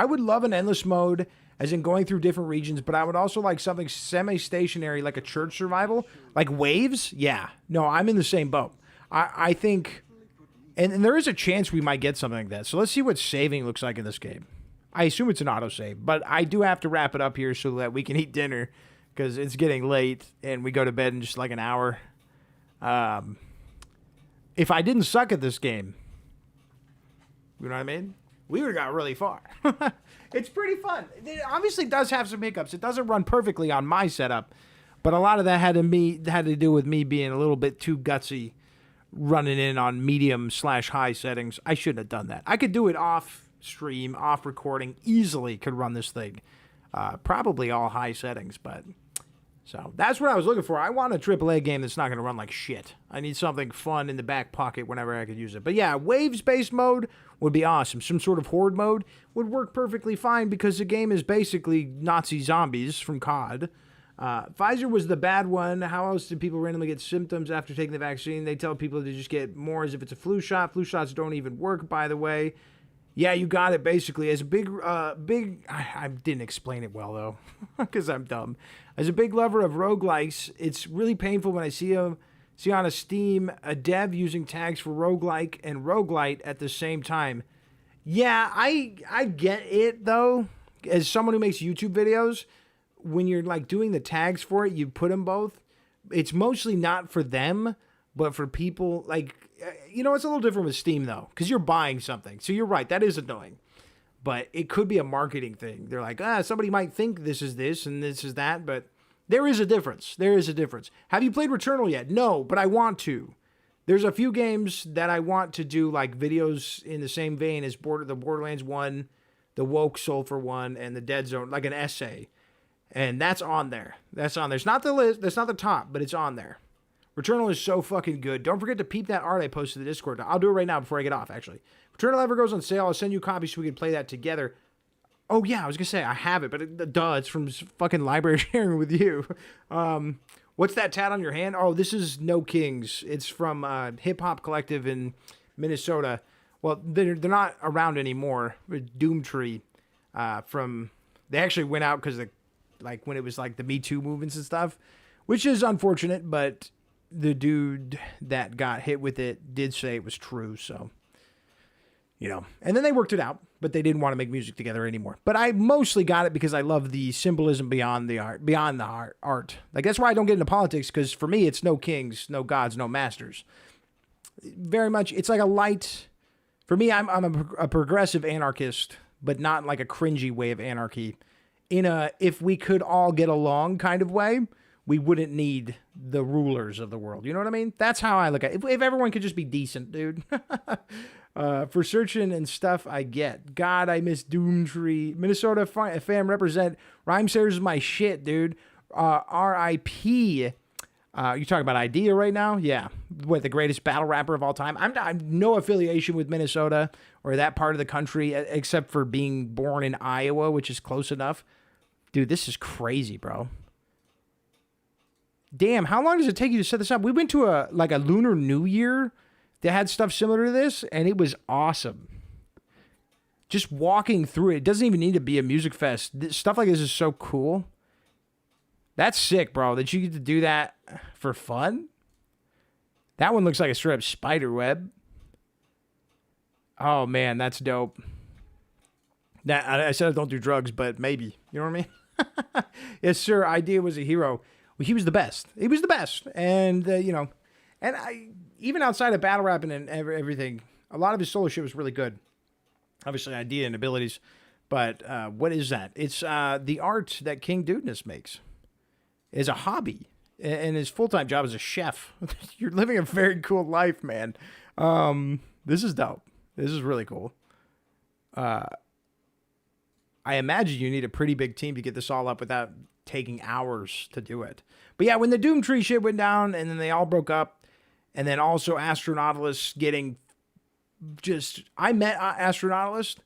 would love an endless mode, as in going through different regions, but I would also like something semi-stationary, like a church survival. Like waves? Yeah. No, I'm in the same boat. I think... And there is a chance we might get something like that. So let's see what saving looks like in this game. I assume it's an autosave, but I do have to wrap it up here so that we can eat dinner, because it's getting late, and we go to bed in just like an hour. If I didn't suck at this game, you know what I mean? We would have got really far. It's pretty fun. It obviously does have some hiccups. It doesn't run perfectly on my setup, but a lot of that had to do with me being a little bit too gutsy, running in on medium/high settings. I shouldn't have done that. I could do it off stream, off recording, easily could run this thing. Probably all high settings, but... So, that's what I was looking for. I want a AAA game that's not going to run like shit. I need something fun in the back pocket whenever I could use it. But yeah, waves-based mode would be awesome. Some sort of horde mode would work perfectly fine because the game is basically Nazi zombies from COD. Pfizer was the bad one. How else did people randomly get symptoms after taking the vaccine? They tell people to just get more as if it's a flu shot. Flu shots don't even work, by the way. Yeah, you got it, basically. As a I didn't explain it well, though, because I'm dumb. As a big lover of roguelikes, it's really painful when I see on a Steam a dev using tags for roguelike and roguelite at the same time. Yeah, I get it, though. As someone who makes YouTube videos, when you're, like, doing the tags for it, you put them both. It's mostly not for them, but for people, like... You know, it's a little different with Steam, though, because you're buying something. So you're right, that is annoying. But it could be a marketing thing. They're like, somebody might think this is this and this is that, but there is a difference. There is a difference. Have you played Returnal yet? No, but I want to. There's a few games that I want to do, like, videos in the same vein as the Borderlands 1, the Woke Sulphur 1, and the Dead Zone, like an essay. And that's on there. That's on there. It's not the list. That's not the top, but it's on there. Returnal is so fucking good. Don't forget to peep that art I posted to the Discord. I'll do it right now before I get off, actually. Returnal ever goes on sale, I'll send you a copy so we can play that together. Oh, yeah, I was going to say, I have it, but it's from fucking library sharing with you. What's that tat on your hand? Oh, this is No Kings. It's from Hip Hop Collective in Minnesota. Well, they're not around anymore. Doomtree they actually went out because when it was like the Me Too movements and stuff, which is unfortunate, but... The dude that got hit with it did say it was true, so, you know. And then they worked it out, but they didn't want to make music together anymore. But I mostly got it because I love the symbolism beyond the art. Like, that's why I don't get into politics, because for me, it's no kings, no gods, no masters. Very much, it's like a light... For me, I'm a progressive anarchist, but not like a cringy way of anarchy. In a if we could all get along kind of way... We wouldn't need the rulers of the world. You know what I mean? That's how I look at it. If everyone could just be decent, dude. For searching and stuff, I get. God, I miss Doomtree. Minnesota fam represent. Rhymesayers is my shit, dude. R.I.P. You talking about Idea right now? Yeah. What, the greatest battle rapper of all time? I'm no affiliation with Minnesota or that part of the country, except for being born in Iowa, which is close enough. Dude, this is crazy, bro. Damn, how long does it take you to set this up? We went to a Lunar New Year that had stuff similar to this, and it was awesome. just walking through it doesn't even need to be a music fest. Stuff like this is so cool. That's sick, bro, that you get to do that for fun. That one looks like a straight up spider web. Oh, man, that's dope. I said I don't do drugs, but maybe. You know what I mean? Yes, sir. Idea was a hero. Well, he was the best. He was the best. And, you know, and even outside of battle rapping and everything, a lot of his solo shit was really good. Obviously, idea and abilities. But what is that? It's the art that King Dudeness makes. Is a hobby. And his full-time job is a chef. You're living a very cool life, man. This is dope. This is really cool. I imagine you need a pretty big team to get this all up without taking hours to do it. But yeah, when the Doomtree shit went down and then they all broke up, and then also Astronautilus getting just... I met Astronautilus,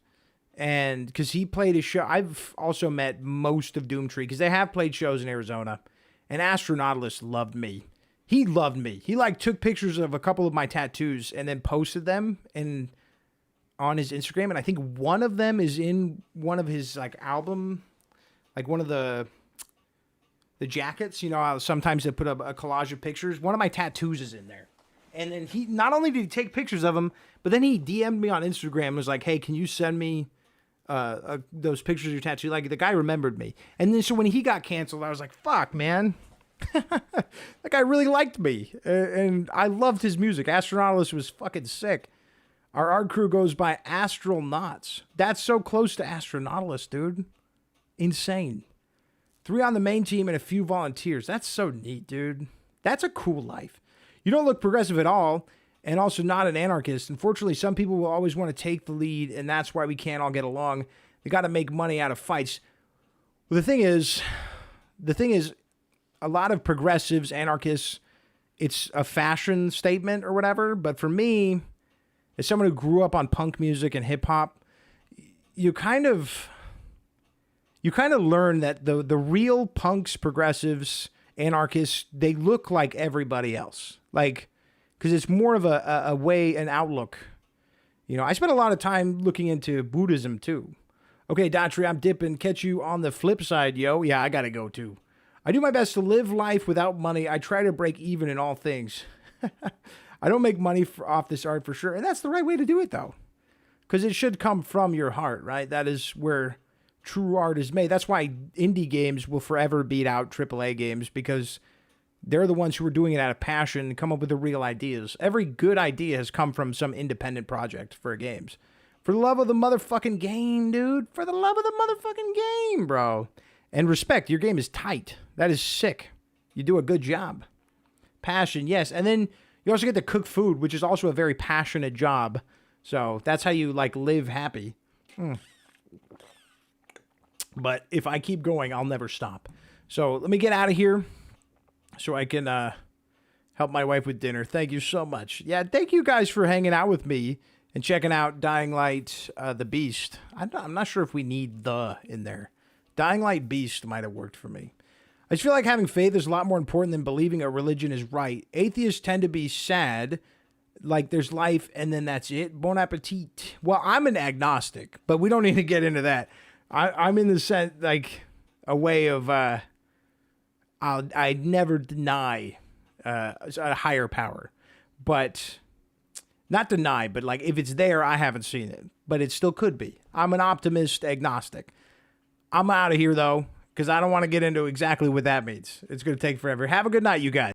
and because he played a show... I've also met most of Doomtree, because they have played shows in Arizona, and Astronautilus loved me. He loved me. He like took pictures of a couple of my tattoos and then posted them on his Instagram, and I think one of them is in one of his like album, like one of the jackets. You know how sometimes they put up a collage of pictures. One of my tattoos is in there, and then he not only did he take pictures of them, but then he DM'd me on Instagram and was like, "Hey, can you send me those pictures of your tattoo?" Like the guy remembered me, and then so when he got canceled, I was like, "Fuck, man." That guy really liked me, and I loved his music. Astronautilus was fucking sick. Our art crew goes by Astral Knots. That's so close to Astronautilus, dude. Insane. 3 on the main team and a few volunteers. That's so neat, dude. That's a cool life. You don't look progressive at all, and also not an anarchist. Unfortunately, some people will always want to take the lead, and that's why we can't all get along. They got to make money out of fights. Well, the thing is, a lot of progressives, anarchists, it's a fashion statement or whatever. But for me, as someone who grew up on punk music and hip hop, you kind of learn that the real punks, progressives, anarchists, they look like everybody else. Like, because it's more of a way, an outlook. You know, I spent a lot of time looking into Buddhism too. Okay, Daughtry, I'm dipping. Catch you on the flip side, yo. Yeah, I gotta go too. I do my best to live life without money. I try to break even in all things. I don't make money off this art for sure. And that's the right way to do it, though. Because it should come from your heart, right? That is where true art is made. That's why indie games will forever beat out AAA games, because they're the ones who are doing it out of passion and come up with the real ideas. Every good idea has come from some independent project for games. For the love of the motherfucking game, dude. For the love of the motherfucking game, bro. And respect, your game is tight. That is sick. You do a good job. Passion, yes. And then you also get to cook food, which is also a very passionate job. So that's how you, like, live happy. But if I keep going, I'll never stop. So let me get out of here so I can help my wife with dinner. Thank you so much. Yeah, thank you guys for hanging out with me and checking out Dying Light, The Beast. I'm not sure if we need the in there. Dying Light Beast might have worked for me. I just feel like having faith is a lot more important than believing a religion is right. Atheists tend to be sad, like there's life and then that's it. Bon appetit. Well, I'm an agnostic, but we don't need to get into that. I'm in the sense, like, a way of, I never deny a higher power. But, not deny, but like, if it's there, I haven't seen it. But it still could be. I'm an optimist agnostic. I'm out of here, though, because I don't want to get into exactly what that means. It's going to take forever. Have a good night, you guys.